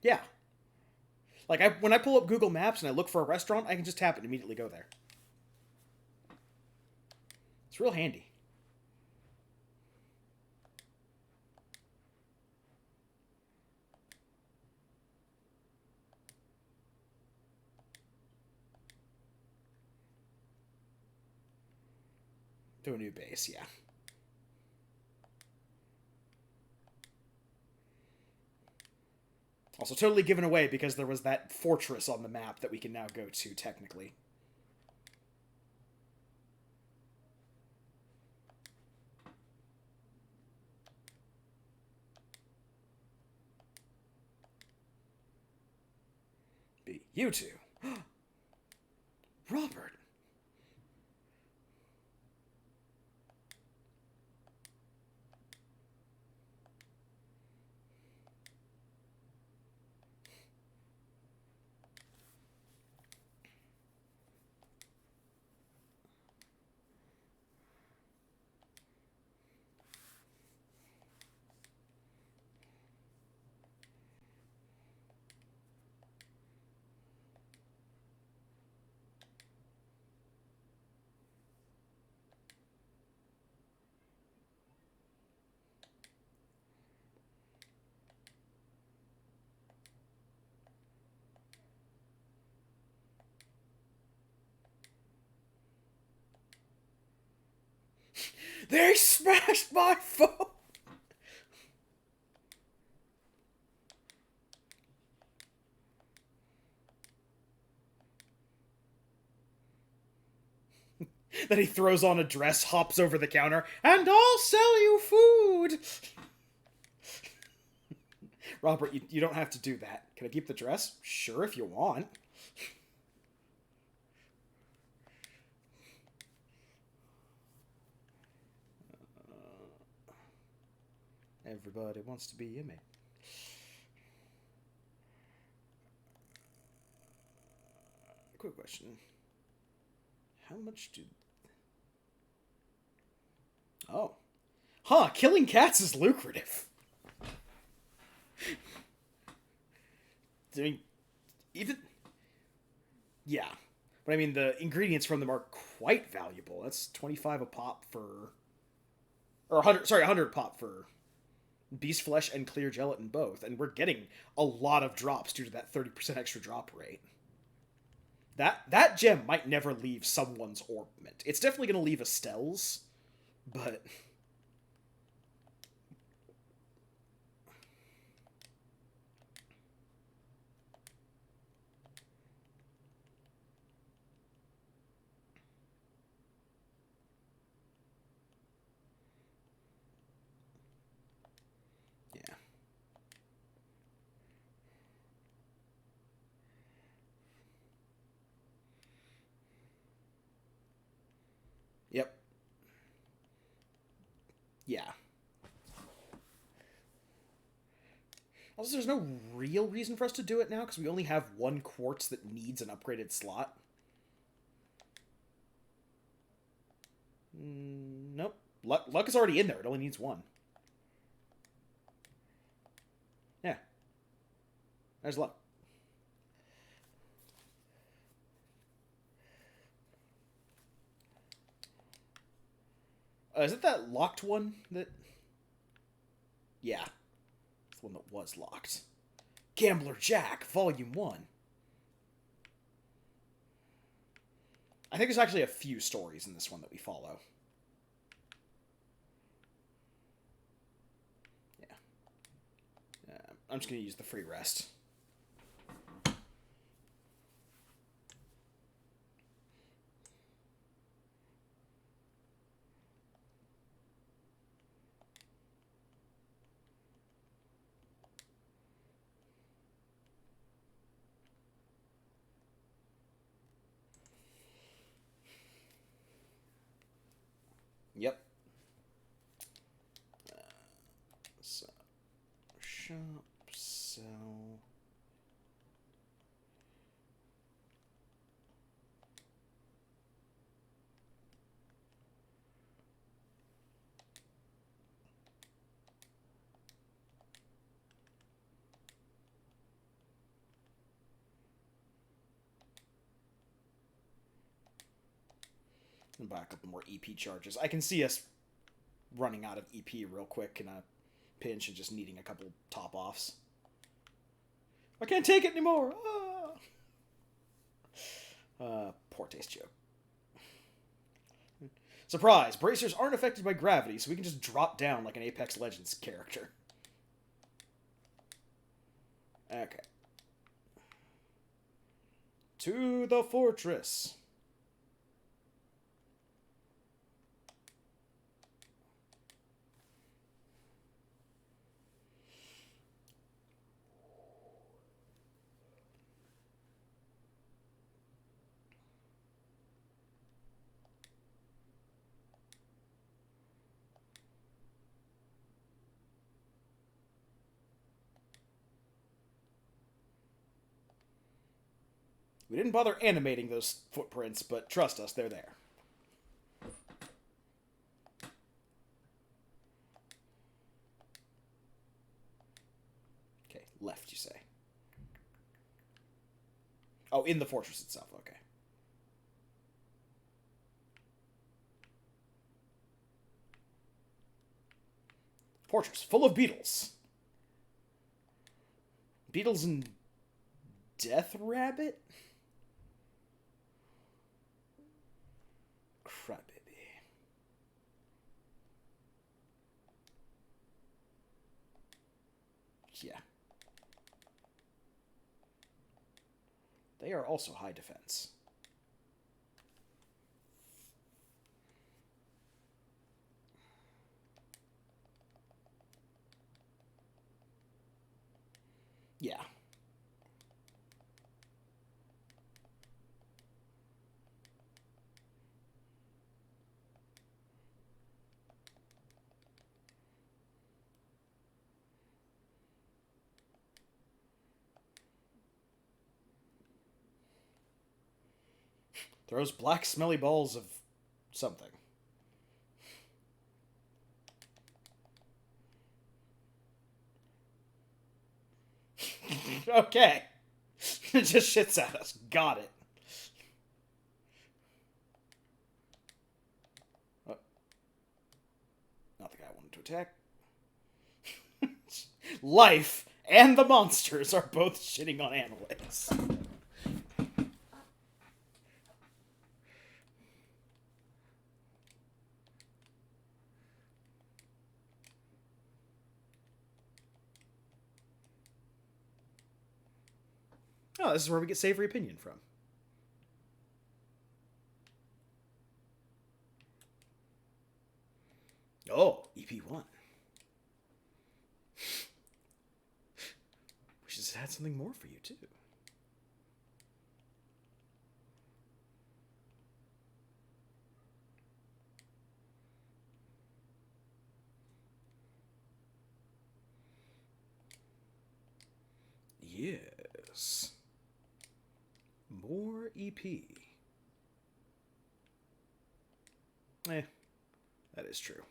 Yeah. Like, when I pull up Google Maps and I look for a restaurant, I can just tap it and immediately go there. It's real handy. To a new base, yeah. Also, totally given away because there was that fortress on the map that we can now go to, technically. Be you two. Robert. They smashed my phone! Then he throws on a dress, hops over the counter, and I'll sell you food! Robert, you don't have to do that. Can I keep the dress? Sure, if you want. Everybody wants to be a man. Quick question. How much do... Oh. Huh, killing cats is lucrative. I mean, even... Yeah. But I mean, the ingredients from them are quite valuable. That's 25 a pop for... Or 100, sorry, 100 pop for beast flesh and clear gelatin both. And we're getting a lot of drops due to that 30% extra drop rate. That gem might never leave someone's orbment. It's definitely going to leave Estelle's, but... Yeah. Yep. Also, there's no real reason for us to do it now, because we only have one quartz that needs an upgraded slot. Nope. Luck is already in there. It only needs one. Yeah. There's luck. Is it that locked one that... Yeah. It's the one that was locked. Gambler Jack, Volume 1. I think there's actually a few stories in this one that we follow. Yeah. I'm just going to use the free rest. Yep. So, shop, sell. And buy a couple more EP charges. I can see us running out of EP real quick in a pinch and just needing a couple top-offs. I can't take it anymore! Poor taste joke. Surprise! Bracers aren't affected by gravity, so we can just drop down like an Apex Legends character. Okay. To the fortress. We didn't bother animating those footprints, but trust us, they're there. Okay, left, you say. Oh, in the fortress itself, okay. Fortress, full of beetles. Beetles and Death Rabbit? Crybaby. Yeah. They are also high defense. Yeah. Throws black smelly balls of something. Okay. It just shits at us. Got it. Oh. Not the guy I wanted to attack. Life and the monsters are both shitting on Annalise. Oh, this is where we get Savory Opinion from. Oh, EP1. Wishes it had something more for you, too. Yes. More EP. That is true.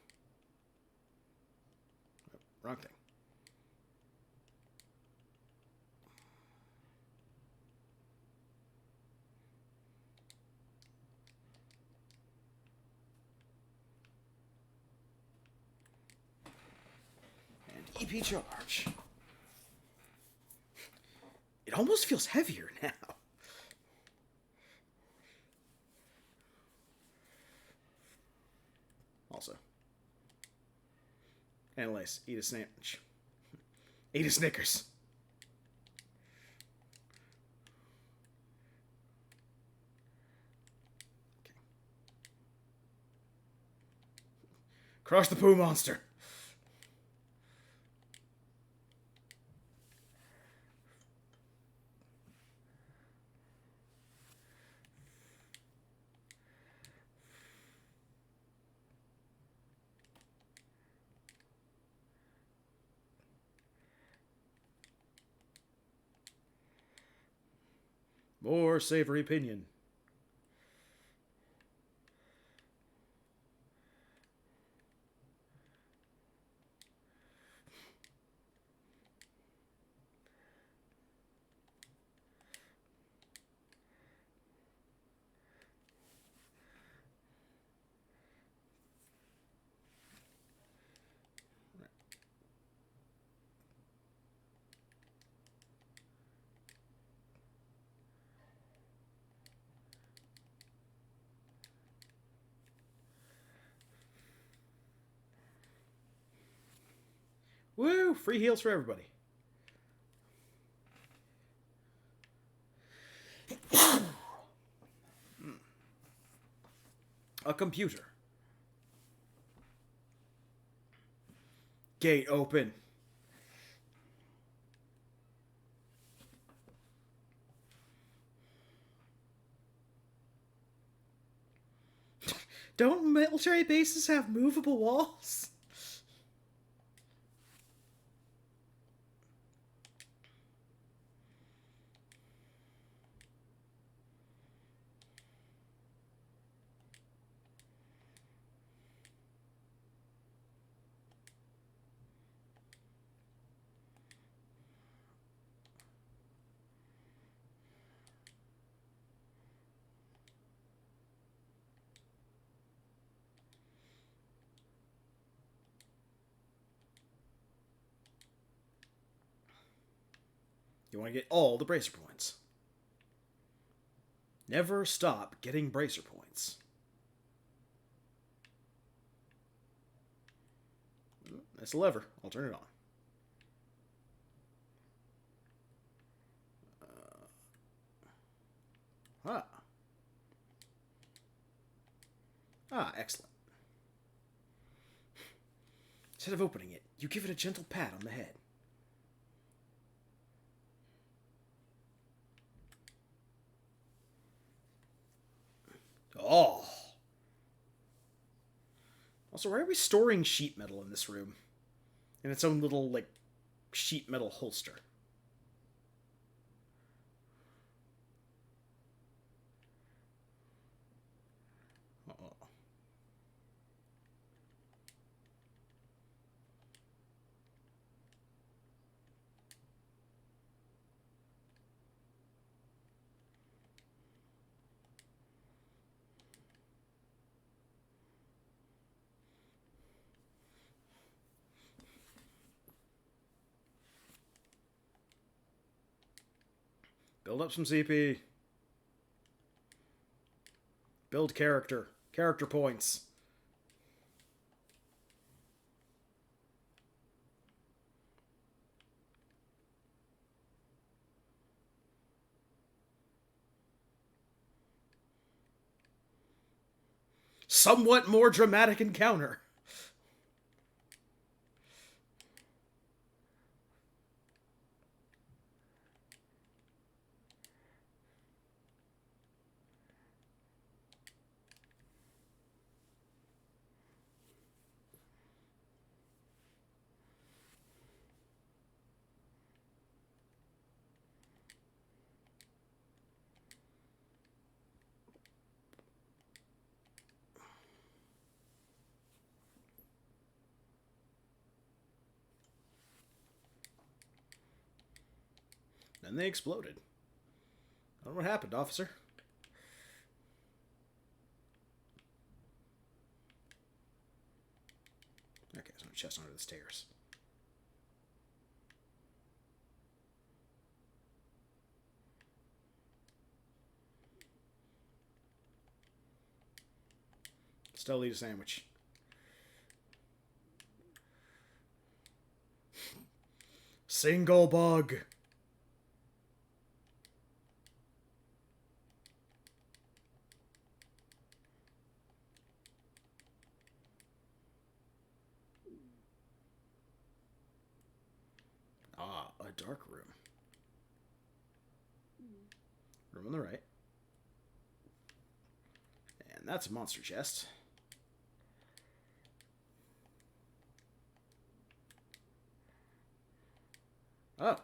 Wrong thing. And EP charge. It almost feels heavier now. Also. Analyze. Eat a sandwich. Eat a Snickers. Okay. Crush the poo monster. More savory pinion. Woo! Free heals for everybody. A computer. Gate open. Don't military bases have movable walls? You want to get all the bracer points. Never stop getting bracer points. That's a lever. I'll turn it on. Excellent. Instead of opening it, you give it a gentle pat on the head. Oh. Also, why are we storing sheet metal in this room? In its own little, like, sheet metal holster. Uh-oh. Build up some CP. Build character. Character points. Somewhat more dramatic encounter. And they exploded. I don't know what happened, officer. Okay, there's no chest under the stairs. Still eat a sandwich. Single bug. Ah, a dark room. Room on the right. And that's a monster chest. Oh.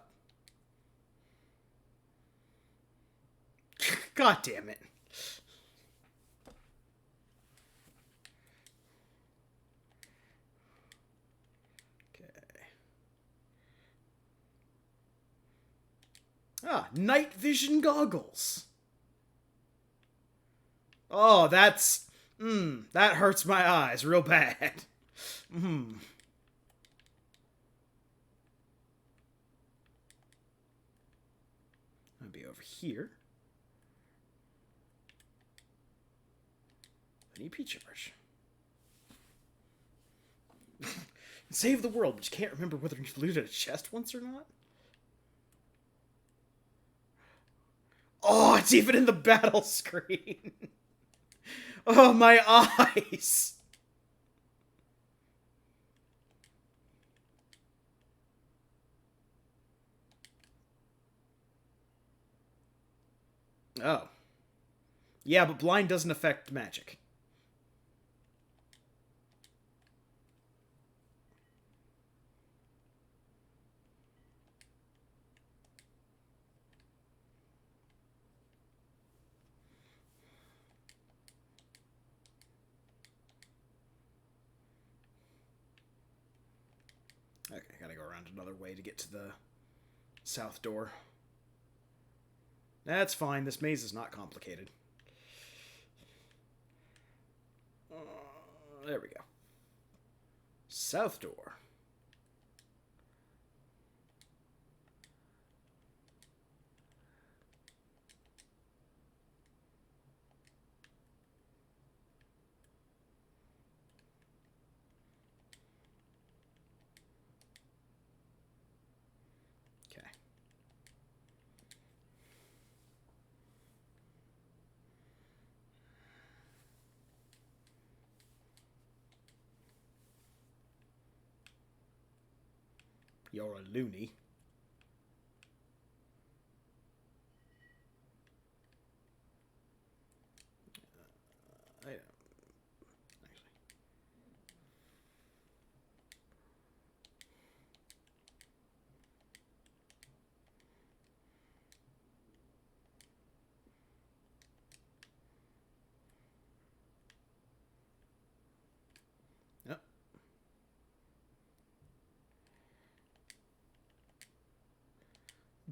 God damn it. Okay. Ah, night vision goggles. Oh, that's... that hurts my eyes real bad. I'll be over here. I need peach charge. Save the world, but you can't remember whether you looted a chest once or not. Oh, it's even in the battle screen. Oh, my eyes. Oh. Yeah, but blind doesn't affect magic. Okay, I gotta go around another way to get to the south door. That's fine. This maze is not complicated. There we go. South door. Okay. You're a loony. I don't... Actually. Yep.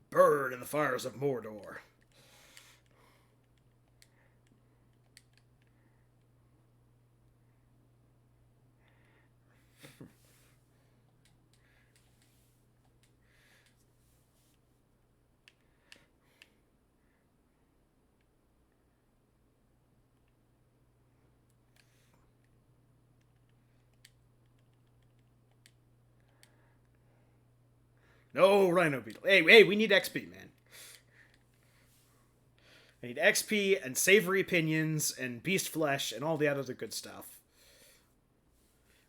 Burn in the fires of Mordor. No Rhino Beetle. Hey, we need XP, man. I need XP and savory opinions and beast flesh and all the other good stuff.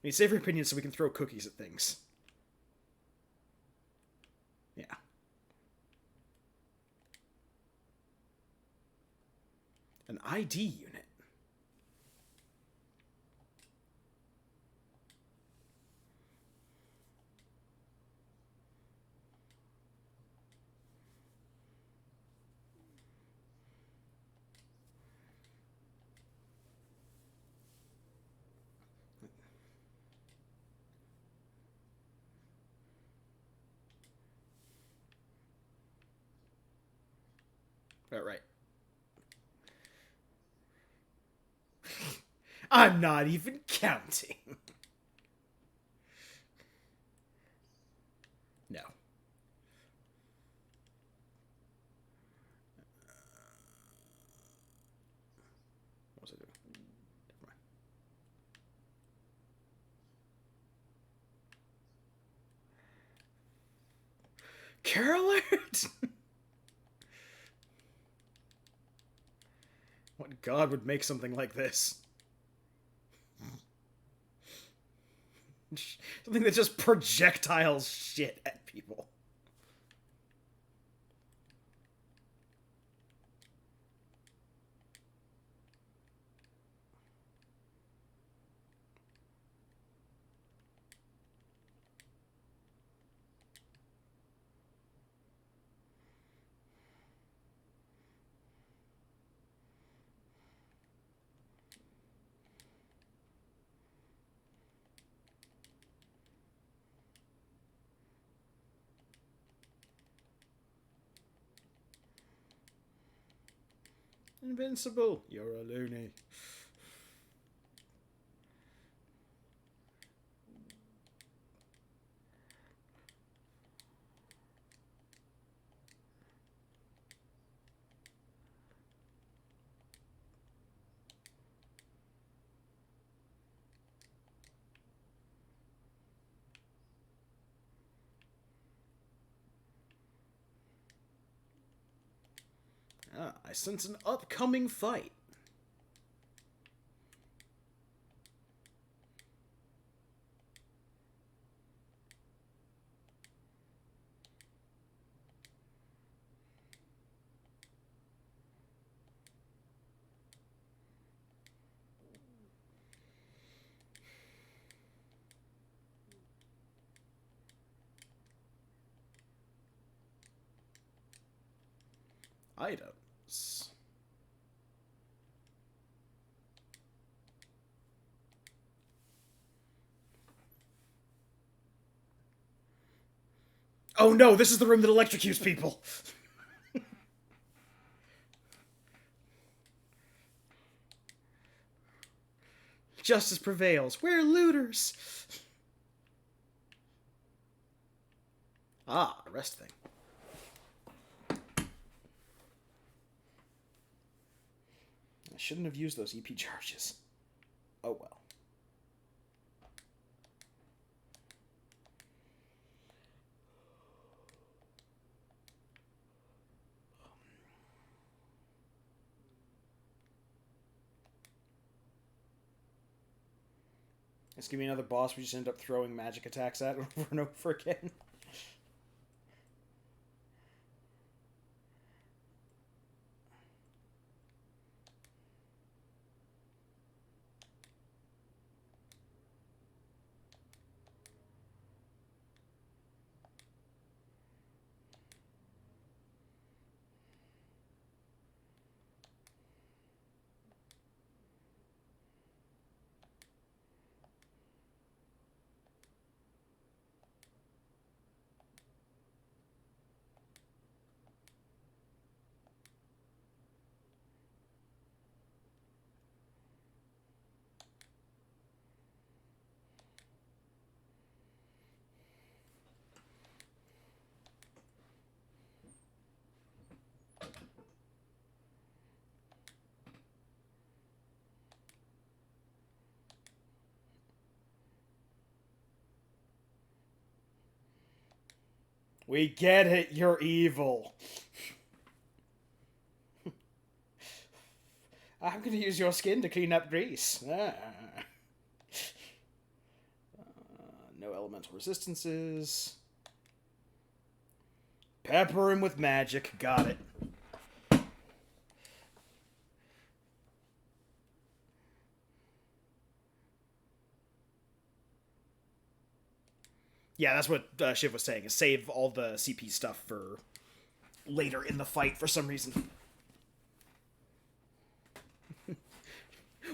I need savory opinions so we can throw cookies at things. Yeah. An ID unit. Right. I'm not even counting. No. What was I doing? Never mind. Carol alert! What god would make something like this? Something that just projectiles shit at people. Invincible. You're a loony. Ah, I sense an upcoming fight. Items. Oh no, this is the room that electrocutes people. Justice prevails. We're looters. Ah, arrest thing. I shouldn't have used those EP charges. Oh well. Let's give me another boss we just end up throwing magic attacks at over and over again. We get it, you're evil. I'm gonna use your skin to clean up grease. No elemental resistances. Pepper him with magic. Got it. Yeah, that's what Shiv was saying, is save all the CP stuff for later in the fight for some reason.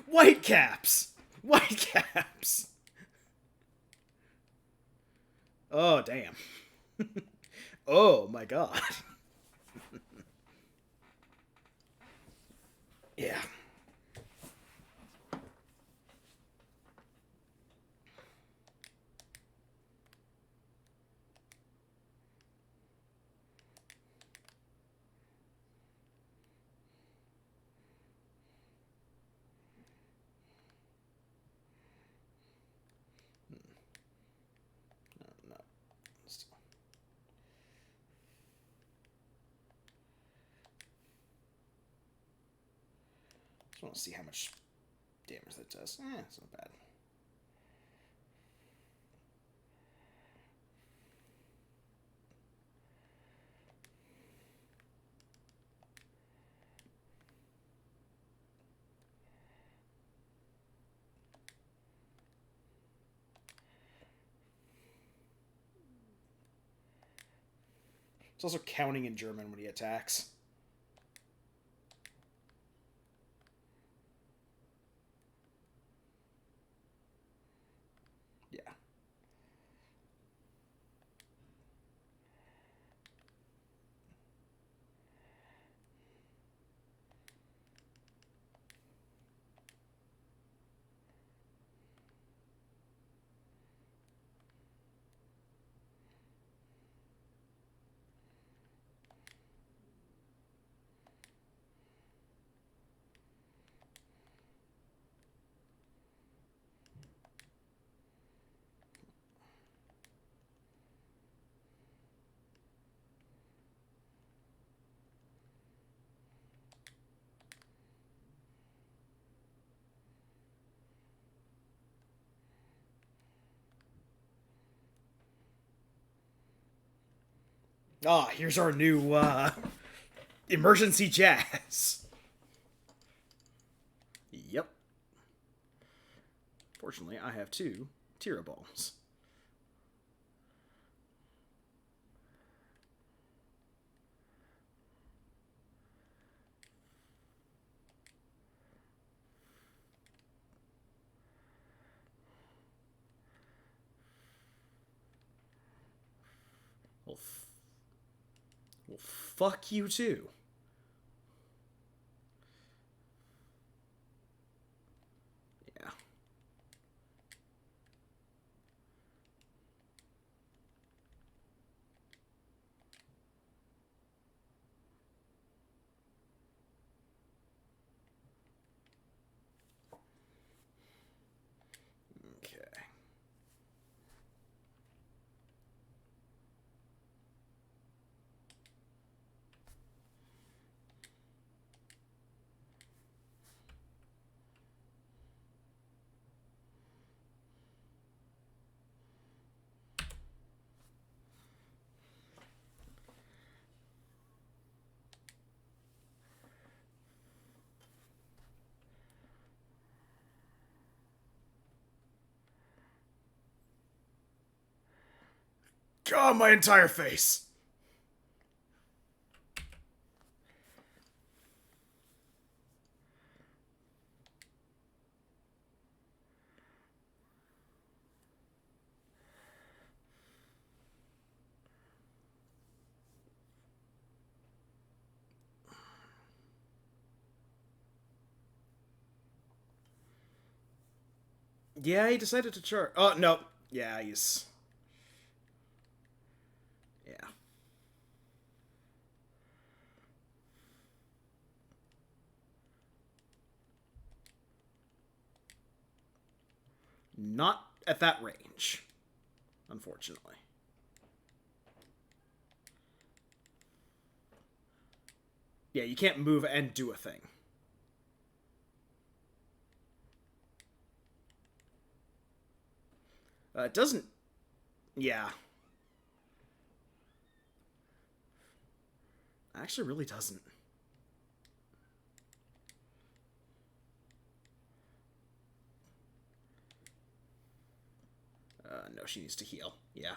Whitecaps! Whitecaps! Oh, damn. Oh, my god. Yeah. No. Just want to see how much damage that does. It's not bad. It's also counting in German when he attacks. Yeah. Ah, here's our new emergency jazz. Yep. Fortunately, I have 2 Tira bombs. Well, fuck you too. Yeah. Okay. God, my entire face. Yeah, he decided to charge. Oh, no. Yeah, he's... Yeah. Not at that range, unfortunately. Yeah, you can't move and do a thing. It doesn't... Yeah. Actually, really doesn't. No, she needs to heal. Yeah.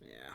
Yeah.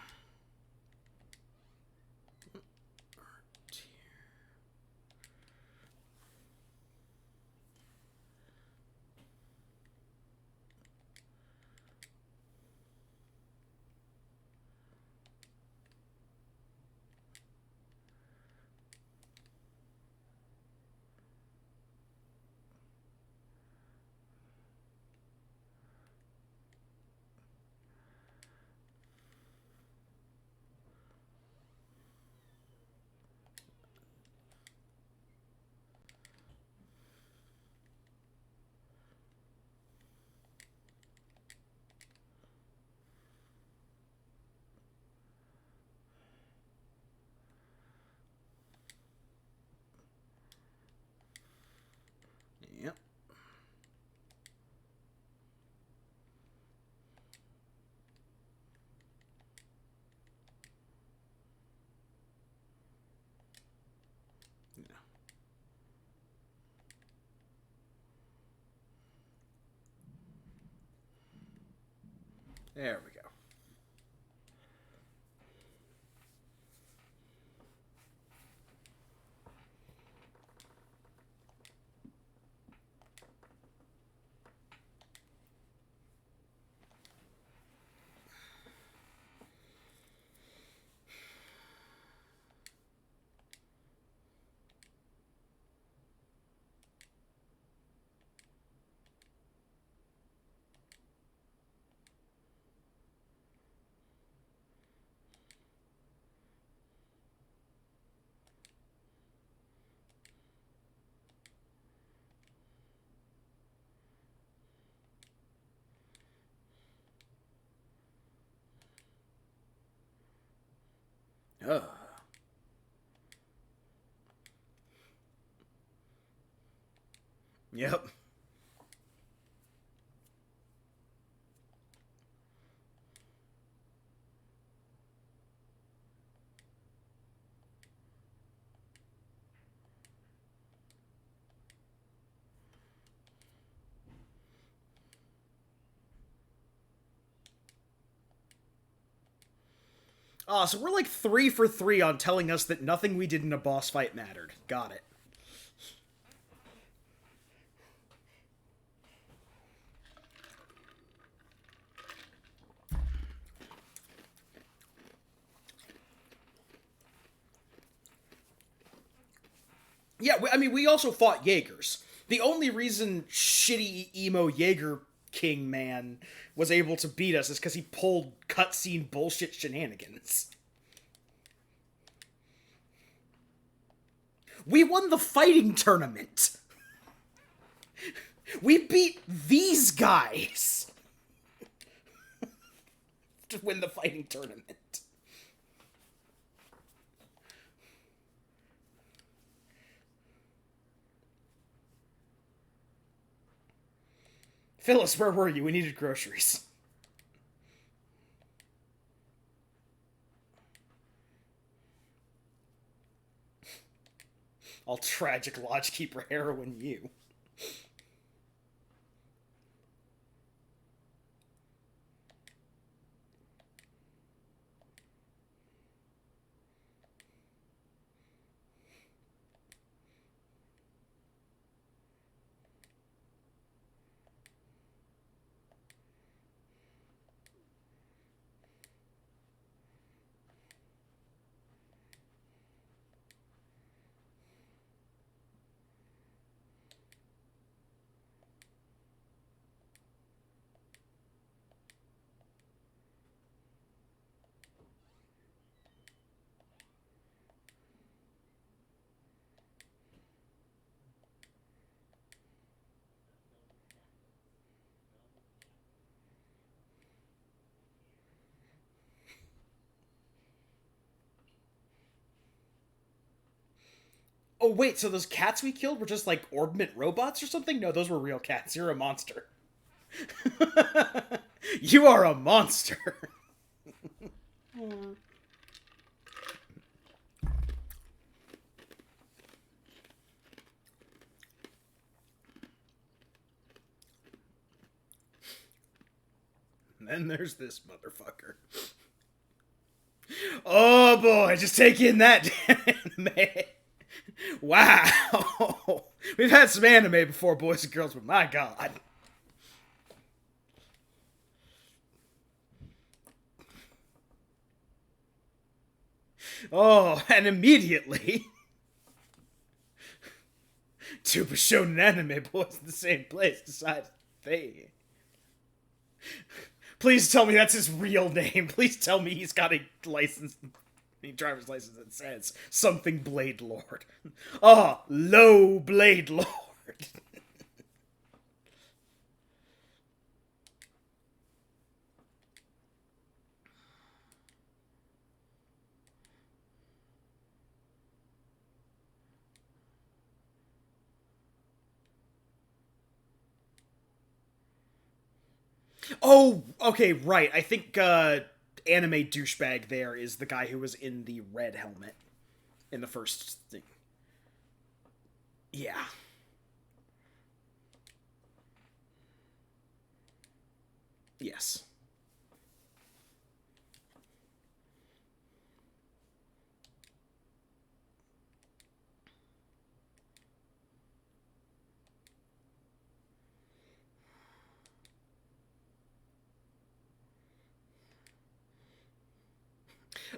Yep. There we go. Ugh. Yep. Oh, so we're like 3 for 3 on telling us that nothing we did in a boss fight mattered. Got it. Yeah, I mean, we also fought Jaegers. The only reason shitty emo Jaeger King man was able to beat us is because he pulled cutscene bullshit shenanigans. We won the fighting tournament. We beat these guys to win the fighting tournament. Phyllis, where were you? We needed groceries. All tragic Lodgekeeper heroine you. Oh, wait, so those cats we killed were just like orbment robots or something? No, those were real cats. You're a monster. You are a monster. And then there's this motherfucker. Oh boy, just take in that anime. Wow. We've had some anime before, boys and girls, but my god. Oh, and immediately, two shonen anime boys in the same place decide they. Please tell me that's his real name. Please tell me he's got a license, a driver's license that says something Blade Lord. Ah, Low Blade Lord. Oh, okay, right. I think anime douchebag there is the guy who was in the red helmet in the first thing. Yeah. Yes.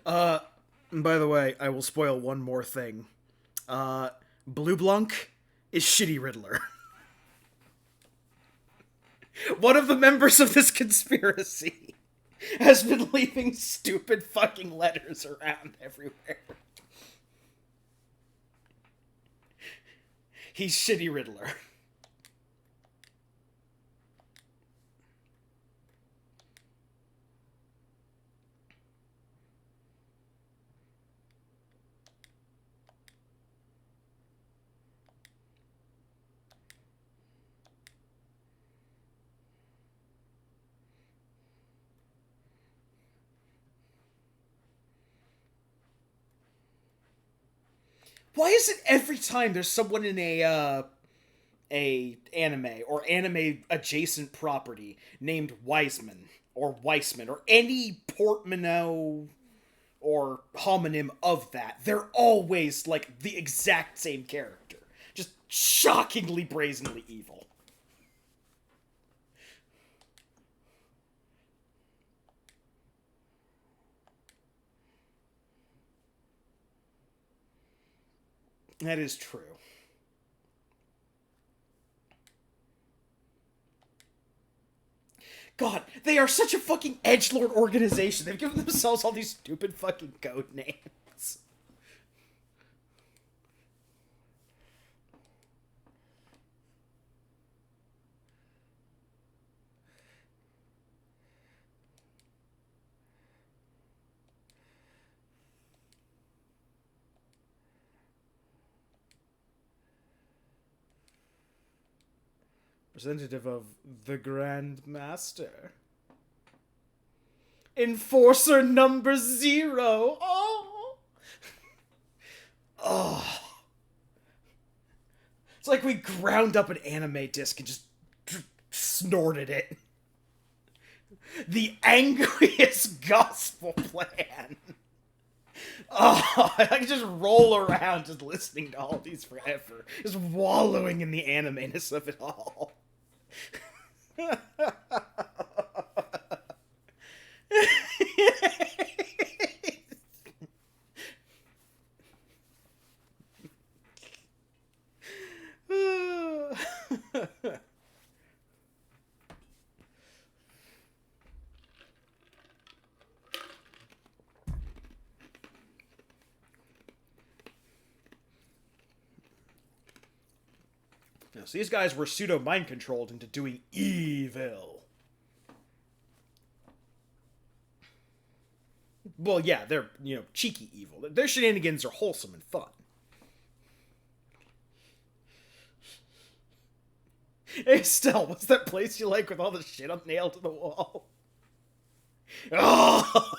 Uh, by the way, I will spoil one more thing. Uh, Blue Blanc is Shitty Riddler. One of the members of this conspiracy has been leaving stupid fucking letters around everywhere. He's Shitty Riddler. Why is it every time there's someone in a anime or anime adjacent property named Wiseman or Weissman or any portmanteau or homonym of that, they're always like the exact same character. Just shockingly brazenly evil. That is true. God, they are such a fucking edgelord organization. They've given themselves all these stupid fucking code names. Representative of the Grand Master. Enforcer number 0. Oh. Oh. It's like we ground up an anime disc and just snorted it. The angriest gospel plan. Oh, I can just roll around just listening to all these forever. Just wallowing in the anime-ness of it all. So these guys were pseudo mind controlled into doing evil. Well, yeah, they're, cheeky evil. Their shenanigans are wholesome and fun. Hey, Stell, what's that place you like with all the shit up nailed to the wall? Oh!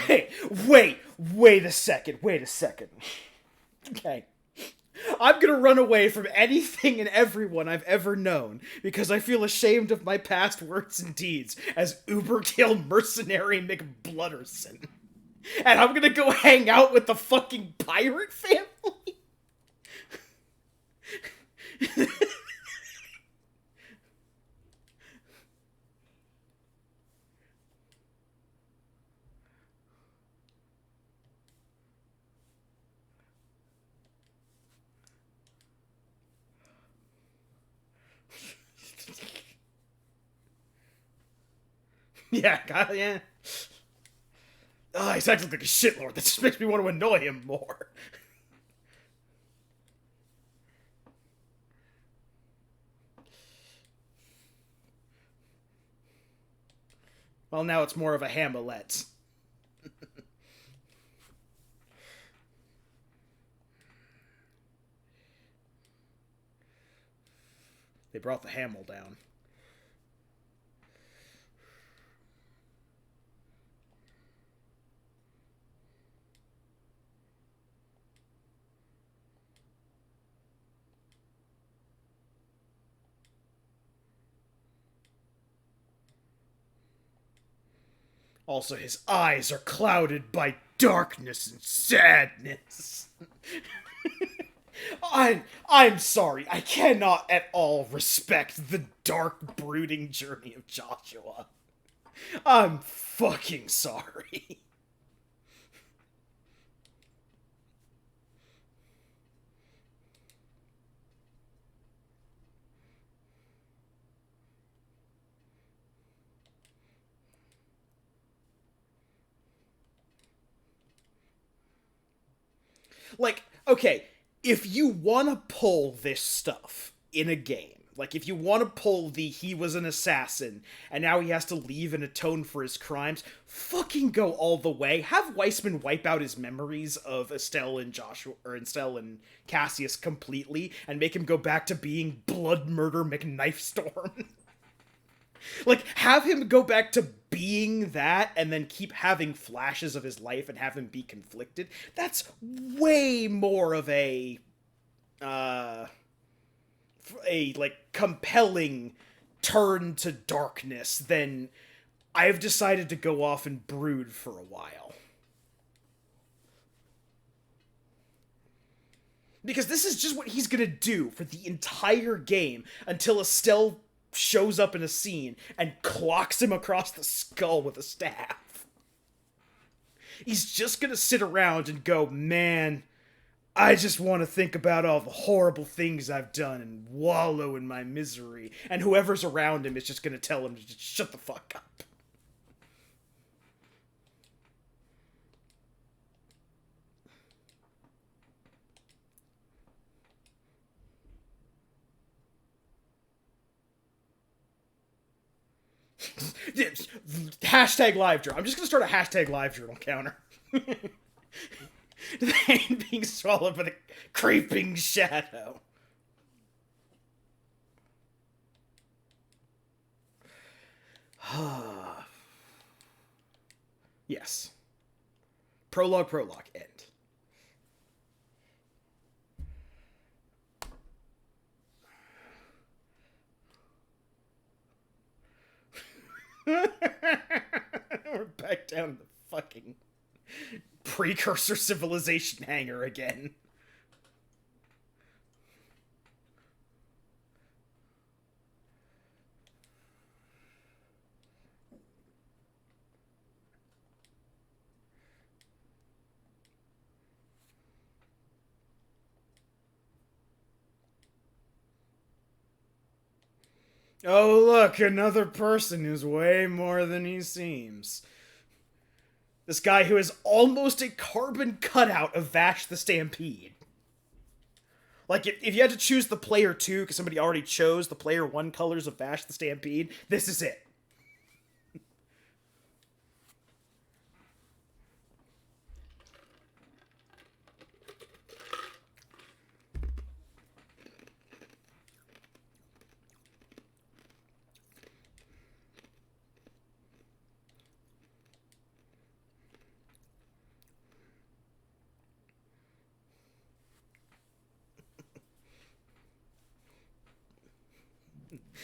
Wait, wait a second, wait a second. Okay. I'm gonna run away from anything and everyone I've ever known because I feel ashamed of my past words and deeds as Uberkill Mercenary McBlutterson. And I'm gonna go hang out with the fucking pirate family? Yeah, God, yeah. Oh, he's acting like a shitlord. That just makes me want to annoy him more. Well, now it's more of a Hamlet. They brought the Hamel down. Also, his eyes are clouded by darkness and sadness. I'm sorry. I cannot at all respect the dark, brooding journey of Joshua. I'm fucking sorry. Like, okay, if you want to pull this stuff in a game, like if you want to pull the he was an assassin and now he has to leave and atone for his crimes, fucking go all the way. Have Weissman wipe out his memories of Estelle and Joshua or Estelle and Cassius completely and make him go back to being Blood Murder McKnifestorm. Like, have him go back to being that and then keep having flashes of his life and have him be conflicted. That's way more of uh like compelling turn to darkness than I've decided to go off and brood for a while. Because this is just what he's gonna do for the entire game until Estelle shows up in a scene and clocks him across the skull with a staff. He's just gonna sit around and go, man, I just want to think about all the horrible things I've done and wallow in my misery. And whoever's around him is just gonna tell him to just shut the fuck up. Hashtag live journal. I'm just gonna start a hashtag live journal counter. The hand being swallowed by the creeping shadow. Yes. Prologue, end. We're back down to the fucking precursor civilization hangar again. Oh, look, another person who's way more than he seems. This guy who is almost a carbon cutout of Vash the Stampede. Like, if you had to choose the player 2, because somebody already chose the player 1 colors of Vash the Stampede, this is it.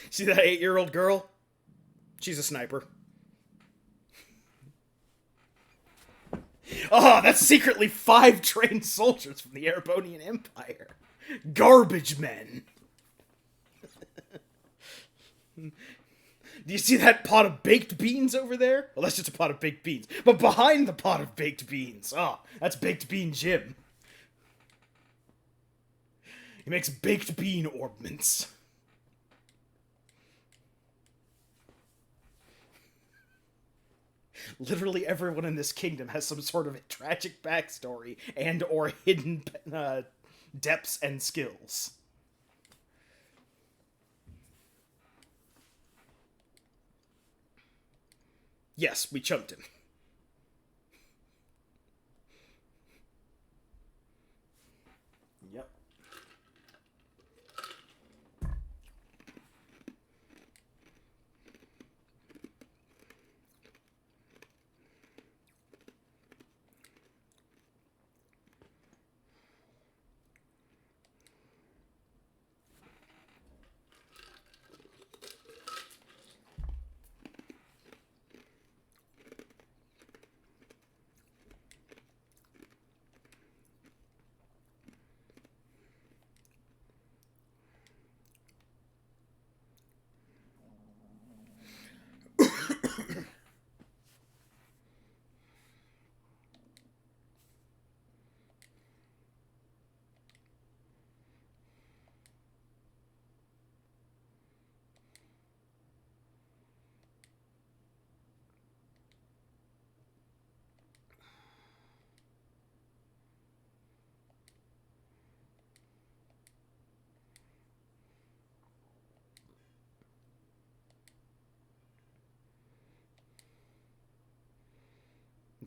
See that 8-year-old girl? She's a sniper. Oh, that's secretly 5 trained soldiers from the Erebonian Empire. Garbage men. Do you see that pot of baked beans over there? Well, that's just a pot of baked beans. But behind the pot of baked beans, that's Baked Bean Jim. He makes baked bean orbments. Literally everyone in this kingdom has some sort of tragic backstory and or hidden depths and skills. Yes, we chunked him. Yep.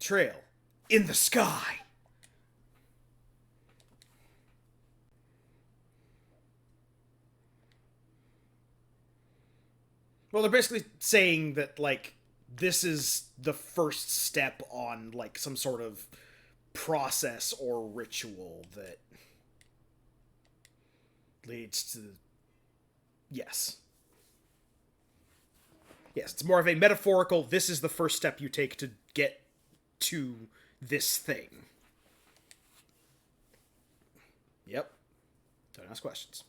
Trail. In the sky. Well, they're basically saying that, like, this is the first step on, like, some sort of process or ritual that leads to... Yes. Yes, it's more of a metaphorical, this is the first step you take to get to this thing. Yep. Don't ask questions.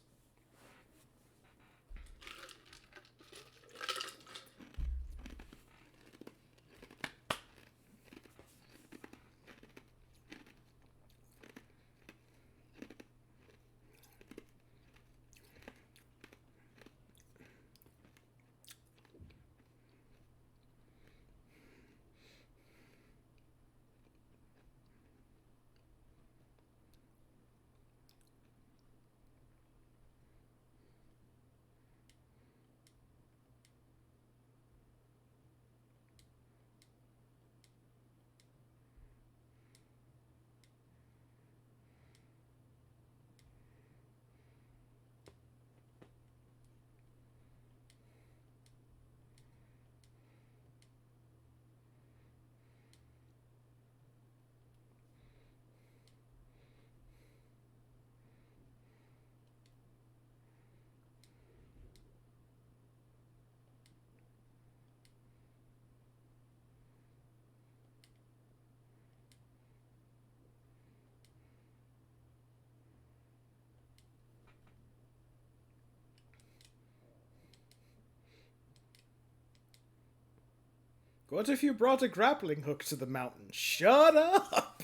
What if you brought a grappling hook to the mountain? Shut up!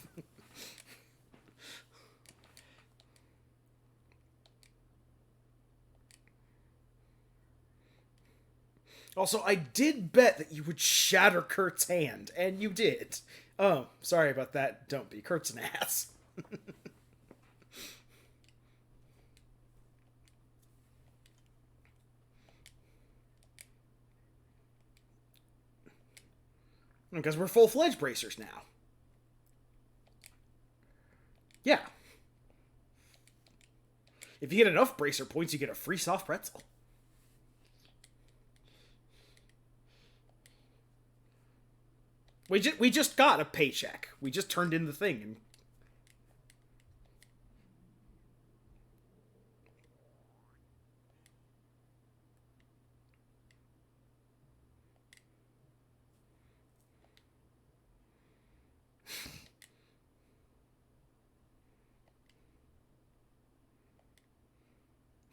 Also, I did bet that you would shatter Kurt's hand, and you did. Oh, sorry about that. Don't be. Kurt's an ass. Because we're full-fledged bracers now. Yeah. If you get enough bracer points, you get a free soft pretzel. We just got a paycheck. We just turned in the thing and...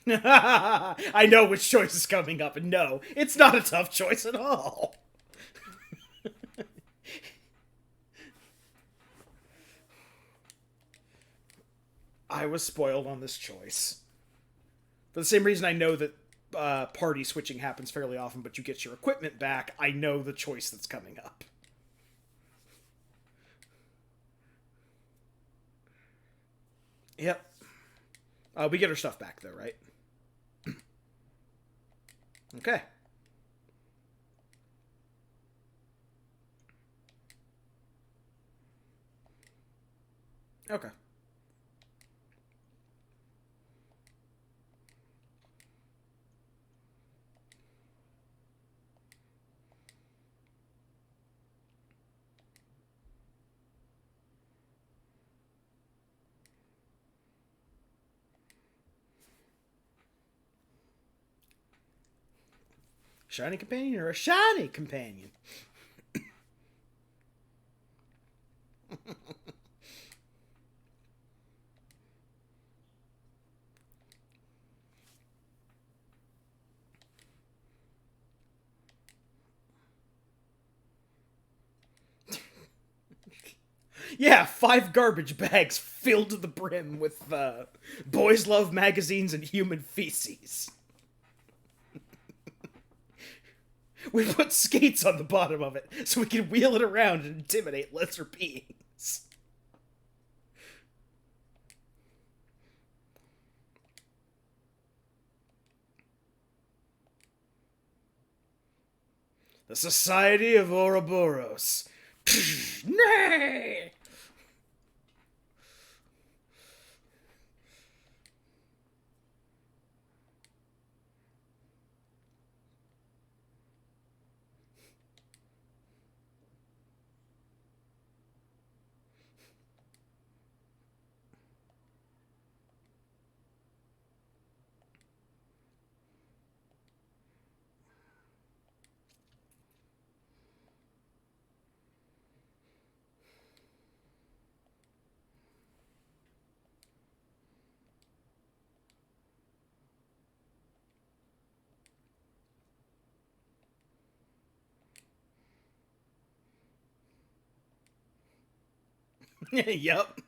I know which choice is coming up, and no, it's not a tough choice at all. I was spoiled on this choice. For the same reason I know that party switching happens fairly often, but you get your equipment back, I know the choice that's coming up. Yep. We get our stuff back, though, right? Okay. Okay. Shiny companion or a shiny companion? Yeah, 5 garbage bags filled to the brim with boys love magazines and human feces. We put skates on the bottom of it so we can wheel it around and intimidate lesser beings. The Society of Ouroboros. Nay! Yep.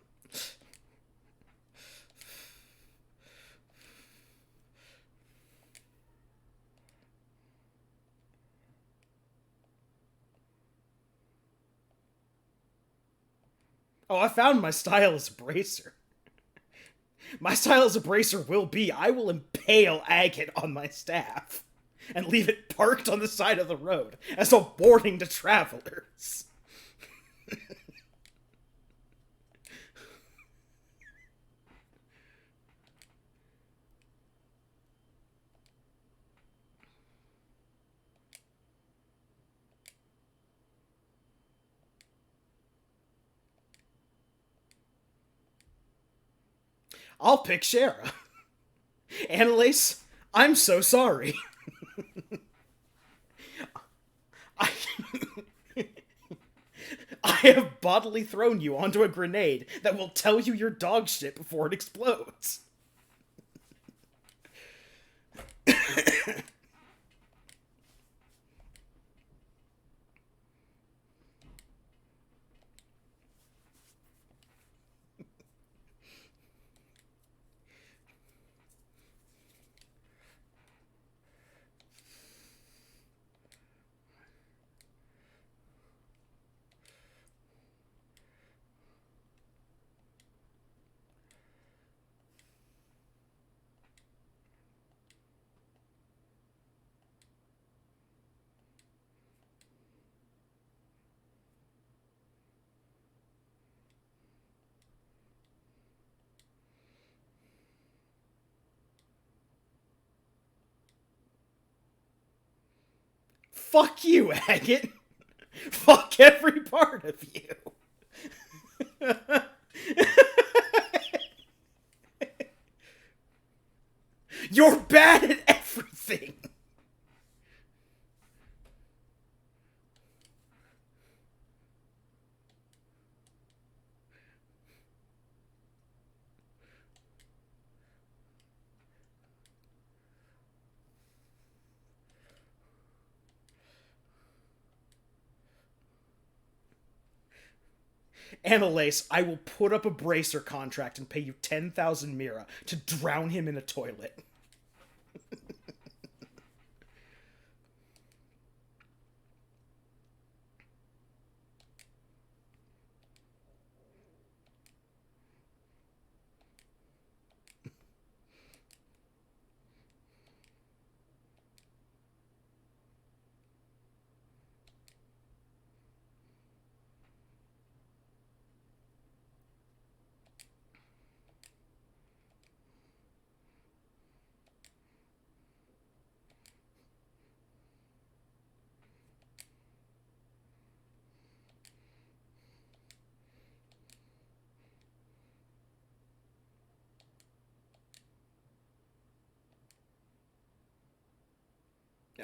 Oh, I found my style as a bracer. My style as a bracer will be I will impale Agate on my staff and leave it parked on the side of the road as a warning to travelers. I'll pick Shara. Annalise, I'm so sorry. I, I have bodily thrown you onto a grenade that will tell you your dog shit before it explodes. Fuck you, Agate. Fuck every part of you. You're bad at everything. Annalise, I will put up a bracer contract and pay you 10,000 mira to drown him in a toilet.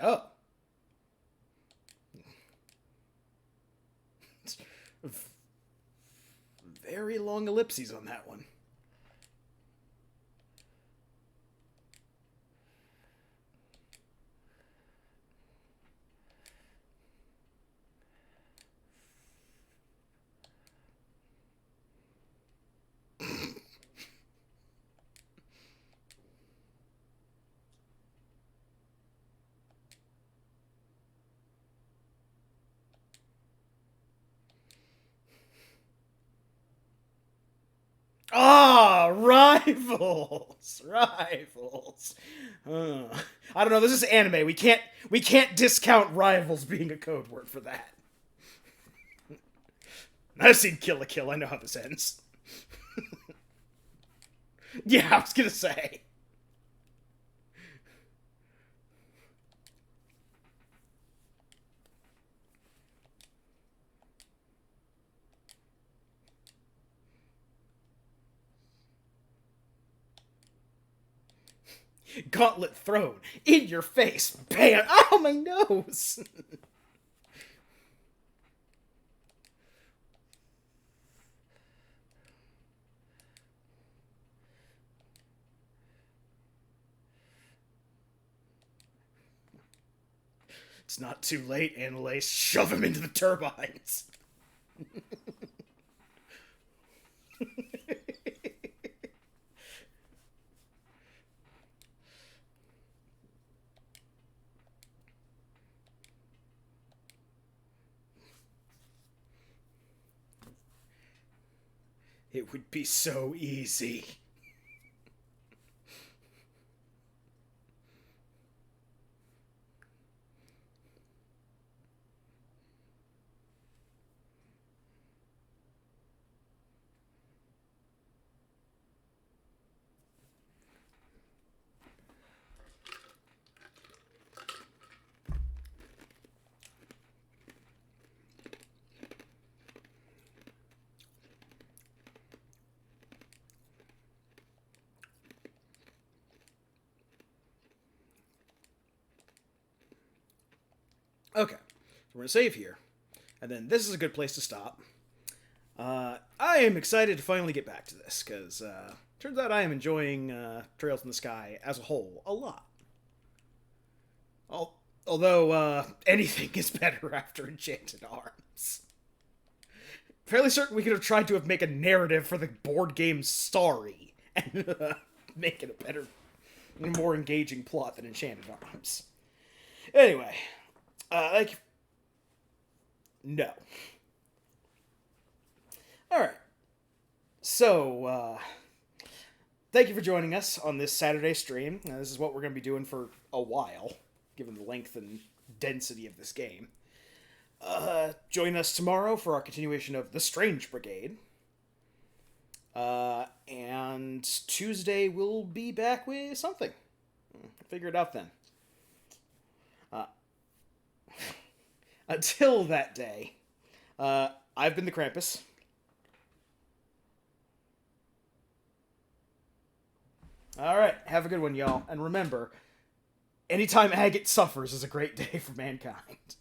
Oh. Very long ellipses on that one. Ah, rivals, rivals. I don't know. This is anime. We can't discount rivals being a code word for that. I've seen Kill la Kill. I know how this ends. Yeah, I was gonna say. Gauntlet thrown in your face. Bam! Oh, my nose. It's not too late, Annalise. Shove him into the turbines. It would be so easy. Okay, so we're gonna save here, and then this is a good place to stop. I am excited to finally get back to this, because turns out I am enjoying Trails in the Sky as a whole a lot. Although anything is better after Enchanted Arms. Fairly certain we could have tried to have make a narrative for the board game Starry and make it a better, more engaging plot than Enchanted Arms. Anyway, no. Alright. So, thank you for joining us on this Saturday stream. This is what we're going to be doing for a while, given the length and density of this game. Join us tomorrow for our continuation of The Strange Brigade. And Tuesday we'll be back with something. Figure it out then. Until that day, I've been the Krampus. Alright, have a good one, y'all. And remember, anytime Agate suffers is a great day for mankind.